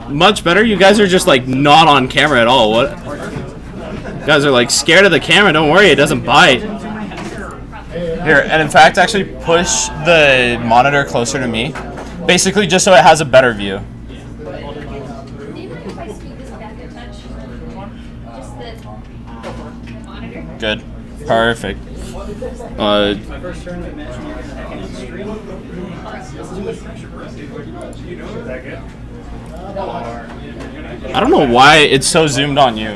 Much better. You guys are just like not on camera at all. What? You guys are like scared of the camera. Don't worry, it doesn't bite. Here, and in fact, actually push the monitor closer to me, basically just so it has a better view. Good. Perfect. I don't know why it's so zoomed on you.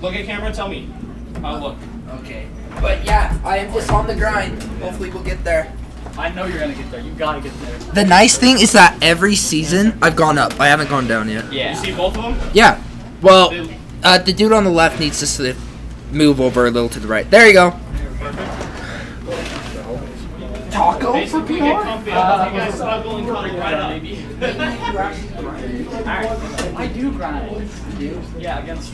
Look at camera and tell me. I'll look. Okay. But yeah, I am just on the grind. Hopefully we'll get there. I know you're gonna get there. You gotta get there. The nice thing is that every season I've gone up. I haven't gone down yet. Yeah. You see both of them? Yeah. Well, the dude on the left needs to move over a little to the right. There you go. Taco for PR? I do grind. Yeah, against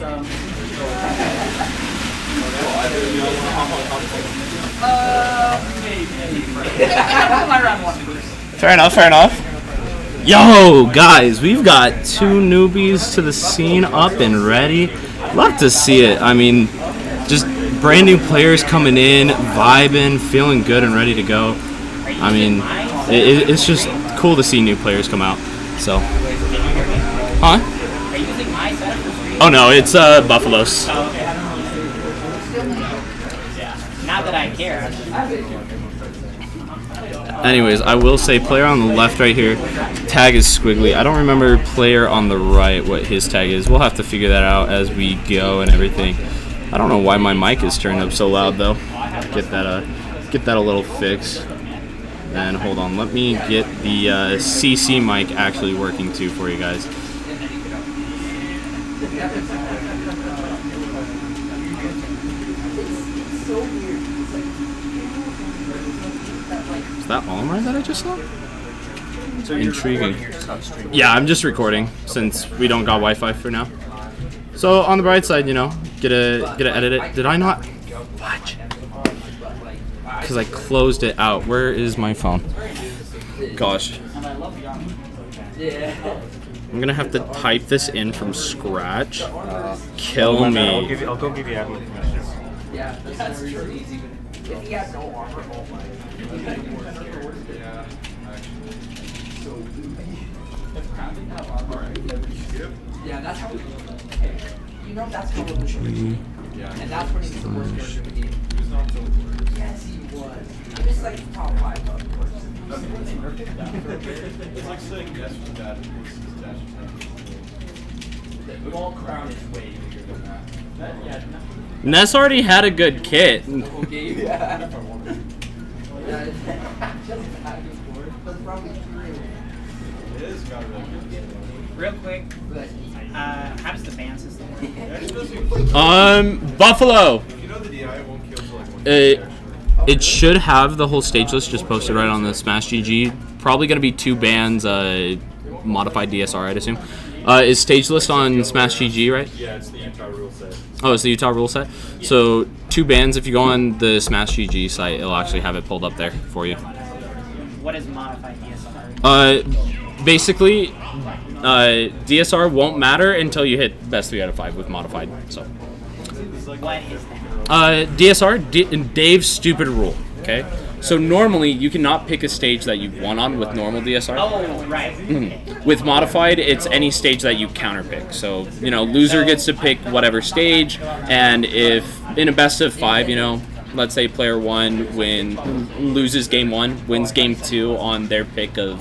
Fair enough, fair enough. Yo, guys, we've got 2 newbies to the scene up and ready. Love to see it. I mean, just brand new players coming in, vibing, feeling good and ready to go. I mean, it's just cool to see new players come out. So, huh? Oh no, it's Buffalo's. Not that I care. Anyways, I will say player on the left right here, tag is squiggly. I don't remember player on the right what his tag is. We'll have to figure that out as we go and everything. I don't know why my mic is turned up so loud though. Get that a little fixed. Then hold on, let me get the CC mic actually working too for you guys. Is that Olimar that I just saw? So intriguing. Yeah, I'm just recording since we don't got Wi-Fi for now. So on the bright side, you know, get to edit it. Did I not? Watch. Because I closed it out. Where is my phone? Gosh. I'm gonna have to type this in from scratch. Kill me. I'll go give you admin permission. Yeah, that's true. If he had no armor, oh my. Yeah, that's how we. You know, that's how we should be. And that's when he was the worst character we need. Yes, he was. He was like top 5 of course. It's like saying yes to that. The ball crown is way bigger than that. Ness already had a good kit. real quick, how does the ban system work? Buffalo. You know the DI won't kill till like 1. It should have the whole stage list just posted right on the Smash GG. Probably gonna be 2 bans, modified DSR, I'd assume. Is stage list on Smash GG, right? Yeah, it's the Utah rule set. Oh, it's the Utah rule set. So 2 bans. If you go on the Smash GG site, it'll actually have it pulled up there for you. What is modified DSR? Basically, DSR won't matter until you hit best 3 out of 5 with modified. So. What is that? DSR, Dave's stupid rule. Okay. So normally you cannot pick a stage that you won on with normal DSR. Oh, right. Mm-hmm. With modified, it's any stage that you counterpick. So, you know, loser gets to pick whatever stage, and if in a best of 5, you know, let's say player 1 loses game 1, wins game 2 on their pick of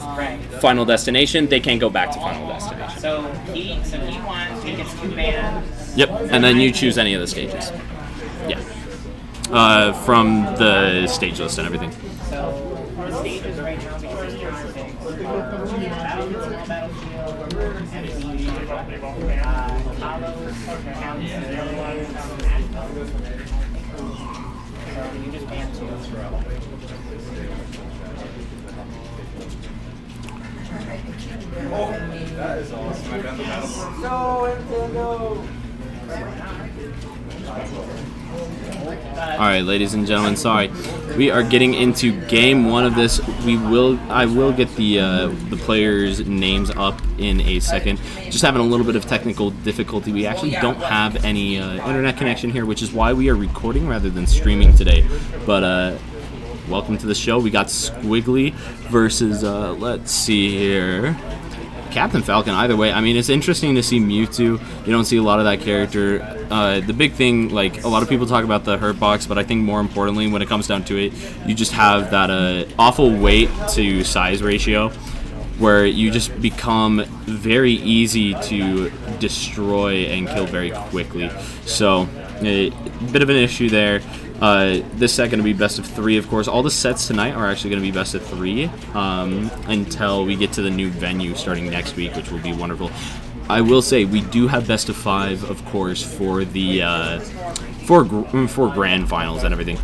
Final Destination, they can't go back to Final Destination. So he won, he gets 2 bans. Yep, and then you choose any of the stages. Yeah. From the stage list and everything. So the stages right now, because there's counterpicks. Battlefield, so you just ban 2. That is awesome. I got the best. All right, ladies and gentlemen, sorry. We are getting into game one of this. I will get the players' names up in a second. Just having a little bit of technical difficulty. We actually don't have any internet connection here, which is why we are recording rather than streaming today. But welcome to the show. We got Squiggly versus let's see here, Captain Falcon. Either way, I mean, it's interesting to see Mewtwo. You don't see a lot of that character. The big thing, like, a lot of people talk about the hurt box, but I think more importantly, when it comes down to it, you just have that awful weight to size ratio where you just become very easy to destroy and kill very quickly. So, a bit of an issue there. This set going to be best of 3, of course. All the sets tonight are actually going to be best of 3 until we get to the new venue starting next week, which will be wonderful. I will say we do have best of 5, of course, for the for grand finals and everything.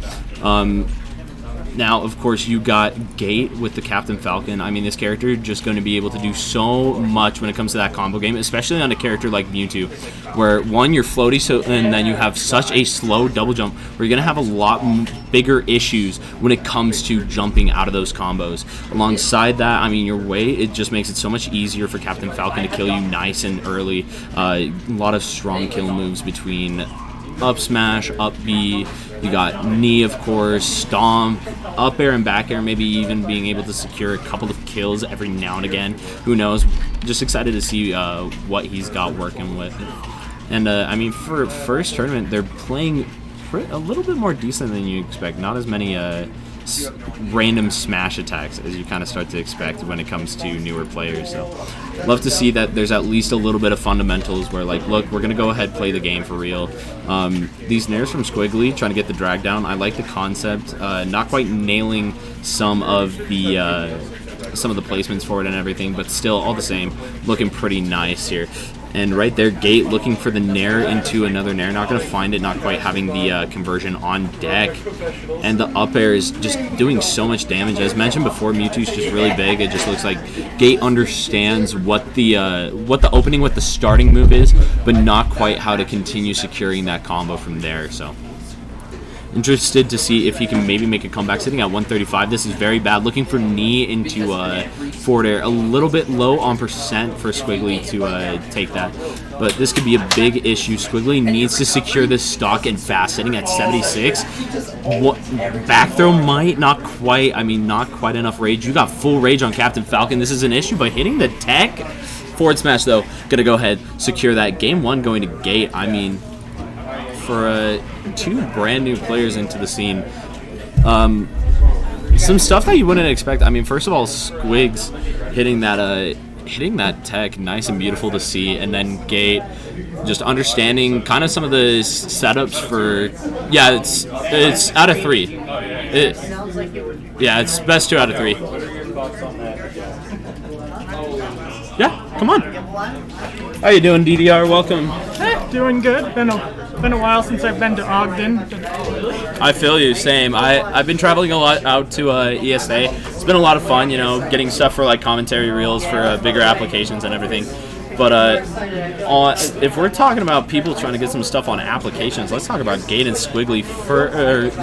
Now, of course, you got Gate with the Captain Falcon. I mean, this character just going to be able to do so much when it comes to that combo game, especially on a character like Mewtwo, where, one, you're floaty, and then you have such a slow double jump, where you're going to have a lot bigger issues when it comes to jumping out of those combos. Alongside that, I mean, your weight, it just makes it so much easier for Captain Falcon to kill you nice and early. A lot of strong kill moves between up smash, up B, you got knee, of course, stomp, up air and back air, maybe even being able to secure a couple of kills every now and again. Who knows? Just excited to see what he's got working with. And I mean, for first tournament, they're playing a little bit more decent than you expect. Not as many random smash attacks as you kind of start to expect when it comes to newer players. So love to see that there's at least a little bit of fundamentals where, like, look, we're going to go ahead, play the game for real. These nairs from Squiggly, trying to get the drag down. I like the concept. Not quite nailing some of the placements for it and everything, but still all the same, looking pretty nice here. And right there, Gate looking for the nair into another nair. Not going to find it, not quite having the conversion on deck. And the up air is just doing so much damage. As mentioned before, Mewtwo's just really big. It just looks like Gate understands what the opening, what the starting move is, but not quite how to continue securing that combo from there. So interested to see if he can maybe make a comeback. Sitting at 135, this is very bad. Looking for knee into forward air. A little bit low on percent for Squiggly to take that. But this could be a big issue. Squiggly needs to secure this stock and fast. Sitting at 76. Back throw might, not quite. I mean, not quite enough rage. You got full rage on Captain Falcon. This is an issue, but hitting the tech. Forward smash, though. Gonna go ahead, secure that. Game 1 going to Gate. I mean, for 2 brand new players into the scene, some stuff that you wouldn't expect. I mean, first of all, Squigs hitting that tech, nice and beautiful to see, and then Gate just understanding kind of some of the setups for. Yeah, it's out of 3. Yeah, it's best 2 out of 3. Yeah, come on. How you doing, DDR? Welcome. Hey, doing good. Been a while since I've been to Ogden. I feel you. Same. I've been traveling a lot out to ESA. It's been a lot of fun, you know, getting stuff for like commentary reels for bigger applications and everything. But if we're talking about people trying to get some stuff on applications, let's talk about Gate and Squiggly.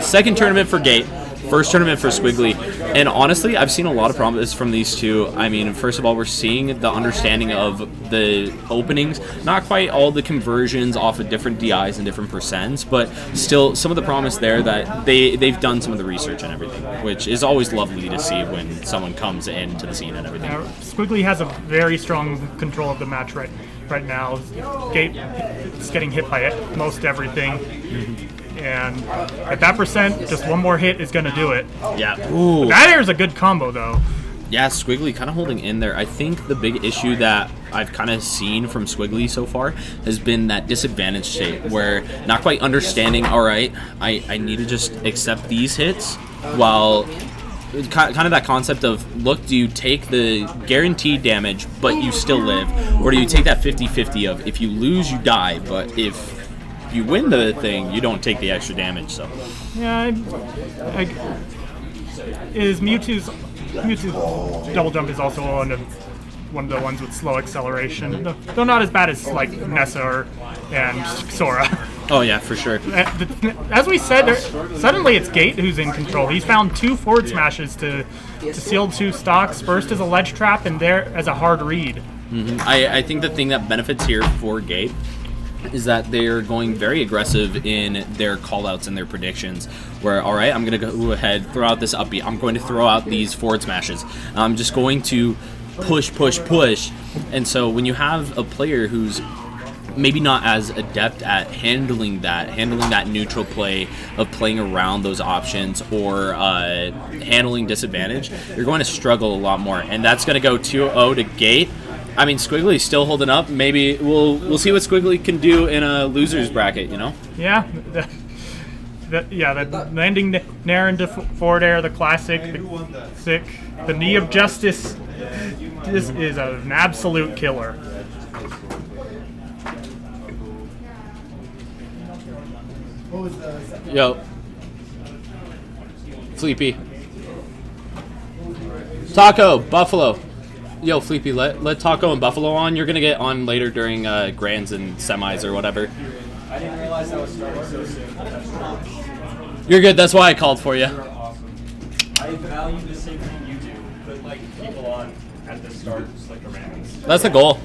Second tournament for Gate. First tournament for Squiggly, and honestly, I've seen a lot of promise from these two. I mean, first of all, we're seeing the understanding of the openings, not quite all the conversions off of different DIs and different percents, but still some of the promise there that they've done some of the research and everything, which is always lovely to see when someone comes into the scene and everything. Squiggly has a very strong control of the match right now. Gate is getting hit by most everything. Mm-hmm. And at that percent, just one more hit is going to do it. Yeah. Ooh. That air is a good combo, though. Yeah, Squiggly kind of holding in there. I think the big issue that I've kind of seen from Squiggly so far has been that disadvantage state where not quite understanding, all right, I need to just accept these hits, while kind of that concept of, look, do you take the guaranteed damage but you still live, or do you take that 50-50 of if you lose, you die, but if you win the thing, you don't take the extra damage. So yeah, is Mewtwo's double jump is also on a one of the ones with slow acceleration. Though not as bad as like Nessa and Sora. Oh yeah, for sure. As we said, suddenly it's Gate who's in control. He's found 2 forward smashes to seal 2 stocks. First as a ledge trap, and there as a hard read. I think the thing that benefits here for Gate is that they're going very aggressive in their callouts and their predictions. Where, all right, I'm going to go ahead, throw out this upbeat. I'm going to throw out these forward smashes. I'm just going to push. And so when you have a player who's maybe not as adept at handling that neutral play of playing around those options or handling disadvantage, you're going to struggle a lot more. And that's going to go 2-0 to Gate. I mean, Squiggly's still holding up. Maybe we'll see what Squiggly can do in a loser's bracket, you know? Yeah. The landing nair into forward air, the classic, the knee of justice. This is an absolute killer. Yo. Fleepy. Taco, Buffalo. Yo, Fleepy, let Taco and Buffalo on. You're going to get on later during grands and semis or whatever. I didn't realize that was starting so soon. You're good. That's why I called for you. Awesome. I value the same thing you do. Put like people on at the start, just like the Rams. That's the goal.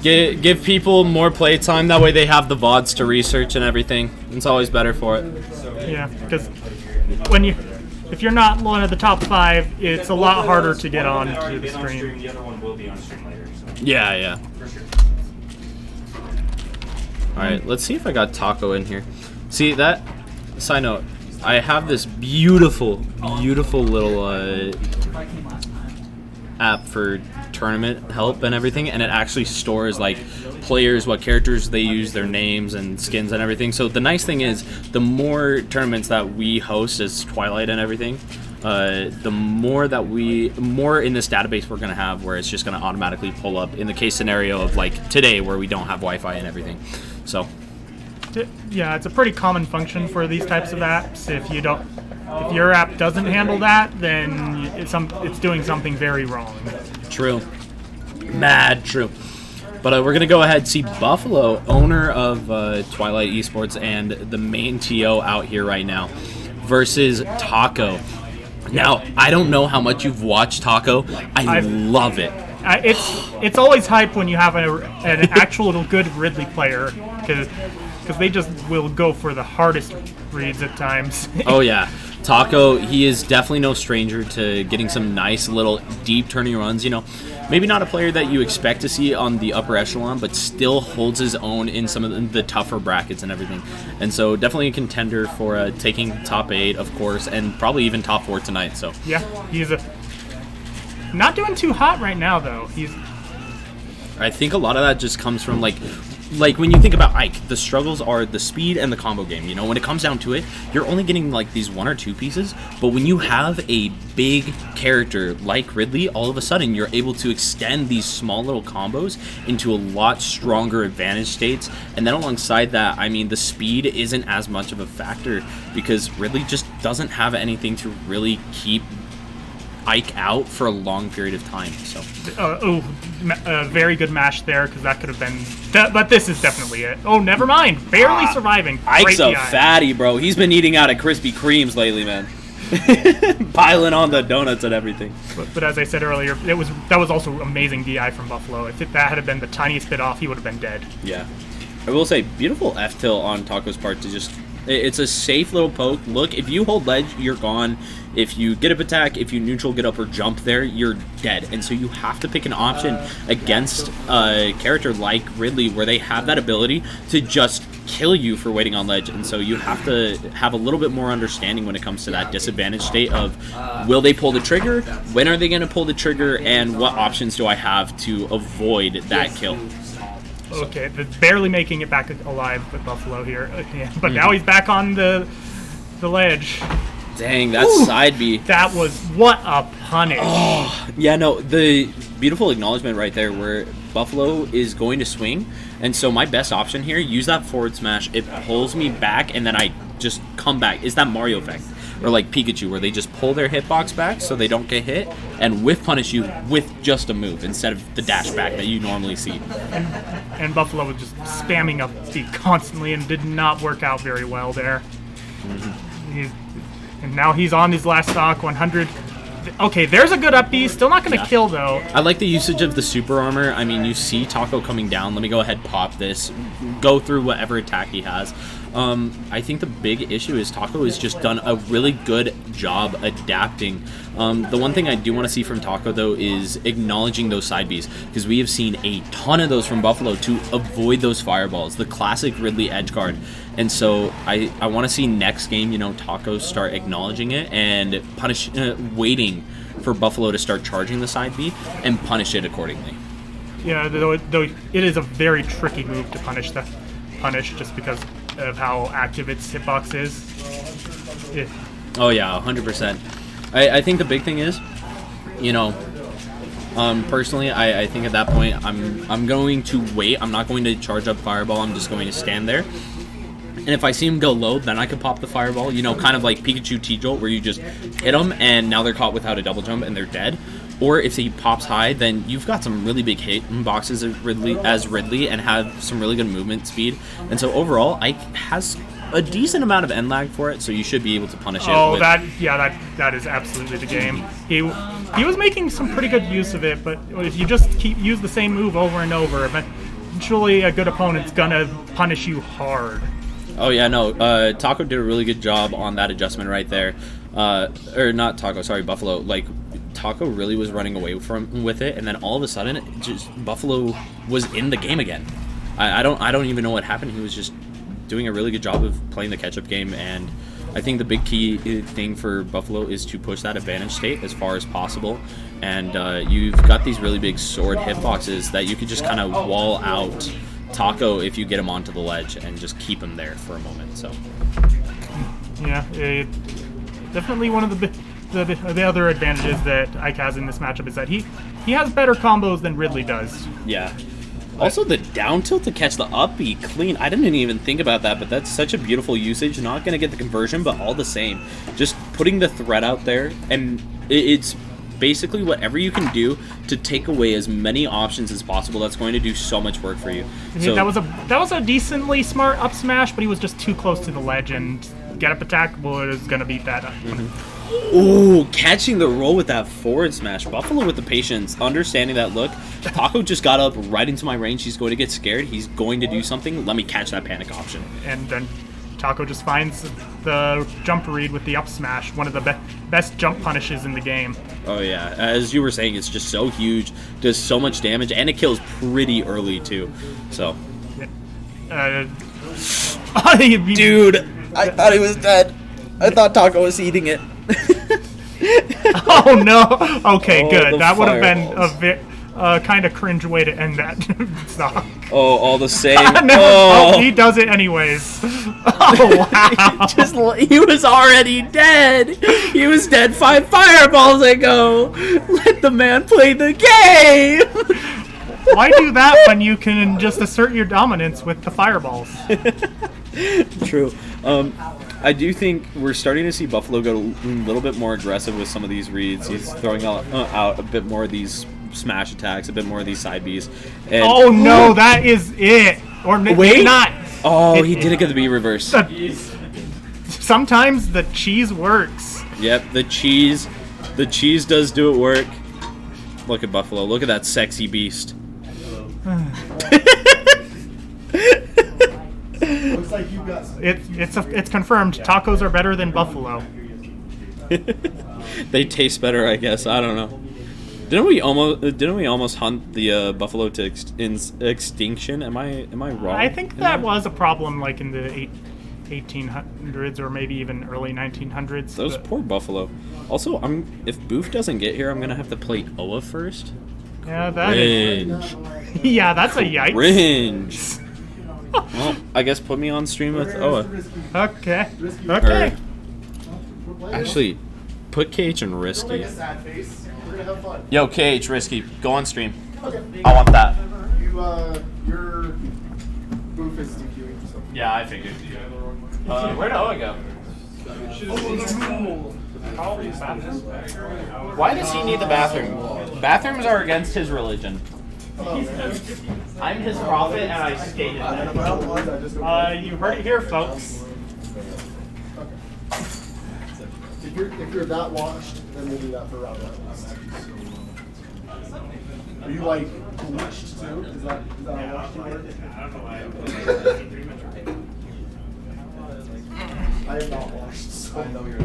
Give people more play time. That way they have the VODs to research and everything. It's always better for it. Yeah, because if you're not one of the top 5, it's a lot harder to get on to the stream. The other one will be on stream later. So. Yeah. For sure. All right, let's see if I got Taco in here. See that? Side note, I have this beautiful little app for tournament help and everything, and it actually stores like players, what characters they use, their names and skins and everything. So the nice thing is, the more tournaments that we host as Twilight and everything, the more in this database we're gonna have, where it's just gonna automatically pull up in the case scenario of like today where we don't have Wi-Fi and everything. So yeah, it's a pretty common function for these types of apps. If your app doesn't handle that, then it's doing something very wrong. True. Mad true. But we're going to go ahead and see Buffalo, owner of Twilight Esports and the main TO out here right now, versus Taco. Now, I don't know how much you've watched Taco. I love it. It's always hype when you have an actual good Ridley player, because they just will go for the hardest reads at times. Oh, yeah. Taco, he is definitely no stranger to getting some nice little deep turning runs. You know, maybe not a player that you expect to see on the upper echelon, but still holds his own in some of the tougher brackets and everything. And so definitely a contender for taking top 8, of course, and probably even top 4 tonight. So yeah, he's not doing too hot right now, though. I think a lot of that just comes from like when you think about Ike, the struggles are the speed and the combo game. You know, when it comes down to it, you're only getting like these 1 or 2 pieces, but when you have a big character like Ridley, all of a sudden you're able to extend these small little combos into a lot stronger advantage states. And then alongside that, I mean, the speed isn't as much of a factor because Ridley just doesn't have anything to really keep Ike out for a long period of time. So very good mash there, because that could have been but this is definitely it. Oh, never mind, barely surviving. Ike's Great a DI. fatty, bro. He's been eating out of Krispy Kremes lately, man. Piling on the donuts and everything. But as I said earlier, that was also amazing DI from Buffalo. If that had been the tiniest bit off, he would have been dead. Yeah, I will say, beautiful F-tilt on Taco's part to just, it's a safe little poke. Look, if you hold ledge, you're gone. If you get up attack, if you neutral, get up, or jump there, you're dead. And so you have to pick an option against a character like Ridley where they have that ability to just kill you for waiting on ledge. And so you have to have a little bit more understanding when it comes to that disadvantage state of, will they pull the trigger? When are they going to pull the trigger? And what options do I have to avoid that kill? Okay, barely making it back alive with Buffalo here. Yeah, but now he's back on the ledge. Dang, that's side B. That was, what a punish. Oh, yeah, no, the beautiful acknowledgement right there where Buffalo is going to swing. And so my best option here, use that forward smash. It pulls me back, and then I just come back. It's that Mario effect or like Pikachu, where they just pull their hitbox back so they don't get hit, and whiff punish you with just a move instead of the dash back that you normally see. And Buffalo was just spamming up B constantly and did not work out very well there. And now he's on his last stock, 100. Okay, there's a good up B. Still not going to kill, though. I like the usage of the super armor. I mean, you see Taco coming down. Let me go ahead, pop this, go through whatever attack he has. I think the big issue is Taco has just done a really good job adapting. The one thing I do want to see from Taco, though, is acknowledging those side Bs, because we have seen a ton of those from Buffalo to avoid those fireballs, the classic Ridley edge guard. And so I want to see next game, Taco start acknowledging it and waiting for Buffalo to start charging the side B and punish it accordingly. Yeah, though it is a very tricky move to punish just because of how active its hitbox is. Oh yeah, 100%. I think the big thing is, personally, I think at that point I'm going to wait. I'm not going to charge up Fireball. I'm just going to stand there. And if I see him go low, then I could pop the Fireball, kind of like Pikachu T-Jolt, where you just hit them and now they're caught without a double jump and they're dead. Or if he pops high, then you've got some really big hit boxes as Ridley and have some really good movement speed. And so overall, Ike has a decent amount of end lag for it, so you should be able to punish it. Oh, that is absolutely the game. He was making some pretty good use of it, but if you just use the same move over and over, eventually a good opponent's gonna punish you hard. Oh yeah, no. Taco did a really good job on that adjustment right there. Or not Taco, sorry, Buffalo. Like, Taco really was running away with it, and then all of a sudden, Buffalo was in the game again. I don't even know what happened. He was just doing a really good job of playing the catch-up game, and I think the big key thing for Buffalo is to push that advantage state as far as possible. And you've got these really big sword hitboxes that you could just kind of wall out Taco if you get him onto the ledge and just keep him there for a moment. So yeah, definitely one of the other advantages that Ike has in this matchup is that he has better combos than Ridley does. Yeah. Also, the down tilt to catch the up B clean. I didn't even think about that, but that's such a beautiful usage. Not going to get the conversion, but all the same. Just putting the threat out there, and it's basically whatever you can do to take away as many options as possible. That's going to do so much work for you. So, that was a decently smart up smash, but he was just too close to the ledge, and get up attack was going to beat that up. Ooh, catching the roll with that forward smash. Buffalo with the patience, understanding that, look, Taco just got up right into my range. He's going to get scared. He's going to do something. Let me catch that panic option. And then Taco just finds the jump read with the up smash, one of the best jump punishes in the game. Oh, yeah. As you were saying, it's just so huge, does so much damage, and it kills pretty early, too. So. Dude, I thought he was dead. I thought Taco was eating it. Oh no! Okay, good. That would have been fireballs. a kind of cringe way to end that stock. Oh, all the same. No, oh. He does it anyways. Oh wow! He was already dead. He was dead 5 fireballs ago. Let the man play the game. Why do that when you can just assert your dominance with the fireballs? True. I do think we're starting to see Buffalo go a little bit more aggressive with some of these reads. He's throwing out a bit more of these smash attacks, a bit more of these side Bs. And oh no, that is it. Or maybe not. Oh, he didn't get the B reverse. Sometimes the cheese works. Yep, the cheese does do it work. Look at Buffalo. Look at that sexy beast. Looks like you got some. It's confirmed. Tacos are better than Buffalo. They taste better, I guess. I don't know. Didn't we almost hunt the buffalo to extinction? Am I wrong? I think that was a problem, like in the 1800s or maybe even early 1900s. Those poor buffalo. Also, if Boof doesn't get here, I'm gonna have to play Oa first. Yeah, that Cringe. is. Yeah, that's a yikes. Cringe. Well, I guess put me on stream with Oa. Okay. Okay. Actually, put KH in Risky. make a sad face. We're gonna have fun. Yo, KH, Risky, go on stream. Okay. I want that. Your booth is DQing. So. Yeah, I figured. Where'd Oa go? Why does he need the bathroom? Bathrooms are against his religion. I'm his prophet and I skated. You heard it here, folks. If you're that washed, then we'll do that for round one. Are you like bleached too? Is that how washed you were? I am not washed. So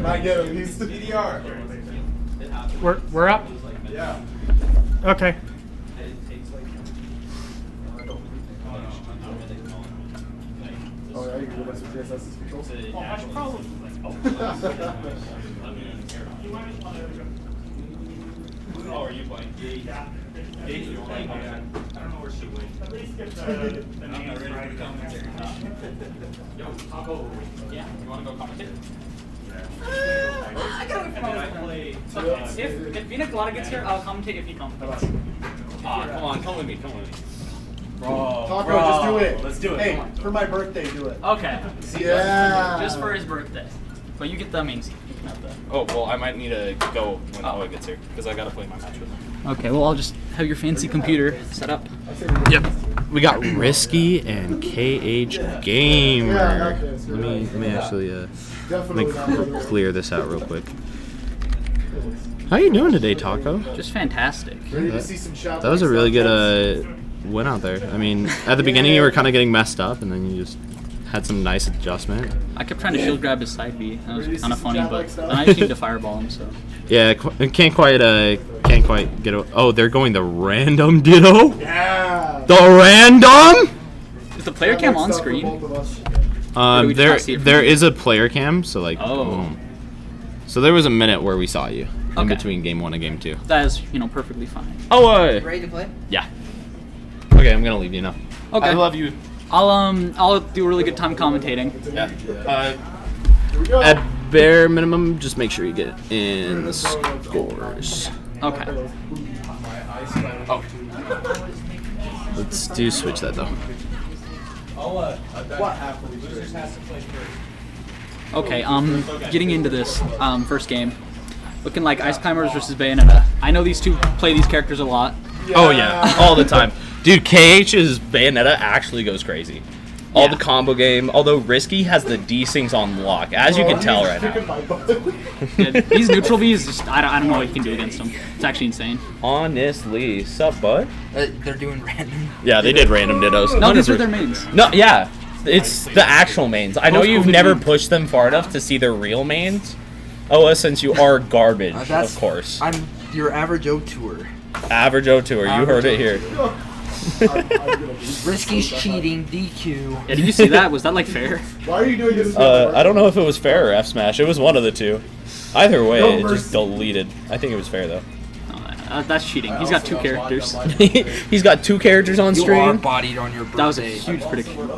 I get him. He's the PDR. We're up. Yeah. Okay. Oh yeah, you can go mess with TSS's controls. I should probably. Oh, are you playing? Yeah. Gage, you're playing? I don't know where she went. At least get the names right. Yo, Taco. Yeah, you want to go commentate? I gotta And then I play. If Vina Galata gets here, I'll commentate if he commentates. Come on, come with me, come with me. Taco, just do it. Let's do it. Hey, Come on. for my birthday, do it. Okay. Yeah. Just for his birthday. But you get the main seat. You can have the. Oh, well, I might need to go when Oa gets here, because I gotta play my match with him. Okay, well, I'll just have your fancy computer set up. Yep. We got Risky and KH Gamer. Yeah, okay, Let me actually Definitely clear this out real quick. How you doing today, Taco? Just fantastic. Ready to see some shout That was a really good win out there. I mean, at the beginning you were kind of getting messed up, and then you just had some nice adjustment. I kept trying to shield grab his side B. That was kind of funny, but then I just need to fireball him, so. Yeah, can't quite get. Oh, they're going the random ditto. Yeah. The random. Is the player cam on screen? do we just not see it from There here? is a player cam, so like. Oh. Boom. So there was a minute where we saw you in Okay. between game 1 and game 2. That is, perfectly fine. Oh, Ready to play? yeah. Okay, I'm gonna leave you now. Okay. I love you. I'll do a really good time commentating. Yeah. Here we go. At bare minimum, just make sure you get in the scores. Okay. Oh. Let's do switch that though. Losers has to play first. Okay, getting into this first game. Looking like Ice Climbers versus Bayonetta. I know these two play these characters a lot. Oh yeah, all the time. Dude, KH's Bayonetta actually goes crazy. All Yeah. the combo game, although Risky has the D-Sings on lock, as you can tell right now. Yeah, these neutral Bs, just I don't know what you can do against them. It's actually insane. Honestly, sup, bud? They're doing random. Yeah, they did random dittos. No, these are 100%. their mains. No, yeah, it's the actual mains. I know Most you've COVID never mains. pushed them far enough to see their real mains. Oh, since you are garbage, of course. I'm your average O tour. Average O tour, you heard it here. Risky's cheating. DQ. Yeah, did you see that? Was that like fair? Why are you doing this? I don't know if it was fair or F smash. It was one of the two. Either way, No it just mercy. deleted. I think it was fair though. That's cheating. He's got two characters. He's got 2 characters on You are stream. bodied on your birthday. That was a huge prediction.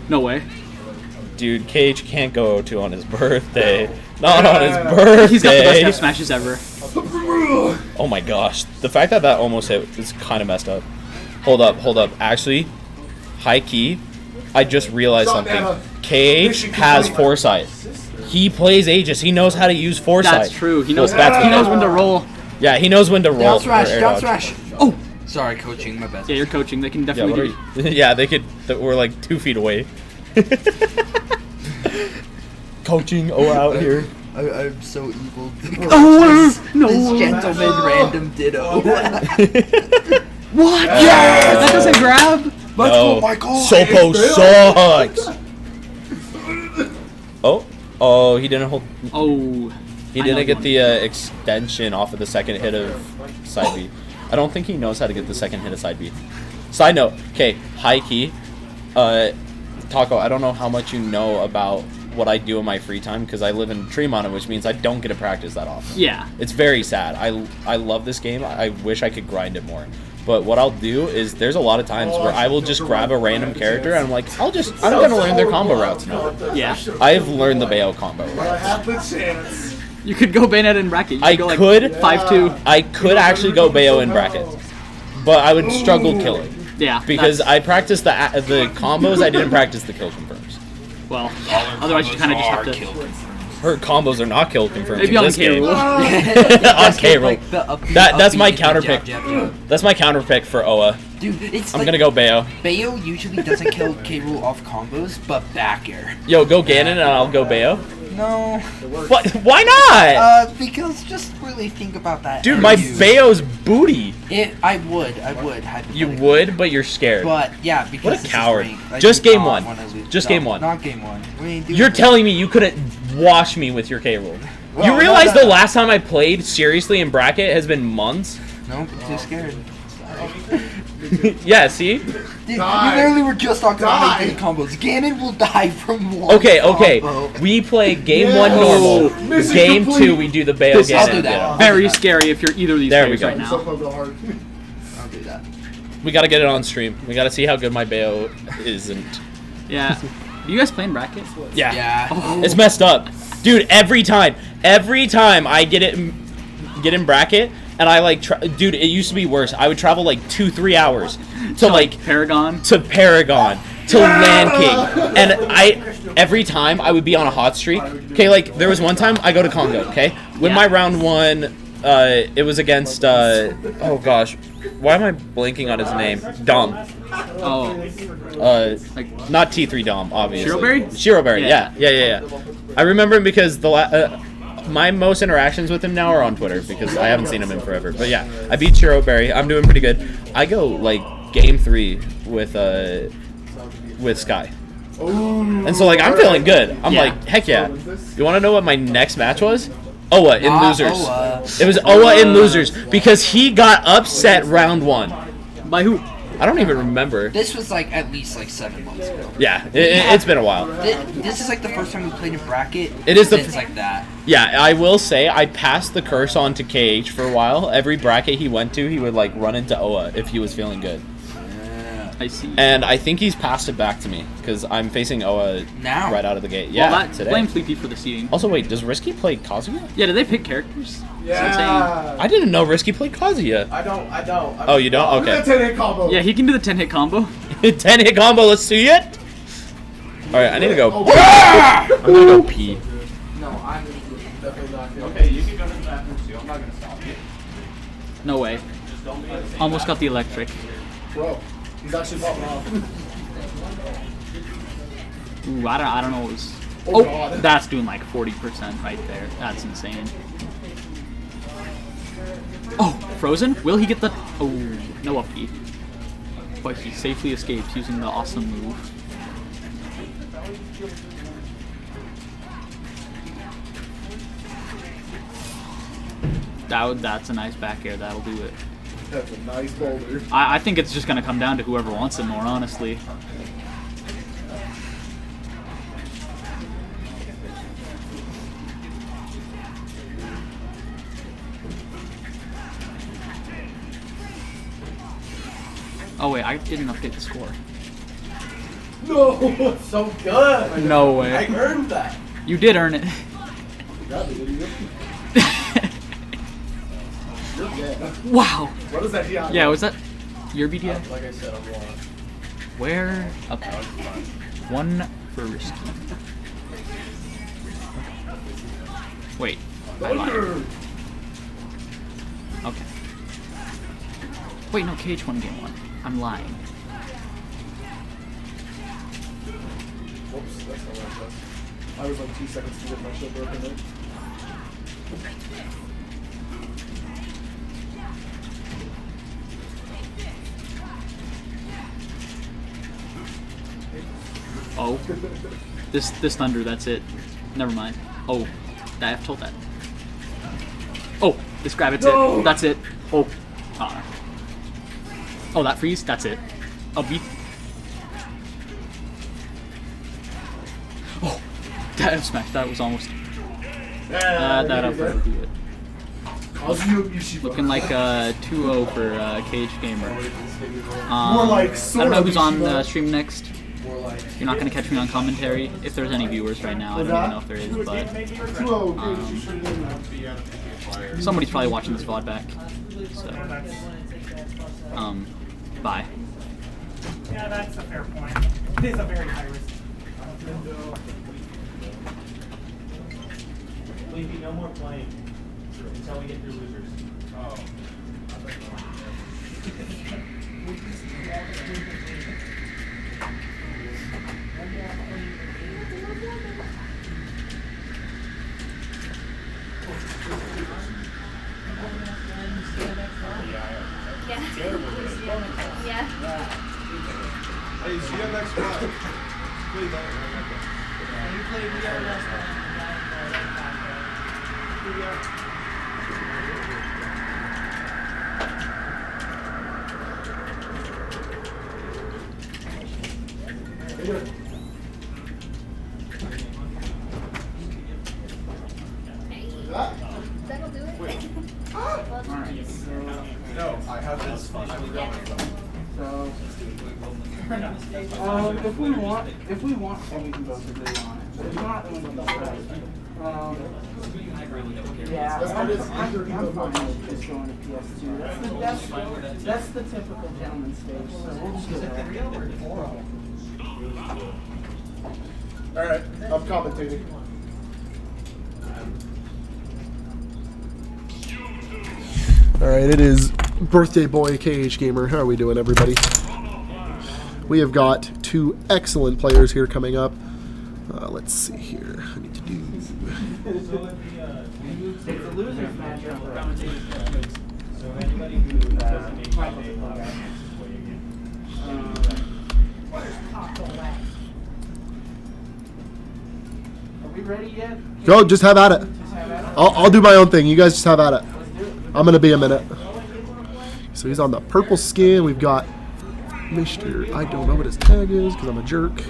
No way. Dude, Cage can't go to on his birthday. Not on his birthday. He's got the best F smashes ever. Oh my gosh. The fact that that almost hit is kind of messed up. Hold up. Actually, high key, I just realized something. KH has foresight. He plays Aegis. He knows how to use foresight. That's true. He knows. Well, that's He knows when to roll. Yeah, he knows when to roll. Down for smash. air Down dodge. smash. Oh, sorry, coaching. My bad. Yeah, you're coaching. They can Yeah, definitely what do. are you? Yeah, they could. We're like 2 feet away. Coaching out here. I'm so evil. Oh no! This gentleman random ditto. What? Yes! That doesn't grab. Let's No. go, Michael. Sopo sucks. Oh, he didn't hold. Oh. He I know didn't get one. the extension off of the second hit of side B. I don't think he knows how to get the second hit of side B. Side note, okay, high key. Taco, I don't know how much you know about what I do in my free time because I live in Tremont, which means I don't get to practice that often. Yeah. It's very sad. I love this game. I wish I could grind it more. But what I'll do is there's a lot of times where I will just grab a random character and I'm like, I'm gonna learn their combo routes now. Yeah. I've learned the Bayo combo I routes. have the chance. You could go Bayonetta in bracket. You I go like could 5-2. I could actually go Bayo in bracket, but I would struggle killing Yeah. because that's- I practiced the combos. I didn't practice the kill confirms. well, otherwise you kind of just have to. Her combos are not kill confirmed Maybe in on this K game. rule. On K roll. That's my counter pick. Jab, jab. That's my counter pick for Oa. Dude, it's I'm like gonna go Bayo. Bayo usually doesn't kill K. Rool off combos, but back air. Yo, go Ganon and I'll go Bayo. No. What? Why not? Because just really think about that. Dude, my Bayo's booty. I would. You would, but you're scared. But yeah, because What a this is coward. ranked. I Just do game not one. wanna lose. Just No, game one. Not game one. We ain't doing You're that. telling me you couldn't wash me with your K roll. Well, You realize no. the last time I played seriously in bracket has been months? Nope, too scared. Yeah, see? Dude, Die. we literally were just talking about how you Die. get combos. Ganon will die from one Okay. combo. We play game Yeah. one normal. Mission Game complete. 2, we do the Bayo This- Ganon. I'll do that. ditto. Very scary if you're either of these There we players go. right So now. go hard. I'll do that. We gotta get it on stream. We gotta see how good my Bayo isn't. Yeah. You guys playing bracket? Yeah. Yeah. It's messed up. Dude, every time I get in bracket, and I like, dude, it used to be worse. I would travel like 2-3 hours to like Paragon. to Paragon, to Land King, and every time I would be on a hot streak. Okay, like there was one time I go to Congo. Okay, win my round one. It was against oh gosh, why am I blanking on his name? Dom. Oh, like Not T3 Dom, obviously. Shiroberry? Shiroberry, yeah. I remember him because my most interactions with him now are on Twitter because I haven't seen him in forever. But yeah, I beat Shiroberry. I'm doing pretty good. I go like game 3 with Sky. And so like I'm feeling good. I'm Yeah. like, heck yeah. You want to know what my next match was? Oa in Not losers. Oa. It was Oa in losers because he got upset round 1. by who? I don't even remember. This was like at least like 7 months ago. Yeah, it's been a while. This is like the first time we played in bracket. It is the since like that. Yeah, I will say I passed the curse on to KH for a while. Every bracket he went to, he would like run into Oa if he was feeling good. I see. And I think he's passed it back to me because I'm facing Oa Now. right out of the gate. Yeah, well, that today. blame Fleepy for the seeding. Also, wait, does Risky play Kazuya? Yeah, did they pick characters? Yeah. I didn't know Risky played Kazuya. I don't. Oh, you don't? Look at Okay. that 10-hit combo. Yeah, he can do the 10-hit combo. 10-hit combo, let's see it! Alright, I need to go. Oh, I'm gonna go pee. No, I'm definitely not good. Okay, you can go to the bathroom too. I'm not gonna stop you. No way. Just don't be the same Almost guy. got the electric. Bro, he's actually popping off. Ooh, I don't know what was. Oh, Oh, God. that's doing like 40% right there. That's insane. Oh, Frozen? Will he get the... Oh, no up B. But he safely escapes using the awesome move. That's a nice back air. That'll do it. That's a nice boulder. I think it's just going to come down to whoever wants it more, honestly. Oh wait, I didn't update the score. No. So good. No way. earned that. You did earn it. God, idiot. Yeah. Wow. What is that? Yeah, was that your BDF? Like I said, I'm lost. Where? Okay. One for Risky. Wait. I lied. Thunder. Okay. Wait, no, KH won game 1. I'm lying. Whoops, that's not what I was. I was like 2 seconds to get my shit broken there. Oh. This thunder, that's it. Never mind. Oh. I have told that. Oh, this grab, it's it. That's it. Oh. Oh, that freeze, that's it. Oh, beat. Oh, that F smash, that was almost. That up would be it. Looking like 2-0 for KH Gamer. More like I don't know who's on Sora stream next. You're not going to catch me on commentary. If there's any viewers right now, I don't even know if there is, but somebody's probably watching this VOD back. So, bye. Yeah, that's a fair point. It is a very high risk. Sleepy, no more playing until we get through losers. Oh. Hey, see you next month. Please don't. You played VR last time. That'll do it. No, I have this. I'm done with them. So, if we want, then we can both agree on it. But if not, then we can both agree. Yeah, I'm fine with just going to PS2. That's the typical gentleman's stage. So we'll just do that. All right, I'm commentating. All right, it is birthday boy KH Gamer. How are we doing, everybody? We have got two excellent players here coming up. Let's see here. I need to do. It's a loser's matchup. So anybody who doesn't make my day log out next is way again. Are we ready yet? Go, just have at it. Just have at it? I'll do my own thing. You guys just have at it. Let's do it. I'm gonna be a minute. So he's on the purple skin. We've got Mr. I don't know what his tag is because I'm a jerk.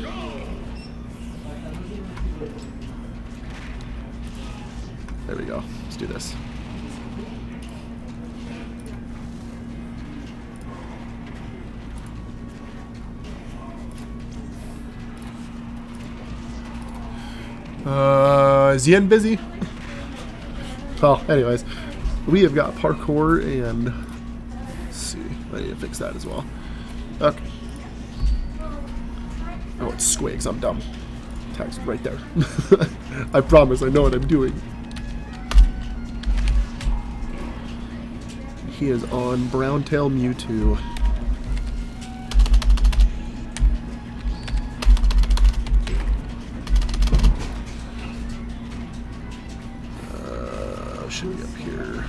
There we go. Let's do this. Is Yen busy? Well, anyways, we have got parkour and let's see. I need to fix that as well. Okay. Oh, it's Squigs. I'm dumb. Tag's right there. I promise I know what I'm doing. He is on Browntail Mewtwo. Should be up here.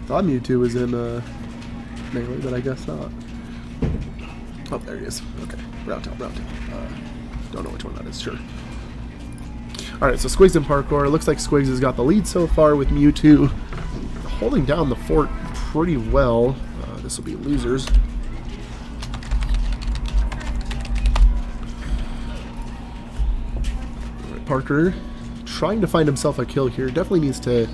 Thought Mewtwo was in melee, but I guess not. Oh, there he is. Okay, Browntail. Don't know which one that is. Sure. All right, so Squigs in parkour. It looks like Squigs has got the lead so far with Mewtwo holding down the fort pretty well. This will be losers. All right, Parker trying to find himself a kill here. Definitely needs to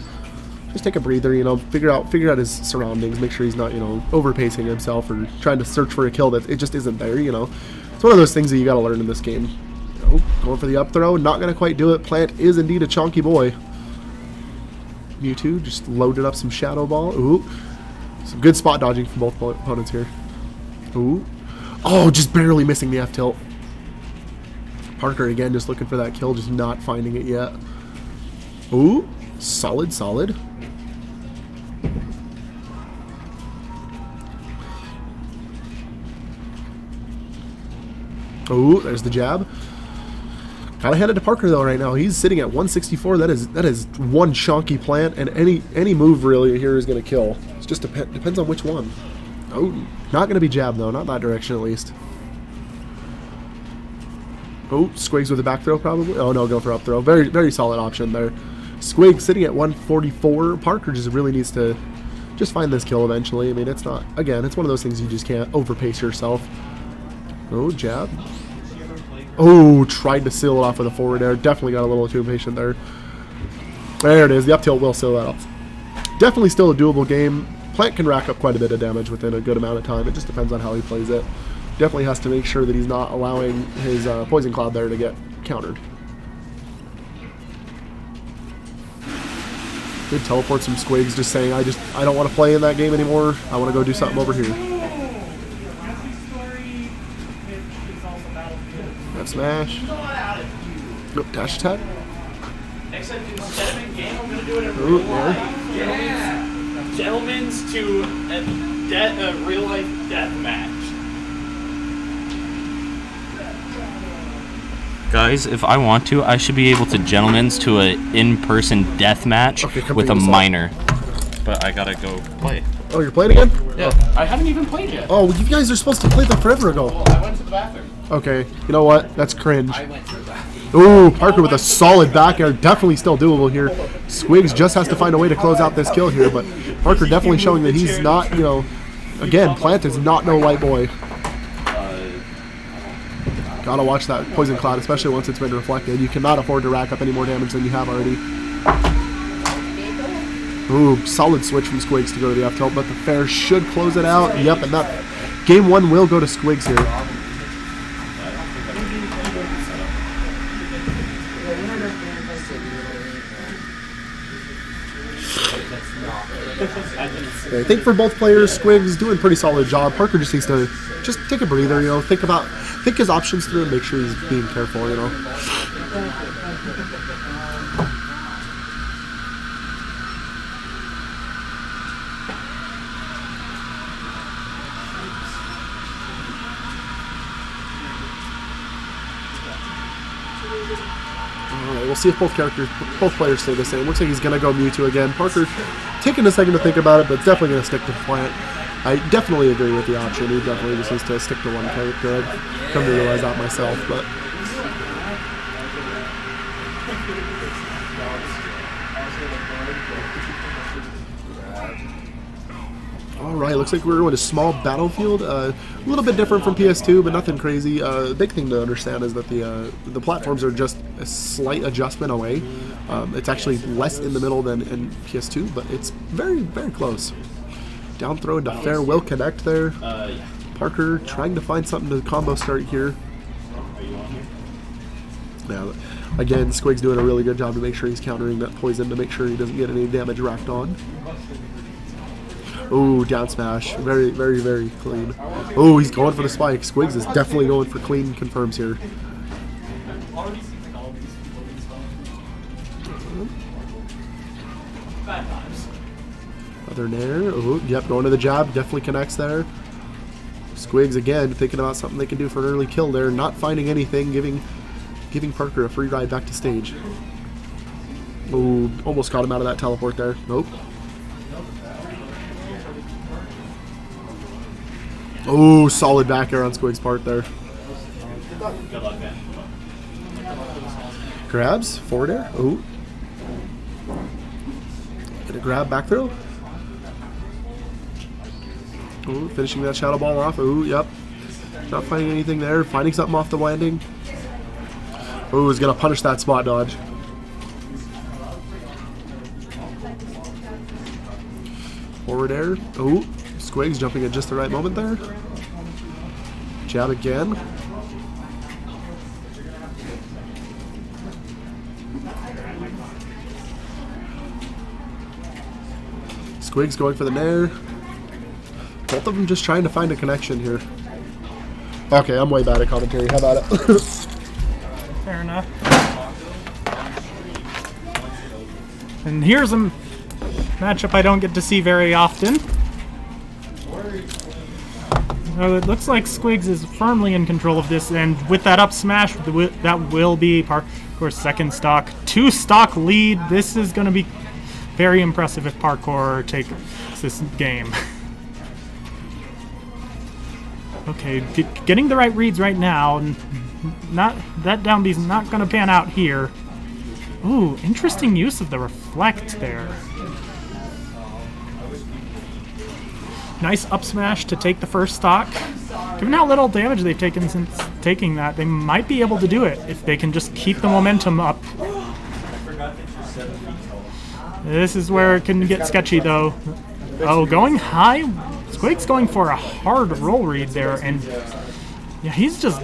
just take a breather, you know, figure out his surroundings, make sure he's not, you know, overpacing himself or trying to search for a kill that it just isn't there, you know. It's one of those things that you got to learn in this game. Oh, going for the up throw, not going to quite do it. Plant is indeed a chonky boy. Mewtwo just loaded up some Shadow Ball. Ooh, some good spot dodging from both opponents here. Ooh, oh, just barely missing the F tilt. Parker again just looking for that kill, just not finding it yet. Ooh, solid. Ooh, there's the jab. Gotta hand it to Parker though right now. He's sitting at 164. That is one chonky plant, and any move really here is gonna kill. It just depends on which one. Oh, not gonna be jab though, not that direction at least. Oh, Squigs with a back throw probably. Oh no, go for up throw. Very solid option there. Squig sitting at 144. Parker just really needs to just find this kill eventually. I mean, it's not, again, it's one of those things you just can't overpace yourself. Oh, jab. Oh, tried to seal it off with a forward air. Definitely got a little too impatient there. There it is. The up tilt will seal that off. Definitely still a doable game. Plant can rack up quite a bit of damage within a good amount of time. It just depends on how he plays it. Definitely has to make sure that he's not allowing his Poison Cloud there to get countered. Good teleports from Squigs, just saying, I don't want to play in that game anymore. I want to go do something over here. F smash. Nope, dash attack. Except instead of in game, I'm gonna do it in Ooh, real life. Yeah. Gentlemen's to a real life death match. Guys, if I want to, I should be able to gentlemen's to a in-person death match Okay, come with a figure this out. minor. But I gotta go play. Oh, you're playing again? Yeah. I haven't even played yet. Oh, you guys are supposed to play that forever ago. I went to the bathroom. Okay, you know what? That's cringe. I went through that. Ooh, Parker with a solid back air. Definitely still doable here. Squigs just has to find a way to close out this kill here, but Parker definitely showing that he's not, you know, again, Plant is not no light boy. Gotta watch that Poison Cloud, especially once it's been reflected. You cannot afford to rack up any more damage than you have already. Ooh, solid switch from Squigs to go to the F tilt, but the fair should close it out. Yep, and that game 1 will go to Squigs here. I think for both players, Squigs doing a pretty solid job. Parker just needs to just take a breather, you know, think his options through and make sure he's being careful, you know. Alright, we'll see if both players stay the same. Looks like he's gonna go Mewtwo again. Parker taking a second to think about it, but definitely gonna stick to Plant. I definitely agree with the option. He definitely just needs to stick to one character. I've come to realize that myself, but alright, looks like we're going to small battlefield. A little bit different from PS2, but nothing crazy. Big thing to understand is that the platforms are just a slight adjustment away. It's actually less in the middle than in PS2, but it's very, very close. Down throw into fair will connect there. Parker trying to find something to combo start here. Now, again, Squig's doing a really good job to make sure he's countering that poison to make sure he doesn't get any damage racked on. Ooh, down smash. Very, very, very clean. Oh, he's going for the spike. Squigs is definitely going for clean confirms here. Other nair. Oh, yep, going to the jab. Definitely connects there. Squigs again thinking about something they can do for an early kill there. Not finding anything, giving Parker a free ride back to stage. Ooh, almost got him out of that teleport there. Nope. Oh, solid back air on Squig's part there. Grabs, forward air. Oh. Gonna grab back throw. Oh, finishing that shadow ball off. Oh, yep. Not finding anything there. Finding something off the landing. Oh, he's gonna punish that spot dodge. Forward air. Oh, Squigs jumping at just the right moment there. Jab again. Squigs going for the nair. Both of them just trying to find a connection here. Okay, I'm way bad at commentary. How about it? Fair enough. And here's a matchup I don't get to see very often. So it looks like Squigs is firmly in control of this, and with that up smash, that will be Parkour's second stock. 2-stock lead. This is going to be very impressive if Parkour takes this game. Okay, getting the right reads right now. Not that down B's not going to pan out here. Ooh, interesting use of the reflect there. Nice up smash to take the first stock. Given how little damage they've taken since taking that, they might be able to do it if they can just keep the momentum up. This is where it can get sketchy though. Oh, going high? Squig's going for a hard roll read there, and yeah, he's just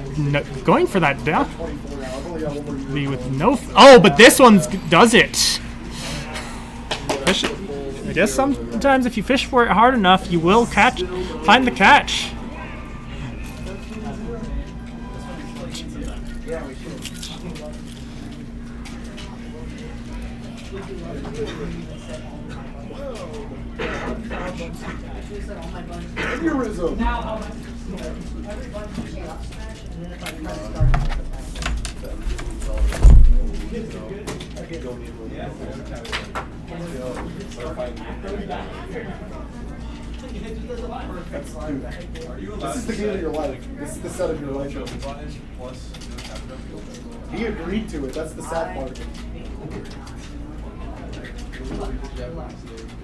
going for that down. With no. Oh, but this one does it. I guess sometimes if you fish for it hard enough, you will find the catch. This is the game of your life. This is the set of your life. He agreed to it. That's the sad part.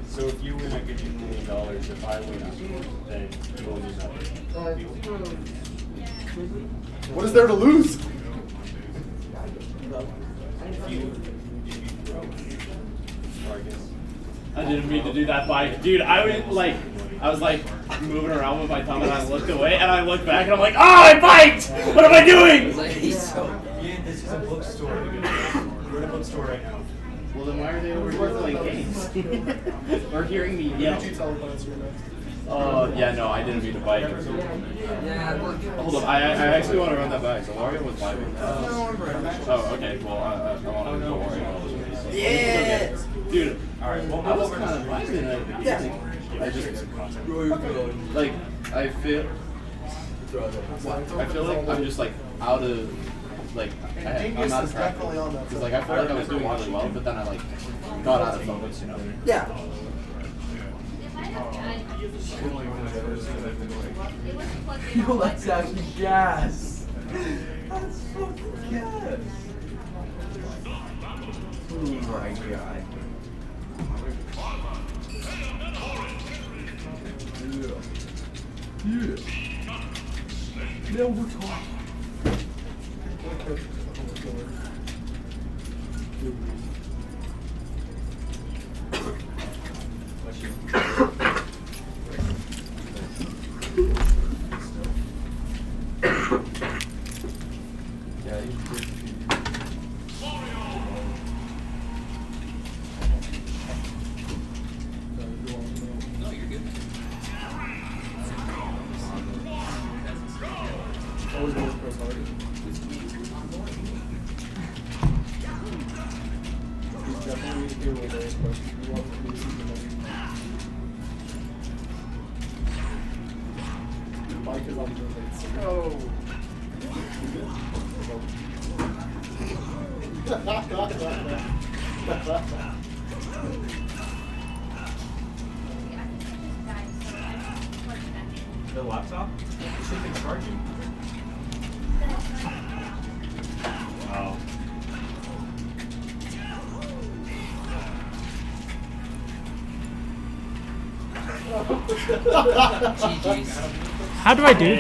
So if you win, I give you $1 million. If I win, then you will lose nothing. What is there to lose? I didn't mean to do that bike. Dude, I was like moving around with my thumb and I looked away and I looked back and I'm like, oh, I biked! What am I doing? He's so. Yeah, this is a bookstore. We're in a bookstore right now. Well, then why are they over here playing games? Or hearing me yell? Yeah, no, I didn't mean to bike. Yeah, look. Hold up, I actually want to run that back. So Wario was vibing. Oh, okay. Well, I want to go Wario. Yeah. Dude, Alright, well, I was kind of vibing at the beginning. I just, like, I feel like I'm just like out of, like, I'm not tracking. Because like I felt like I was doing really well, but then I like got out of focus, you know. Yeah. Yo, that's actually gas. That's fucking gas. Oh my god. Yeah. Now we're talking. The laptop? It should be charging. Oh. GG's. How do I do?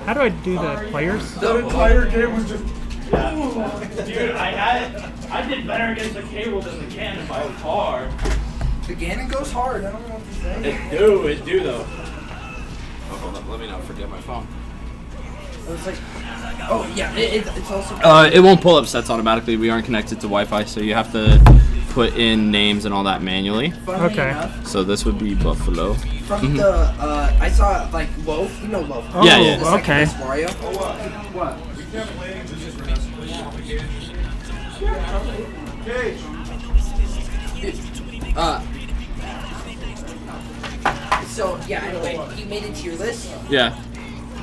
How do I do the players? That entire game was just. Dude, I did better against the cable than the cannon by far. The Ganon goes hard. I don't know what to say. It do though. Oh, hold up. Let me not forget my phone. It's like, oh yeah, it's also. It won't pull up sets automatically. We aren't connected to Wi-Fi, so you have to put in names and all that manually. Funny Okay. enough, So this would be Buffalo. from the I saw like Loaf. You know Loaf. Oh, Yeah, yeah. The second okay. best Mario. What? So yeah, anyway, he made it to your list. Yeah,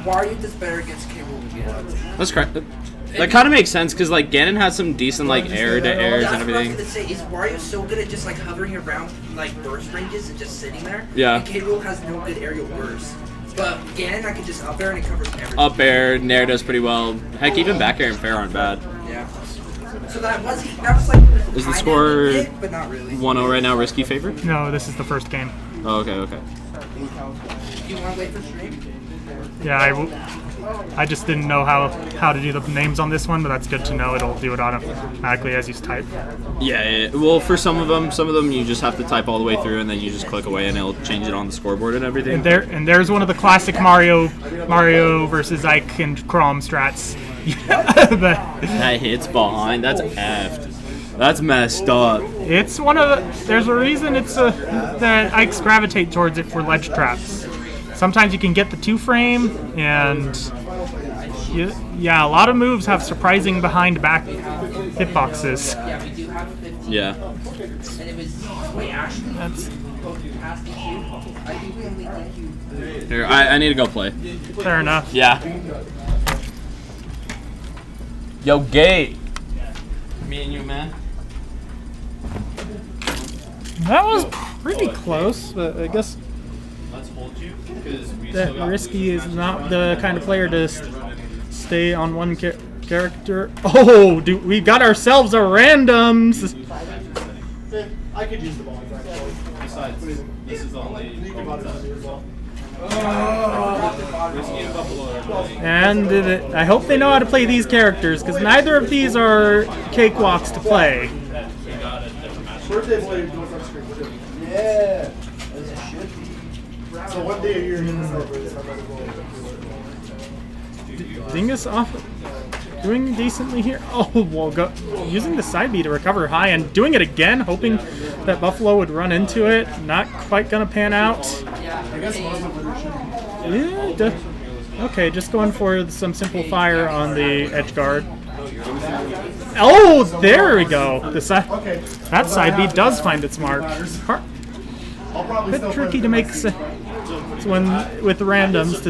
Wario does better against K. Rool than Ganon. that's correct. That kind of makes sense because like Ganon has some decent like air to airs That's and what I was everything. gonna say. Is Wario so good at just like hovering around like burst ranges and just sitting there? Yeah. And K. Rool has no good aerial bursts. But Ganon, I could just up air and it covers everything. Up air, Nair does pretty well. Heck, even back air and fair aren't bad. Yeah. So that was like. Is the kinda score it, but not really. 1-0 right now, risky favorite? No, this is the first game. Oh, okay, okay. Do you want to wait for stream? Yeah, I just didn't know how to do the names on this one, but that's good to know. It'll do it automatically as you type. Yeah. Well, for some of them you just have to type all the way through and then you just click away and it'll change it on the scoreboard and everything. And there's one of the classic Mario versus Ike and Crom strats. That hits behind. That's effed. That's messed up. It's one of the. There's a reason it's that Ikes gravitate towards it for ledge traps. Sometimes you can get the 2-frame, and yeah, a lot of moves have surprising behind back hitboxes. Yeah, we do have 15 Yeah. And it was wait, actually, That's past DQ. I think we only DQ. Here, I need to go play. fair enough. Yeah. Yo, Gate. Me and you, man. That was pretty close, but I guess Let's hold you because we that Risky is not the kind of player to stay on one character. Oh, dude, we got ourselves a randoms. I could use the ball. Besides, this is the only. And I hope they know how to play these characters, because neither of these are cakewalks to play. Birthday boy goes on screen. Yeah. So one day a year you can celebrate. Dingus off, doing decently here. Oh, well, using the side B to recover high and doing it again, hoping that Buffalo would run into it. Not quite gonna pan out. Yeah, okay, just going for some simple fire on the edge guard. Oh, there we go. That side B does find its mark. A bit tricky to make when with randoms.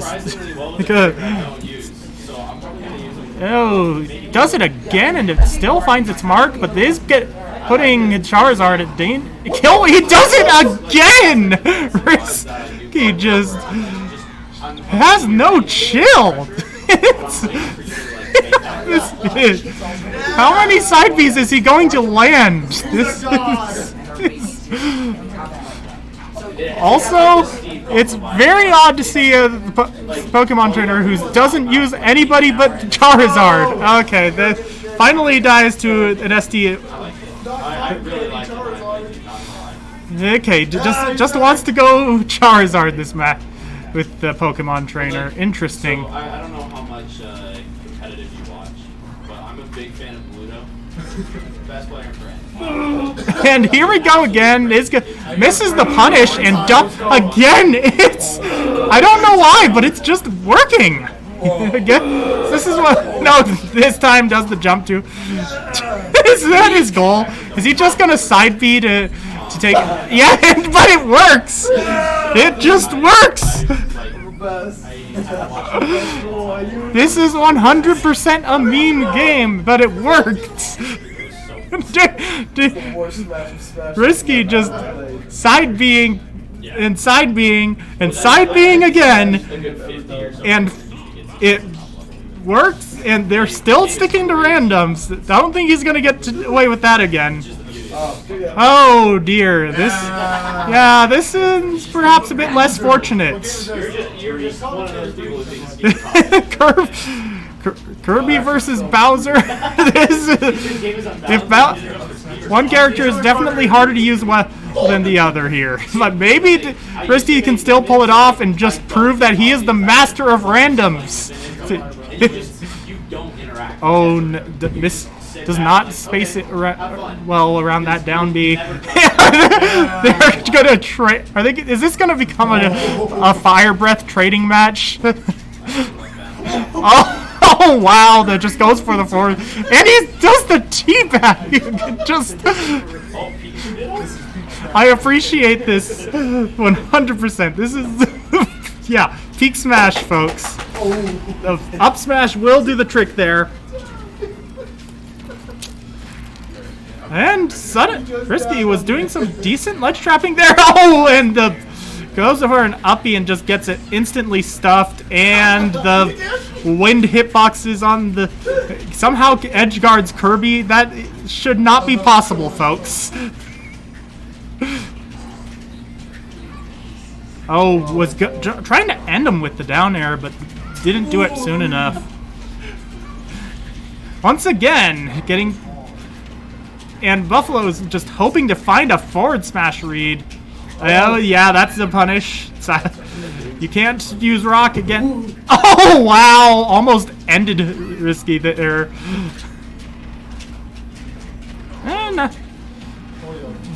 Oh, does it again and it still finds its mark, but this putting Charizard at kill. He does it again. Risky just has no chill. How many side Bs is he going to land? Also, it's very odd to see a Pokemon trainer who doesn't use anybody but Charizard. Okay, that finally dies to an SD. Okay, just wants to go Charizard this match with the Pokemon trainer. Interesting. I don't know how much competitive you watch, but I'm a big fan of Ludo. Best player in France. And here we go again. Misses the punish and again. I don't know why, but it's just working. Again, this is what. No, this time does the jump to. Is that his goal? Is he just gonna side B to take? Yeah, but it works. It just works. This is 100% a meme game, but it worked. Risky just side being and side being and side being again, and it works, and they're still sticking to randoms. I don't think he's gonna get away with that again. Oh dear, this is perhaps a bit less fortunate. Kirby versus Bowser. One character is definitely harder to use than the other here, but maybe Risky can still pull it off and just prove that he is the master of randoms. Oh, this does not space it well around that down B. They're gonna trade. Is this gonna become a fire breath trading match? Oh wow! That just goes for the forward, and he does the teabag. Just, I appreciate this 100%. This is, yeah, peak smash, folks. The up smash will do the trick there. And Risky was doing some decent ledge trapping there. Oh, and goes for an uppie and just gets it instantly stuffed. And the wind hitboxes on the somehow edge guards Kirby. That should not be possible, folks. Oh, was trying to end him with the down air, but didn't do it soon enough. Once again, getting. And Buffalo is just hoping to find a forward smash read. Oh, yeah, that's the punish. You can't use rock again. Oh, wow. Almost ended Risky there. And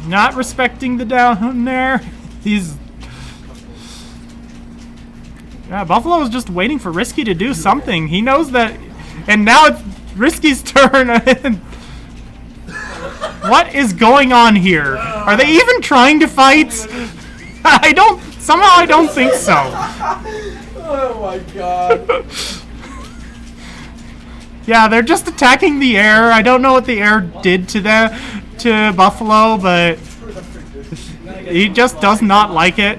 not respecting the down there. Buffalo is just waiting for Risky to do something. He knows that. And now it's Risky's turn. What is going on here? Are they even trying to fight? Somehow I don't think so. Oh my god. Yeah, they're just attacking the air. I don't know what the air did to Buffalo, but he just does not like it.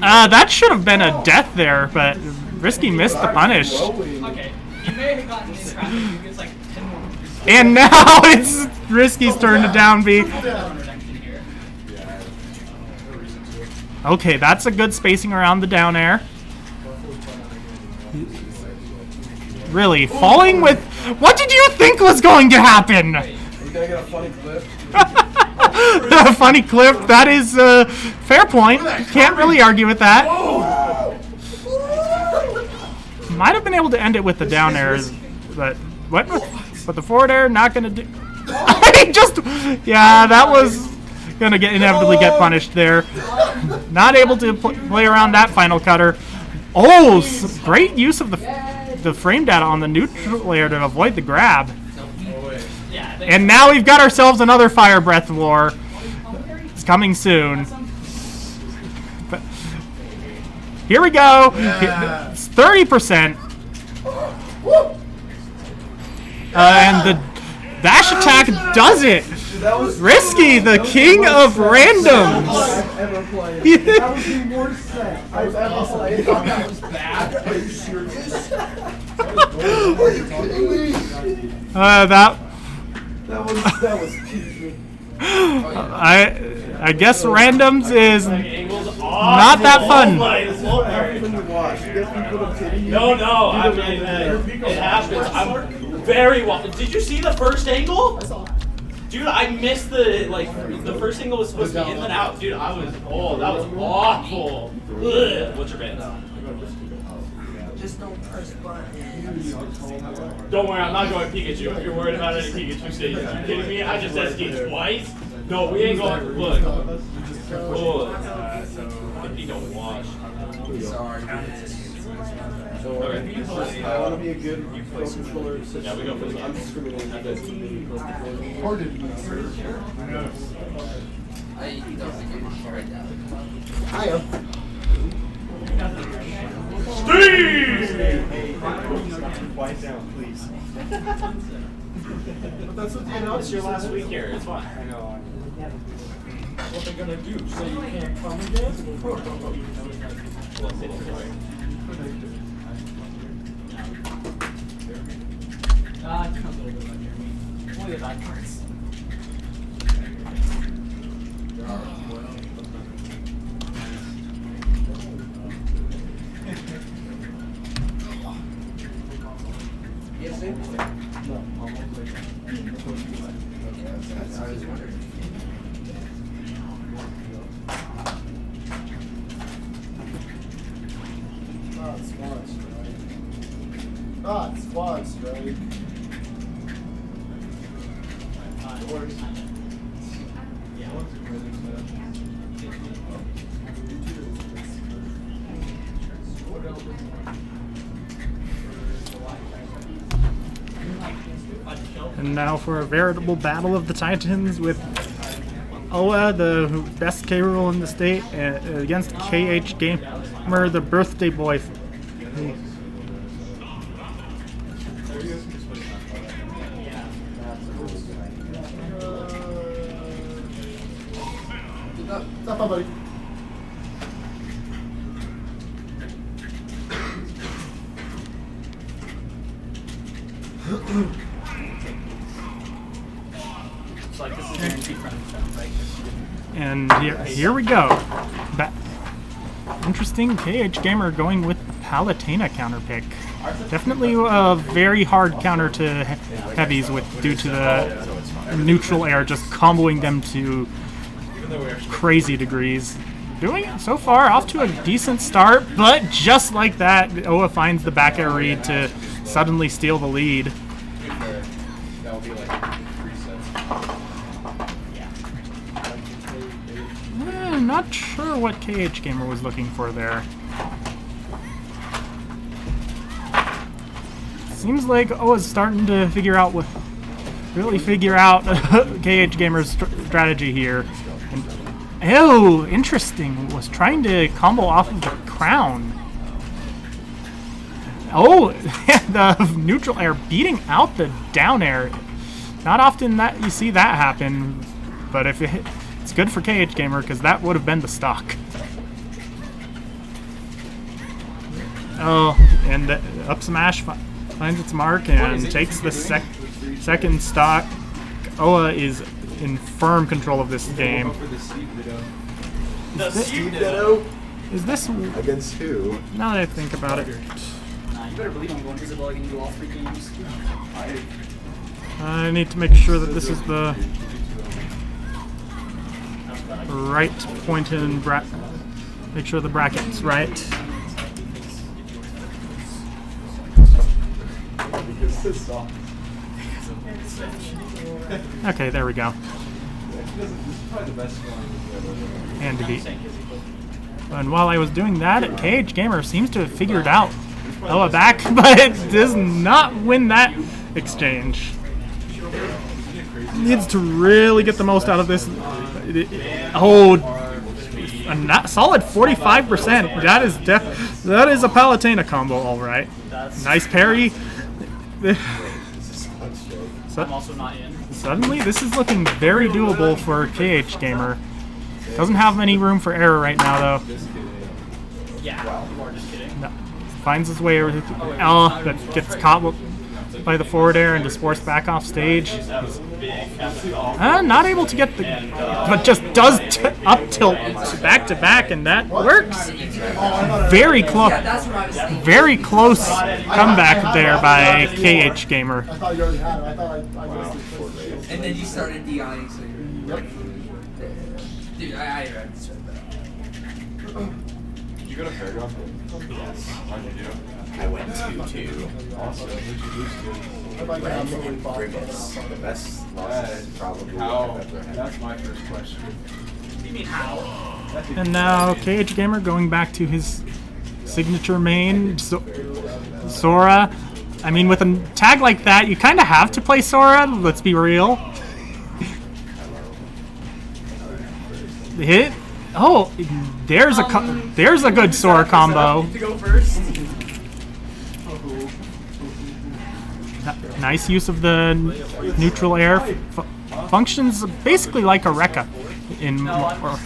That should have been a death there, but Risky missed the punish. Okay, you may have gotten in traffic. It's like 10 more. And now it's Risky's turn to down B. Okay, that's a good spacing around the down air. Really, falling with... What did you think was going to happen? Are we gonna get a funny clip? A funny clip, that is a fair point. Can't really argue with that. Might have been able to end it with the down air, but what? But the forward air, not gonna do... Yeah, that was gonna inevitably get punished there. Not able to play around that final cutter. Oh, great use of the frame data on the neutral layer to avoid the grab. And now we've got ourselves another Fire Breath war. It's coming soon. But here we go. It's 30%. And the dash attack does it. Risky, the king of randoms. That was the worst set I've ever played. I thought that was bad. Are you serious? Are you kidding me? That was peak. I guess randoms is not that fun. No, I mean, it happens. I'm very well. Did you see the first angle? Dude, I missed the first angle was supposed to be in and out. Dude, that was awful. Ugh. What's your band? Just don't press buttons. Don't worry, I'm not going Pikachu. If you're worried about any Pikachu stages, are you kidding me? I just SD'd twice. No, we ain't going. Look. He don't wash. Sorry. Okay. I want to be a good controller. Yeah, we go for the I'm discriminating against Pardon me, sir. I don't think you're right now. I am. Steve! Quiet down, please. But that's what the It's announcers your last said. week here. It's fine. I know. What they gonna do? Say you can't come again? Yes, sir. I was wondering. Squad strike. And now for a veritable battle of the Titans with Oa, the best K rule in the state, against KH Gamer, the birthday boy. What's up, buddy? It's like this is guaranteed front of right? And here we go. Interesting, KH Gamer going with Palutena counter pick. Definitely a very hard counter to heavies due to the neutral air just comboing them to crazy degrees. Doing it so far, off to a decent start, but just like that, Oa finds the back air read to suddenly steal the lead. Not sure what KH Gamer was looking for there. seems like Oa's starting to really figure out KH Gamer's strategy here. And, oh, interesting. Was trying to combo off of the crown. Oh, the neutral air beating out the down air. Not often that you see that happen, but if it's good for KH Gamer because that would have been the stock. Oh, and the up smash finds its mark and takes the second stock. Oa is in firm control of this game. Is this Against who? now that I think about it? Nah, you better believe I'm going visible. I can do all 3 games. I need to make sure that this is the right point in make sure the bracket's right. Okay, there we go. And defeat. And while I was doing that, KH Gamer seems to have figured out Oa back, but it does not win that exchange. Needs to really get the most out of this. Oh, a solid 45%. That is a Palutena combo, all right. Nice parry. I'm also not in. Suddenly, this is looking very doable for KH Gamer. Doesn't have any room for error right now, though. Yeah, you are just kidding. No. Finds his way over. Oh, that gets caught by the forward air and just forced back off stage. Not able to get the, but just does up tilt back to back, and that works. Very close, very close comeback there by KH Gamer. I thought you already had it. I thought I missed it. And then you started DIing, so you're. Dude, I read this. Did you go to Paragon? Yes. How'd you do? I went 2-2. Awesome. Who'd you lose to? Ren and Grimace. The best losses probably How? I've ever had. That's my first question. What do you mean how? And now KH Gamer going back to his signature main, Sora. I mean, with a tag like that, you kind of have to play Sora. Let's be real. The hit. Oh, there's a good Sora combo. To go first. Nice use of the neutral air. Functions basically like a Rekka in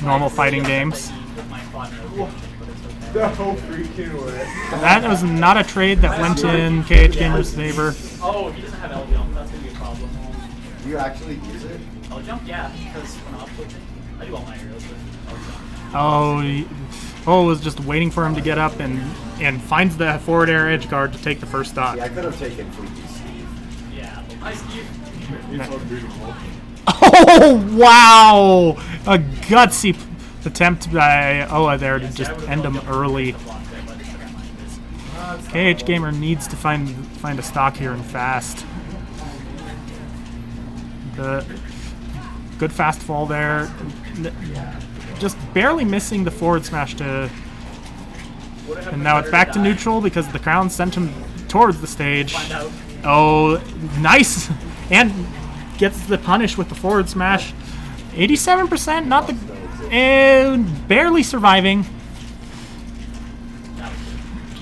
normal fighting games. No freaking way. That was not a trade that went in KH Gamer's favor. Oh, he doesn't have L jump. That's gonna be a problem. Do you actually use it? L jump, yeah, because when I'm switching, I do all my aerials with L jump. Oh, was just waiting for him to get up and finds the forward air edge guard to take the first stock. Yeah, I could have taken Fleeky Steve. Yeah, but nice Steve. It's unbeatable. Oh, wow! A gutsy attempt by Oa there to just end him early. KH Gamer needs to find a stock here and fast. The good fast fall there. Just barely missing the forward smash to... And now it's back to neutral because the crown sent him towards the stage. Oh, nice! And gets the punish with the forward smash. 87%, not the... And barely surviving.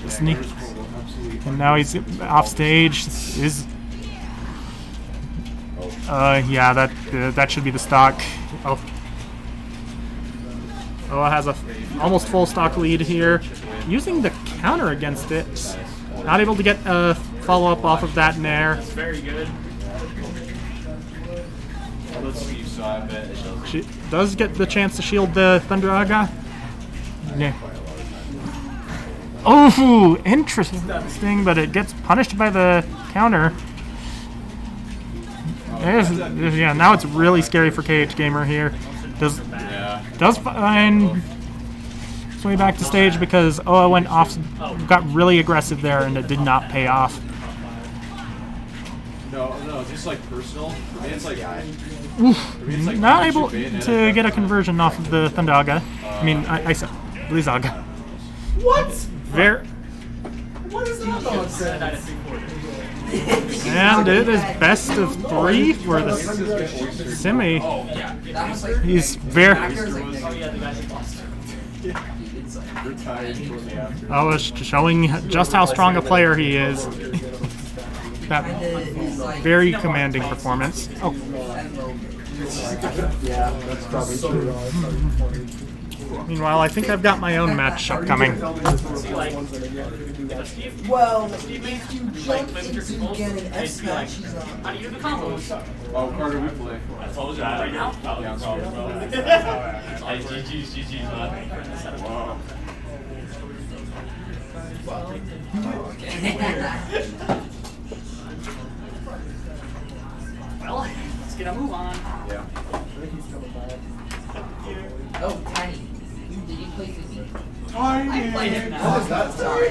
Sneak. And now he's off stage. Yeah, that should be the stock. Oh, has a almost full stock lead here. Using the counter against it. Not able to get a follow-up off of that nair. Very good. Let's see, so I bet. She does get the chance to shield the Thunder Aga. Yeah. Oh, interesting, but it gets punished by the counter. Yeah, now it's really scary for KH Gamer here. Does find its way back to stage because Oa went off, got really aggressive there, and it did not pay off. No, just like personal. For me, it's like. Not able to get a conversion off of the Thundaga. I mean, I said Blizzaga. What? Very. What is that nonsense? And it is best of 3 for the semi. That was like He's very. I was showing just how strong a player he is. That very commanding performance. Oh. Yeah, that's probably true. Meanwhile, I think I've got my own match upcoming. well, if you jump into getting S match, he's not. How do you do the combos? Oh, Carter, we play. I told you right now. GG's, man. Well, let's get a move on. Yeah. Oh, Tiny. Did you play Fizzy? I played it now. Sorry.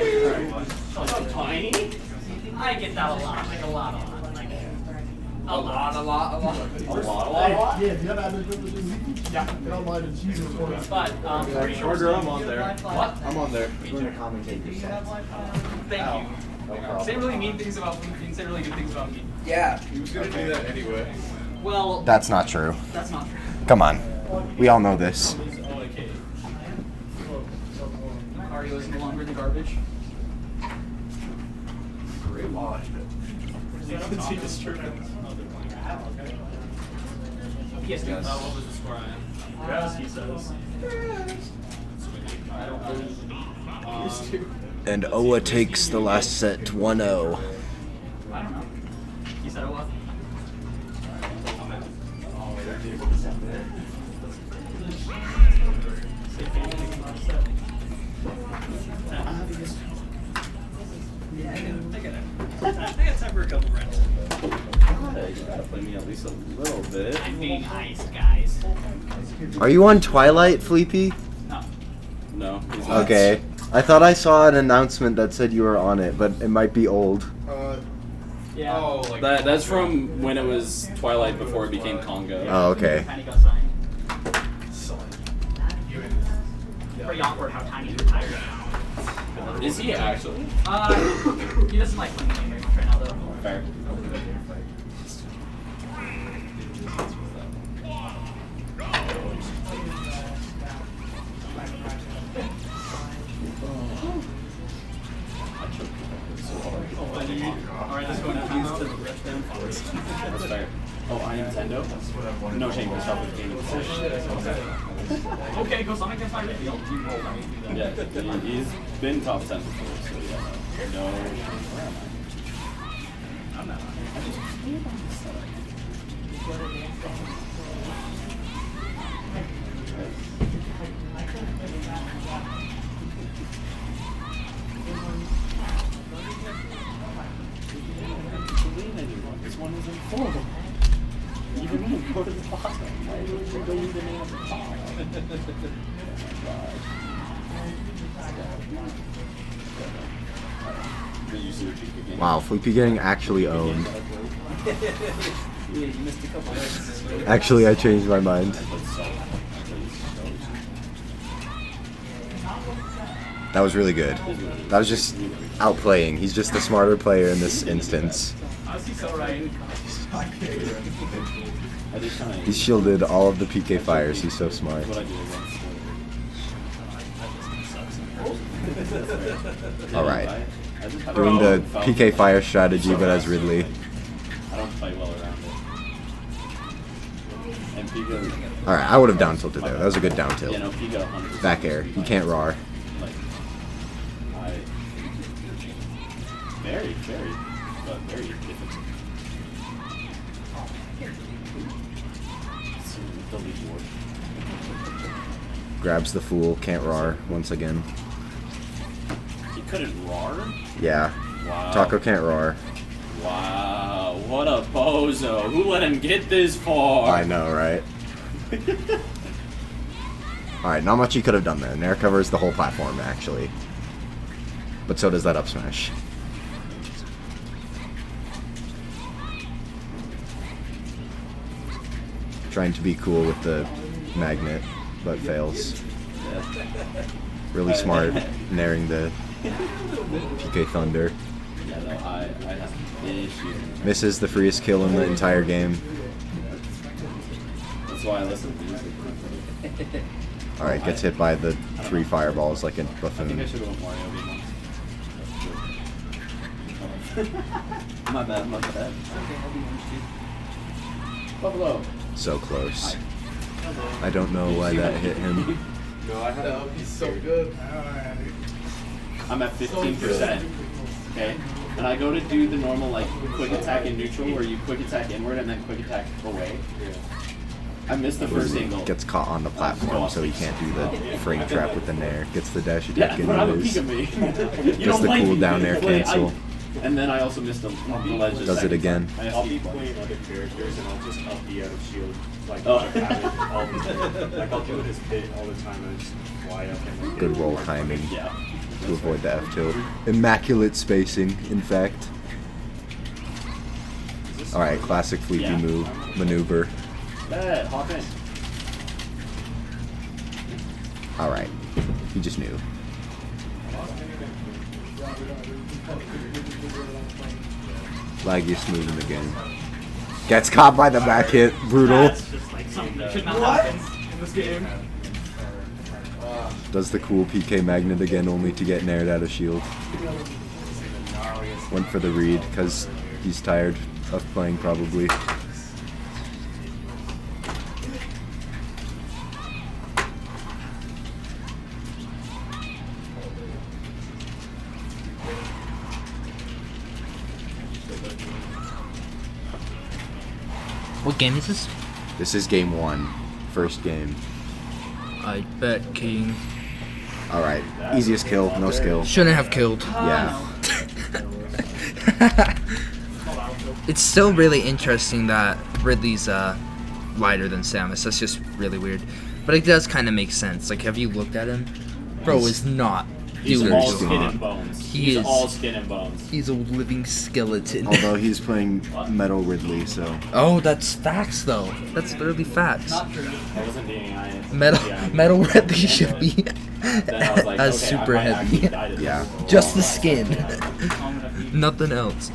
Tiny? I get that a lot, like a lot. Like, A lot. Yeah, if you have admin privileges, get online and choose it for us. but pretty sure. Carter, I'm on there. What? I'm on there. I'm going to commentate your sets. Thank you. No problem. Say really mean things about me. Say really good things about me. Yeah. He was gonna do that anyway. Well, That's not true. that's not true. Come on. We all know this. Cardio is no longer the garbage. Great watch. See the strip. Yes, yes. What was the score I am? Yes, he says. I don't believe. And Owa takes the last set 1-0. I don't know. He said it was. I got time for a couple rounds. You gotta play me at least a little bit. I'm being nice, guys. Are you on Twilight, Fleepy? No. No, he's not. Okay. I thought I saw an announcement that said you were on it, but it might be old. Yeah. Oh, like That's from when it was Twilight before it became Congo. Oh, okay. Tiny got signed. Pretty awkward how Tiny retired now. Is he actually? He doesn't like playing the game very much right now, though. Fair. Alright, let's go into timeout. That's fair. Oh, I Nintendo? No shame, we'll start with gaming. Okay, go Sonic against my reveal. Yeah, he's been top 10 before, so yeah. No. Where am I? I'm not. This one is in full. Even when you go to the bottom, why would you go leave the name at the top? Wow, Fleepy getting actually owned. Actually, I changed my mind. That was really good. That was just outplaying. He's just the smarter player in this instance. He's so right. He shielded all of the PK fires. He's so smart. Alright. Doing the PK fire strategy, but as Ridley. I don't play well around it. And Pico. Alright, I would have down tilted there. That was a good down Yeah, tilt. no, Pico 100%. Back air. He can't roar. Like, very, but very difficult. Delete ward. Grabs the fool. Can't roar once again. He couldn't roar? Yeah. Wow. Taco can't roar. Wow, what a bozo. Who let him get this far? I know, right? Alright, not much he could have done there. Nair covers the whole platform, actually. But so does that up smash. Trying to be cool with the magnet, but fails. Really smart, nairing the PK Thunder. Yeah, no, I have ish. Misses the freest kill in the entire game. That's why I listen to music. Alright, gets hit by the 3 fireballs like a I think I buffoon. should have went Mario My bad, my bad. Buffalo. So close. I don't know why that hit him. No, I have. He's so good. I'm at 15%. Okay, and I go to do the normal like quick attack in neutral, where you quick attack inward and then quick attack away. I missed the first angle. Gets caught on the platform, so he can't do the frame trap with the nair. Gets the dash attack Yeah, but I'm a anyways. peek of me. You Does don't the like cool me. down air Play- cancel. And then I also missed the ledge. the Does it second again. time. I'll be playing other characters and I'll just up the out of shield. Like, Oh. have it all the time. Like, I'll do it as pit all the time and just fly up and like, Good roll timing Yeah. to avoid the F tilt. Immaculate spacing, in fact. Alright, classic Fleepy Yeah. move. Maneuver. Bad, hop in. Alright. He just knew. Laggiest move in the game. Gets caught by the back hit. Brutal. That's just like something that should not happen in this game. Does the cool PK magnet again, only to get nared out of shield. Went for the read because he's tired of playing probably. What game is this? This is game 1. First game. I bet King. Alright. Easiest kill, no skill. Shouldn't have killed. Yeah. It's still really interesting that Ridley's lighter than Samus. That's just really weird. But it does kind of make sense. Like, have you looked at him? Bro is not He's doing all good. skin and bones. He He's is. all skin and bones. He's a living skeleton. Although he's playing Metal Ridley, so. Oh, that's facts though. That's literally facts. I wasn't being honest. Metal Ridley should be Then I was like, as okay, super I might actually heavy. die to this. Yeah. Just the skin. Nothing else.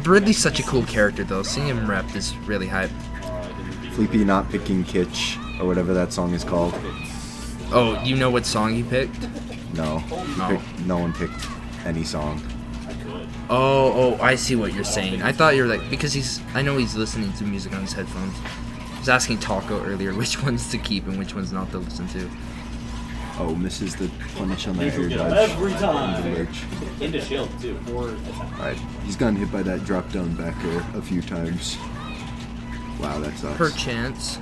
Ridley's such a cool character though. Seeing him rep is really hype. Fleepy not picking Kitsch, or whatever that song is called. Oh, you know what song he picked? No. No one picked any song. Oh, I see what you're saying. I thought you were like, because I know he's listening to music on his headphones. I was asking Taco earlier which ones to keep and which ones not to listen to. Oh, misses the punish on that These will air get dodge. every time. Into ledge. Into shield too. Alright, he's gotten hit by that drop down back air a few times. Wow, that sucks. Perchance.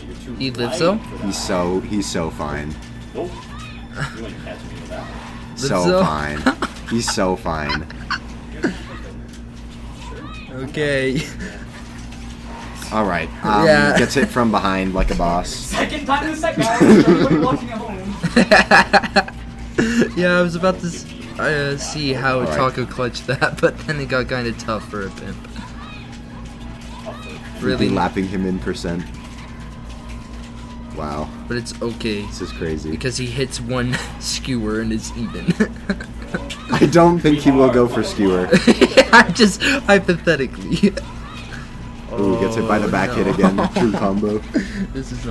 You're too He lives light. though? He's so fine. Nope. You wouldn't catch me with that one. So Lizzo? fine. He's so fine. Okay. Alright, Yeah. gets hit from behind like a boss. Second time in the second. Everybody watching at home. Yeah, I was about to see how Alright. Taco clutched that, but then it got kind of tough for a pimp. Really Really, lapping him in percent. Wow, but it's okay this is crazy. because he hits one skewer and it's even. I don't think he will go for skewer. I'm just hypothetically. Ooh, gets hit by the back hit again. True combo. This is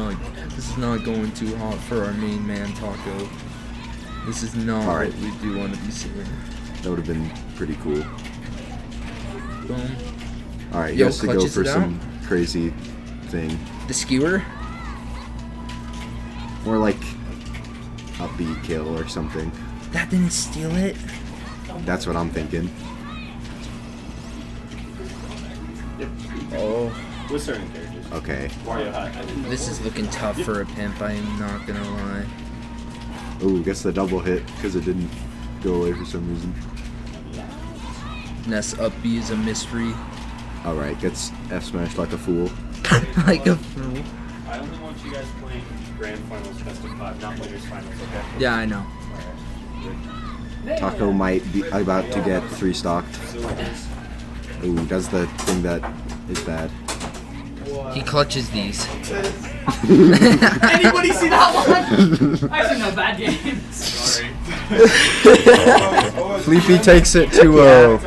not going too hot for our main man Taco. This is not Alright. what we do want to be seeing. That would have been pretty cool. Boom. Alright, he Yo, has to go clutches for it some crazy thing. The skewer? Or like a B kill or something. That didn't steal it? That's what I'm thinking. Oh. With certain characters. Okay. Wario Hut. This is looking tough for a pimp, I am not gonna lie. Ooh, gets the double hit because it didn't go away for some reason. Ness up B is a mystery. Alright, gets F smashed like a fool. Like a fool. I only want you guys playing Grand Finals Best of 5, not Winners Finals, okay? Yeah, I know. Taco might be about to get 3 stocked. Ooh, does the thing that is bad. He clutches these. Anybody see that one? Actually, no, bad games. Sorry. Fleepy takes it 2-0.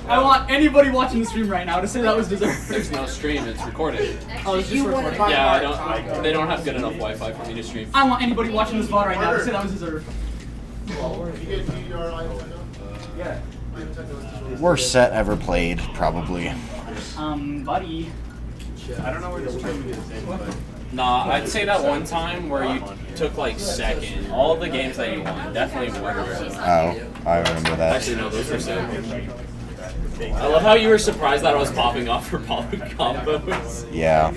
I want anybody watching the stream right now to say that was deserved. There's no stream, it's recorded. Oh, it's just recording. Yeah, they don't have good enough Wi-Fi for me to stream. I want anybody watching this VOD right now to say that was deserved. Worst set ever played, probably. Buddy. I don't know where this stream is, but Nah, I'd say that one time where you took like second. All the games that you won, definitely were. Oh, I remember that. Actually, no, those were sick. I love how you were surprised that I was popping off for poly combos. Yeah.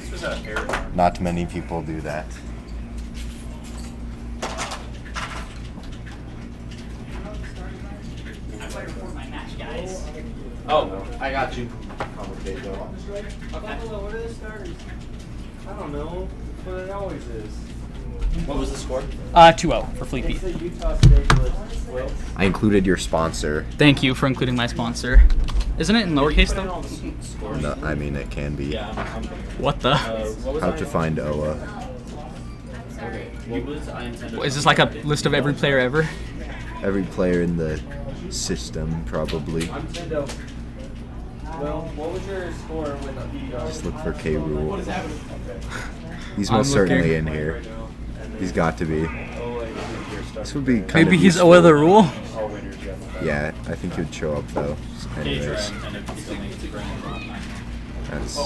Not many people do that. Oh, I got you. What are the starters? I don't know. But it always is. what was the score? 2-0 for Fleepy. It's the Utah State Blitz. I included your sponsor. Thank you for including my sponsor. Isn't it in lowercase though? No, I mean, it can be. What the? How to find Oa. What was I intended? Is this like a list of every player ever? Every player in the system, probably. Well, what was your score when the Just look for K. Rule. He's I'm most certainly looking. in here. He's got to be. This would be kind Maybe of he's useful. Oa the Rule? Yeah, I think he'd show up though. Anyways, that's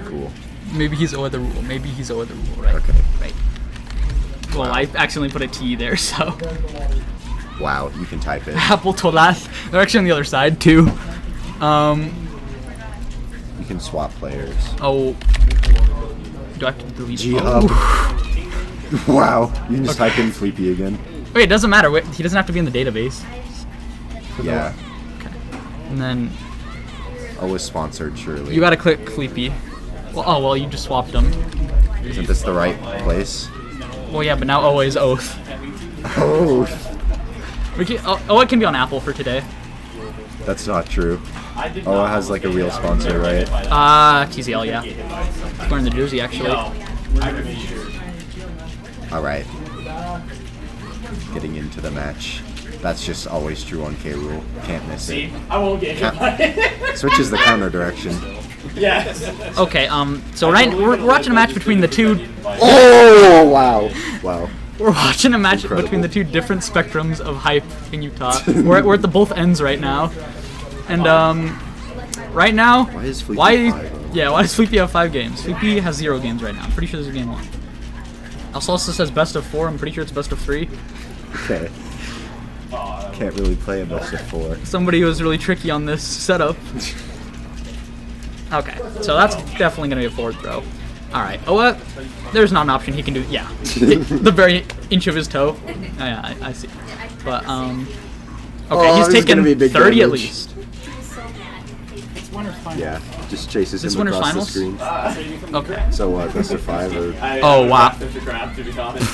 cool. Maybe he's Oa the Rule. Maybe he's Oa the Rule, right? Okay. Right. Well, I accidentally put a T there, so. Wow, you can type it. Apple Tolath. They're actually on the other side, too. You can swap players. Oh. Do I have to delete G it? up. Oh. Wow, you can just type in Fleepy again. Wait, it doesn't matter. Wait, he doesn't have to be in the database. Yeah. And then Always sponsored, surely. you gotta click Fleepy. Well, oh, well, you just swapped them. Isn't this the right place? Well, yeah, but now Oa is Oath. Oh, We can, Oa can be on Apple for today. that's not true. Oa has like a real sponsor, right? TZL, yeah. He's wearing the jersey, actually. Alright. Getting into the match. That's just always true on K. Rule. Can't miss it. I won't get hit. Switches the counter direction. Yes. Okay, so we're watching a match between the two. Oh, wow. Wow. We're watching a match Incredible. between the two different spectrums of hype in Utah. we're at the both ends right now, and right now, Why is Fleepy 5? why does Fleepy have 5 games? Fleepy has 0 games right now. I'm pretty sure there's a game 1. Also says best of 4. I'm pretty sure it's best of 3. Okay. Can't really play a best of 4. Somebody was really tricky on this setup. Okay, so that's definitely gonna be a forward throw. All right. Oh, what? There's not an option he can do. Yeah, the very inch of his toe. Oh, yeah, I see. But okay, Oh, he's this is gonna be taken big 30 at damage. least. Yeah, just chases This him winner's across the finals? screen. Okay. So what, best of 5 or? Oh wow. To grab, to be honest.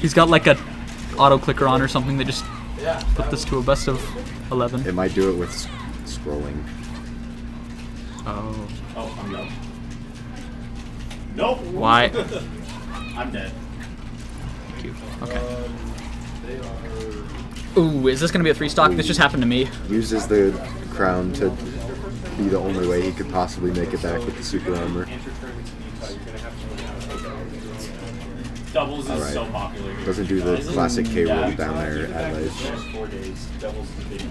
He's got like a auto clicker on or something that just put this to a best of 11. It might do it with scrolling. Oh. Oh, I'm done. Nope. Why? I'm dead. Okay. Ooh, is this gonna be a 3 stock? This just happened to me. Uses the crown to be the only way he could possibly make it back with the super armor. Doubles is Alright. so popular here. Doesn't do the classic K roll down there at ledge. 4 days. Doubles is big.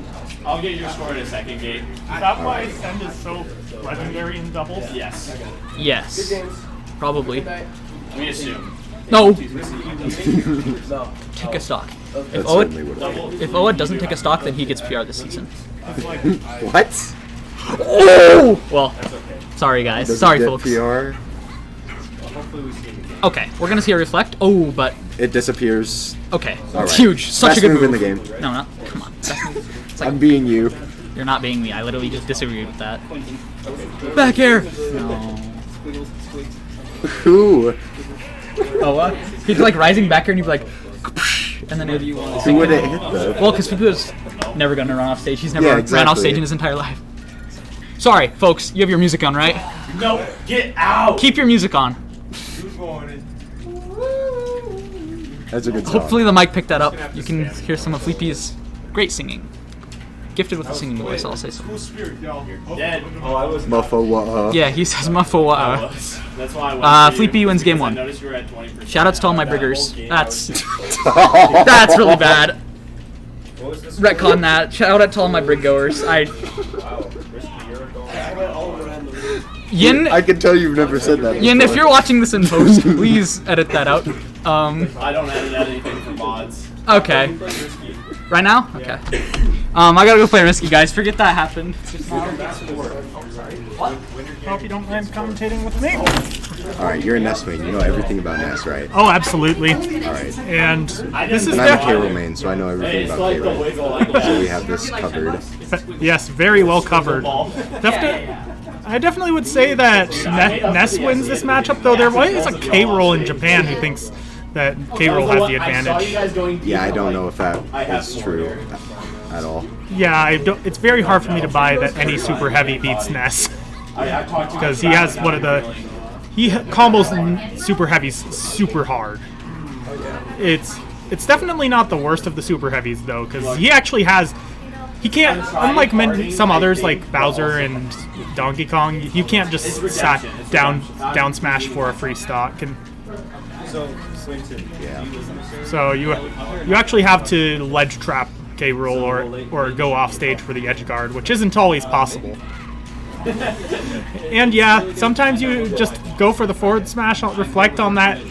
I'll get your score in a second, Gate. Is that why Send is so legendary in doubles? Yes. Yes. Probably. We assume. No. Take a stock. That If Oa, certainly would have. if Oa doesn't take a stock, then he gets PR this season. What? Oh! Well, sorry guys. Does Sorry it get folks. PR? Okay, we're gonna see a reflect. Oh, but It disappears. okay, All it's right. huge. Such Best a good move move. in the game. No, not. Come on. Best move. It's like, I'm being you. you're not being me. I literally just disagreed with that. Back air. No. Who? Oh, what? He'd be like rising back here and he'd be like, and then it'd Who would it hit though? well, because Fuku was never gonna run off stage. He's never Yeah, ran off exactly. stage in his entire life. Sorry, folks. You have your music on, right? No, get out! Keep your music on. That's a good song. Hopefully the mic picked that up. You can hear some of Fleepy's great singing. Gifted with a singing voice, I'll say so. Dead. Oh, I was. Muffo, Yeah, he says Muffo. That's why I went. Fleet B wins game 1. I noticed you were at 20%. Shoutouts to all my briggers. That's really bad. What was this? Retcon that. Shout out to all my brig goers. Yin, I can tell you've never said that. Yin, if before. you're watching this in post, please edit that out. I don't edit anything for mods. Okay. Right now? Okay. I gotta go play Risky, guys. Forget that happened. Hope you don't mind commentating with me. All right, you're a Ness main. You know everything about Ness, right? Oh, absolutely. All right. And this is And I'm a the K-Roll main, so I know everything about K-Roll. So we have this covered. yes, very well covered. I definitely would say that Ness wins this matchup, though there is a K-Roll in Japan who thinks that K-Roll has the advantage. Yeah, I don't know if that is true at all. Yeah, it's very hard for me to buy that any super heavy beats Ness. Because he has one of the... He combos super heavies super hard. It's definitely not the worst of the super heavies, though, because he actually has... He can't, unlike some others like Bowser and Donkey Kong, you can't just down smash for a free stock. So you actually have to ledge trap K-Roll or go off stage for the edge guard, which isn't always possible. And yeah, sometimes you just go for the forward smash, reflect on that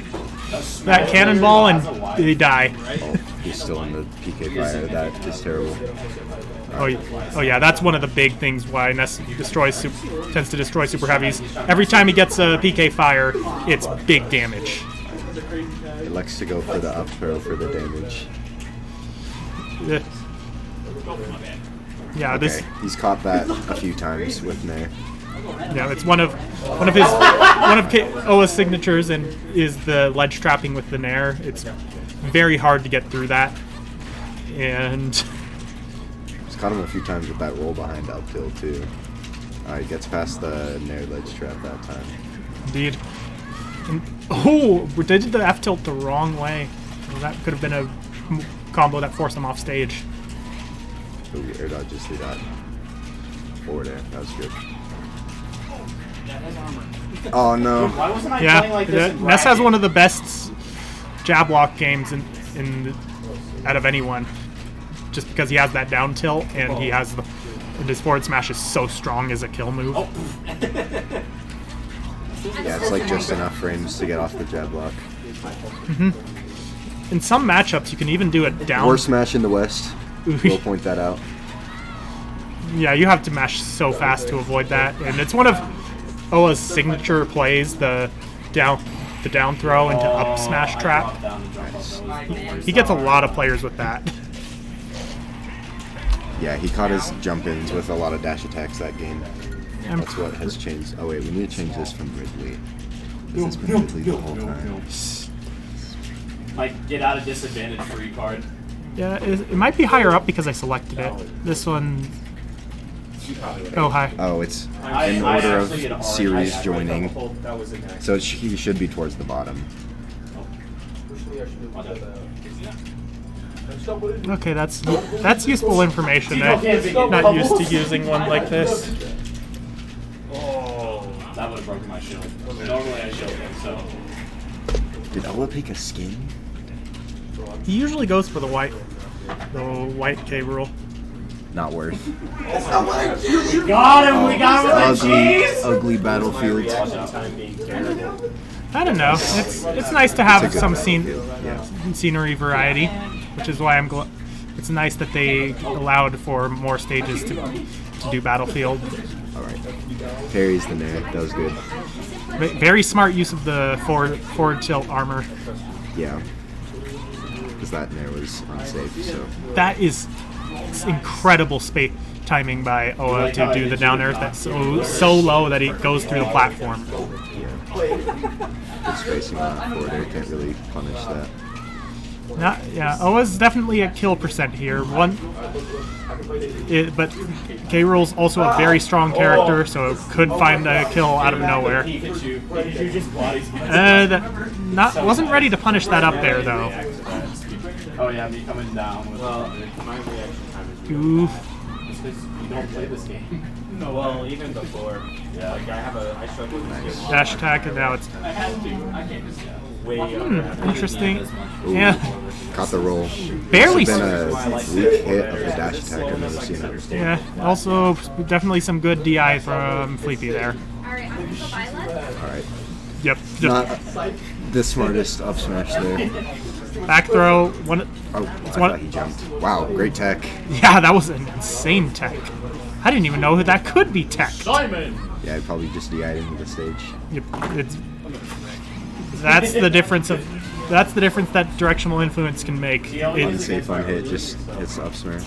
cannonball, and they die. Oh, he's still in the PK fire. That is terrible. Oh yeah, that's one of the big things why Ness tends to destroy super heavies. Every time he gets a PK fire, it's big damage. He likes to go for the up throw for the damage. Yeah, okay. He's caught that a few times with Nair. Yeah, it's one of Oa's signatures, and is the ledge trapping with the Nair. It's very hard to get through that, and. Caught him a few times with that roll behind up tilt too. He gets past the Nair ledge trap that time. Indeed. And, oh, we did the F tilt the wrong way. Well, that could have been a combo that forced him off stage. Oh, air dodge just through that. Forward air. That was good. Oh no. Yeah, Ness has one of the best jab lock games out of anyone. Just because he has that down tilt and he has and his forward smash is so strong as a kill move. Yeah, it's like just enough frames to get off the jab block. In some matchups, you can even do it down. Worst smash in the West. We'll point that out. Yeah, you have to mash so fast to avoid that, and it's one of Oa's signature plays, the down throw into up smash trap. He gets a lot of players with that. Yeah, he caught his jump-ins with a lot of dash attacks that game. That's what has changed. Oh wait, we need to change this from Ridley. This has been Ridley the whole time. Like, get out of disadvantage free card. Yeah, it might be higher up because I selected it. This one... Oh, hi. Oh, it's in order of series joining. So he should be towards the bottom. Okay, that's useful information. I'm not used to using one like this. Oh, that would have broken my shield. Normally I shield him, so. Did Oa pick a skin? He usually goes for the white K rule. Not worth. Got him! We got him with the cheese! Ugly battlefield. I don't know. It's nice to have some scenery variety, which is why it's nice that they allowed for more stages to do battlefield. All right. Parries the Nair. That was good. Very smart use of the forward tilt armor. Yeah. Because that Nair was unsafe. So. That is incredible space timing by Oa to do the down air that's so low that it goes through the platform. Yeah. Good spacing on that forward air, can't really punish that. Yeah, Oa's definitely a kill percent here. But K-Rool's also a very strong character, so it could find a kill out of nowhere. Wasn't ready to punish that up there though. Oh yeah, me coming down with Oof. because you don't play this game. No, well, even before. Yeah. Like I struggled with this game. Dash attack, and now it's I had to. I can't just Way over. interesting. Ooh, Yeah, Caught the roll. barely. It's been a weak hit of the dash attack. I've never seen it. Yeah, also definitely some good DI from Fleepy there. Alright, I'm gonna go Violet. Alright. Yep. Not the smartest up smash there. Back throw. One. Oh, I one- thought he jumped. Wow, great tech. Yeah, that was an insane tech. I didn't even know that could be tech. Simon! Yeah, he probably just DI'd into the stage. Yep. That's the difference that directional influence can make. One safe on hit, just hits the up smash.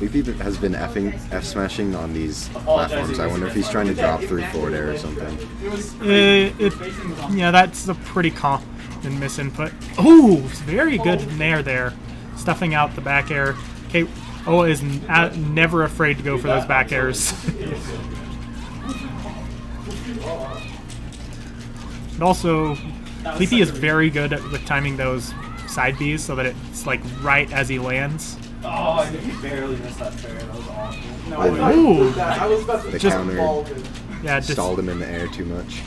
Leafy has been F smashing on these platforms. I wonder if he's trying to drop through forward air or something. Yeah, that's a pretty common misinput. Ooh, very good nair there. Stuffing out the back air. Okay, Oa is never afraid to go for those back airs. And also, Fleepy is very good with timing those side Bs so that it's like right as he lands. Oh, I think he barely missed that fair. That was awful. No, Ooh. I was about to The Just- counter Yeah, just stalled him in the air too much.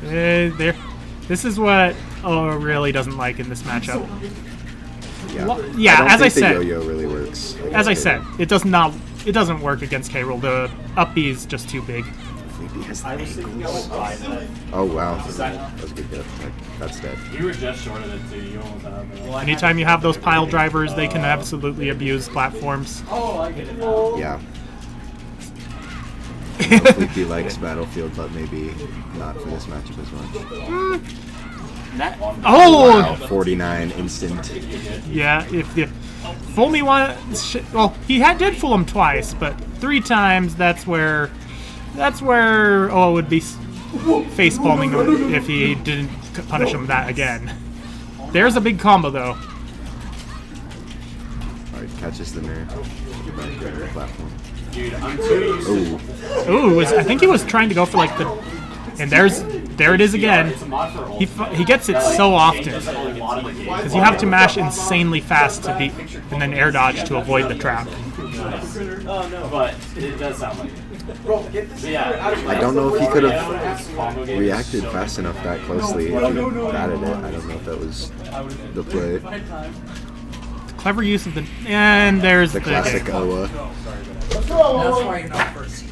there. This is what Oa really doesn't like in this matchup. Yeah, Yeah, I don't as I think the said, yo-yo really works. as I said, it doesn't work against K-Roll. The up B is just too big. Fleepy has the I was thinking I angles. was fine that. Oh wow, that was a good get. That's dead. You were just short of it too. You almost had it. Anytime you have those pile drivers, they can absolutely abuse platforms. Oh, I get it now. Yeah. Fleepy likes Battlefield, but maybe not for this matchup as much. Oh! Wow, 49 instant. Yeah, if fool me once, well, he did fool him twice, but 3 times that's where Oa would be face palming if he didn't punish him that again. There's a big combo though. Alright, catches the mirror. Get back to the platform. Dude, I'm too used to. Ooh. I think he was trying to go for like the, and there it is again. He gets it so often because you have to mash insanely fast to beat, and then air dodge to avoid the trap. But it does sound like it. Yeah. I don't know if he could have reacted fast enough that closely if he batted it. I don't know if that was the play. Clever use of the, and there's The classic Oa. That's why you're not first.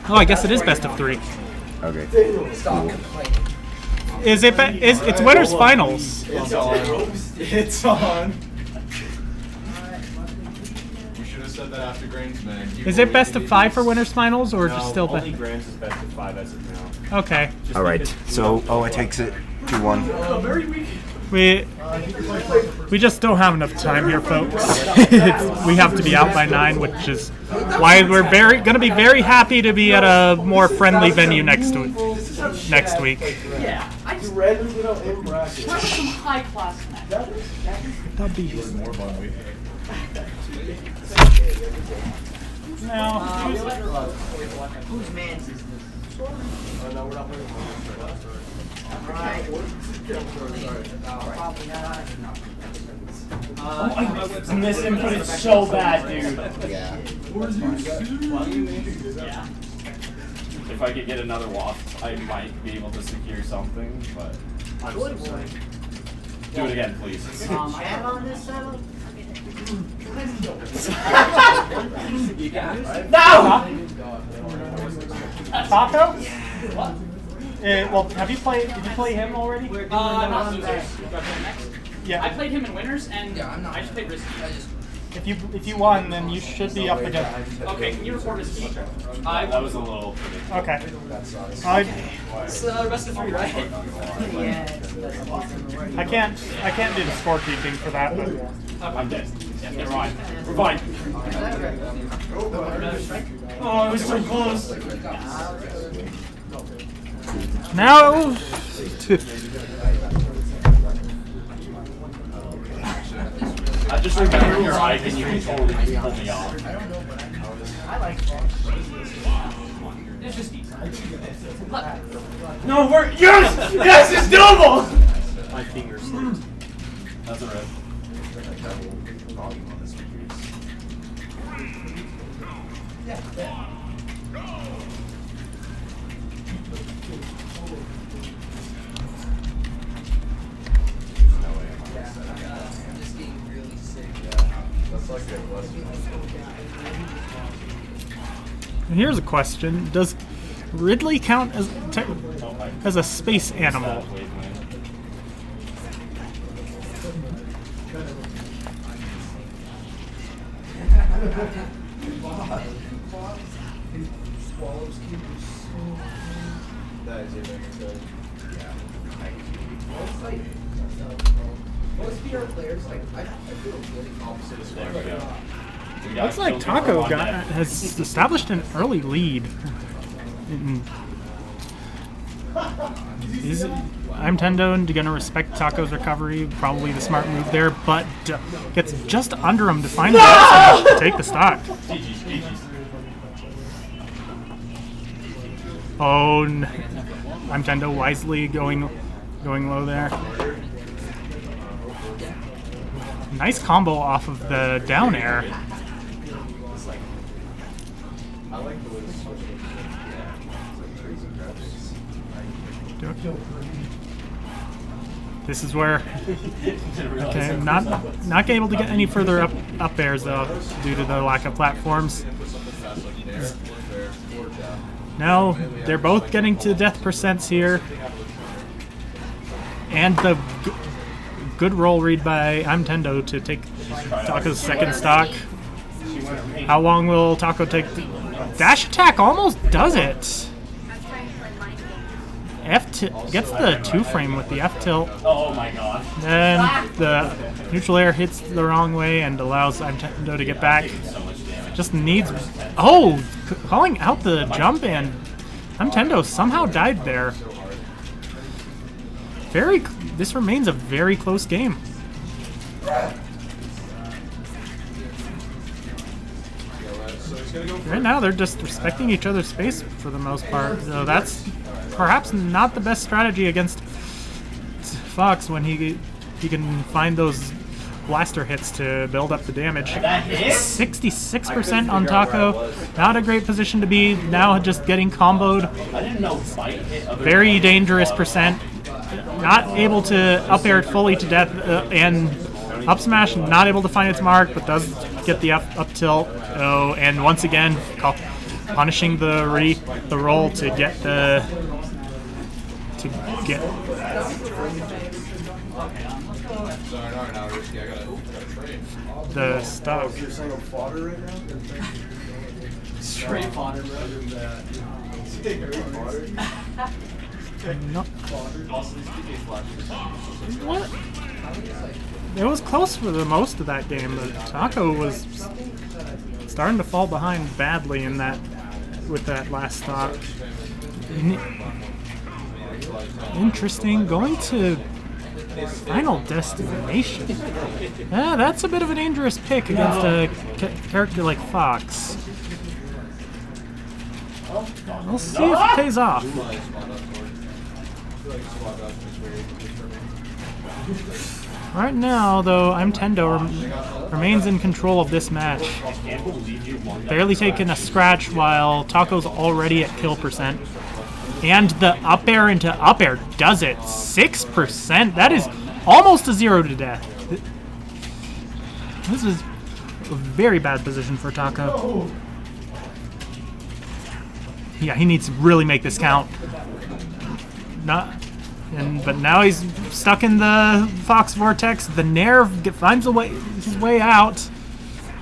Oh, I guess it is best of 3. Okay. Stop complaining. It's winners finals. It's on. We should have said that after Grains, man. Is it best of 5 for winners finals, or just still only best? Grants is best of 5 as of now. Okay. Alright, so Oa takes it 2-1. We just don't have enough time here, folks. We have to be out by 9, which is why we're gonna be very happy to be at a more friendly venue next week. Yeah. You randomly don't aim bracket. Some high class match. That'd be now. Whose man's is this? Oh, no, we're not playing I miss him, but it's so bad, dude. Yeah. Yeah. If I could get another waft, I might be able to secure something, but I'm so sorry. Do it again, please. Chat on this settle? No! Taco? What? Well, did you play him already? Not losers. Next. Yeah. I played him in winners, and I just played risky. If you won, then you should be up against. Okay, can you report risky? That was a little predictable. Okay. It's best of 3, right? I can't do the scorekeeping for that, but I'm dead. Yeah, never mind. We're fine. Oh, it was so close. now. I just remember your eye and you can totally pull me off. It's just easy. No, we're yes, yes, it's doable. My fingers slipped. That's a rip. And here's a question: does Ridley count as a space animal? Most VR players, like, I feel really opposite as well. Looks like Taco has established an early lead. I'm Tendo gonna respect Taco's recovery, probably the smart move there, but gets just under him to find the outside to take the stock. Oh, I'm Tendo wisely going low there. Nice combo off of the down air. This is where okay, not able to get any further up airs though due to the lack of platforms. Now they're both getting to death percents here, and the good roll read by I'm Tendo to take Taco's second stock. How long will Taco take? Dash attack almost does it. Gets the 2-frame with the F tilt. Oh my god. Then the neutral air hits the wrong way and allows I'm Tendo to get back. Just needs. Oh! Calling out the jump, and I'm Tendo somehow died there. This remains a very close game. Right now, they're just respecting each other's space for the most part. So that's perhaps not the best strategy against Fox when he can find those blaster hits to build up the damage. 66% on Taco. Not a great position to be. Now just getting comboed. Very dangerous percent. Not able to up air it fully to death, and up smash not able to find its mark, but does get the up tilt. Oh, and once again punishing the roll to get the the stuff. Straight fodder, bro. No. What? It was close for the most of that game, but Taco was starting to fall behind badly in that with that last stock. Interesting. Going to Final Destination. Yeah, that's a bit of a dangerous pick against a character like Fox. We'll see if it pays off. Right now, though, I'm Tendo remains in control of this match. Barely taking a scratch while Taco's already at kill percent. And the up air into up air does it. 6%. That is almost a 0 to death. This is a very bad position for Taco. Yeah, he needs to really make this count. But now he's stuck in the Fox Vortex. The Nair finds his way out,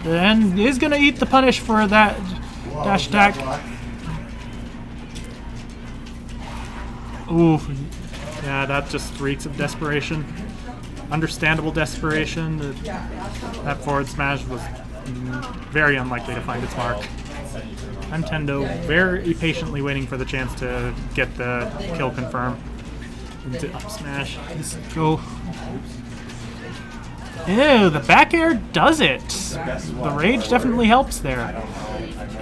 and is gonna eat the punish for that dash attack. Ooh, yeah, that just reeks of desperation. Understandable desperation. That forward smash was very unlikely to find its mark. I'm Tendo very patiently waiting for the chance to get the kill confirmed. Into up smash. Just go. Ew, the back air does it. The rage definitely helps there.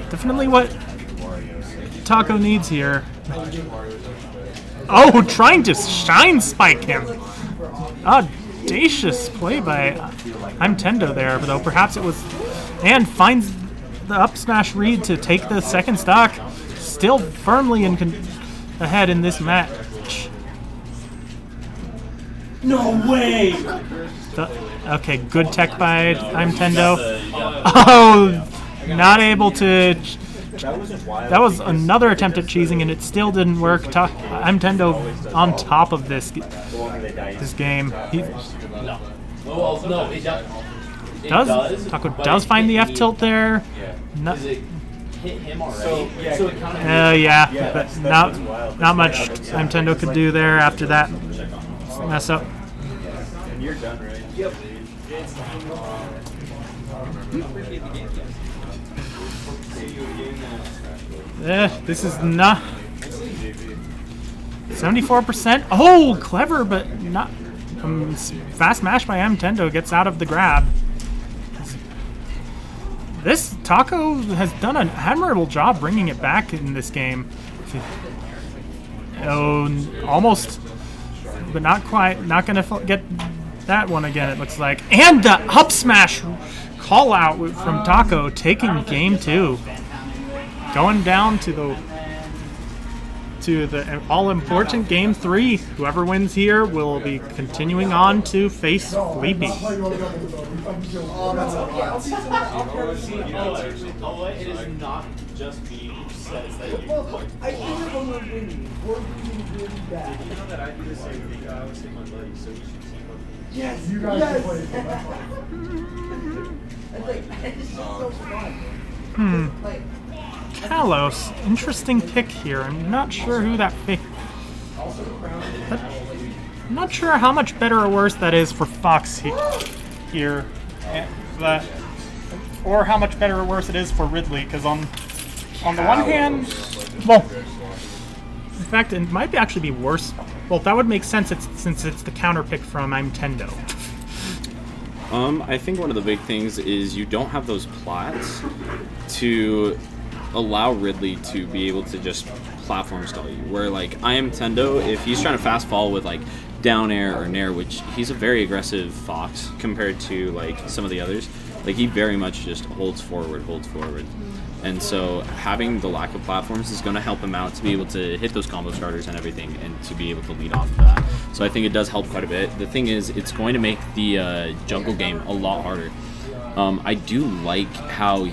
Definitely what Taco needs here. Oh, trying to shine spike him. audacious play by Tendo there, though perhaps it was, and finds the up smash read to take the second stock, still firmly ahead in this match. No way! Okay, good tech by Tendo. Oh, not able to. That was another attempt at cheesing, and it still didn't work. Tendo on top of this game. Taco does find the F tilt there. No, Hit him already. yeah, but not much Nintendo could do there after that mess up. And you're done, right? Yep. This is not 74%. Oh, clever, but not. Fast mash by Nintendo gets out of the grab. This Taco has done an admirable job bringing it back in this game. Oh, almost, but not quite. Not gonna get that one again. It looks like, and the up smash call out from Taco, taking game 2, going down to the all important game 3. Whoever wins here will be continuing on to face Sleepy. It is not just me who says that you I think when we're winning, we're being really bad. You know that I do the same thing. I always take my buddy, so we should team up. Yes, you guys can play. It's just so fun. Like, Kalos, interesting pick here. I'm not sure who that pick. I'm not sure how much better or worse that is for Fox here, or how much better or worse it is for Ridley. Because on the one hand, well, in fact, it might actually be worse. Well, that would make sense since it's the counter pick from Nintendo. I think one of the big things is you don't have those plats to allow Ridley to be able to just platform stall you. Where like Tendo, if he's trying to fast fall with like down air or nair, which he's a very aggressive Fox compared to like some of the others, like he very much just holds forward. And so having the lack of platforms is going to help him out to be able to hit those combo starters and everything, and to be able to lead off of that. So I think it does help quite a bit. The thing is, it's going to make the jungle game a lot harder. I do like how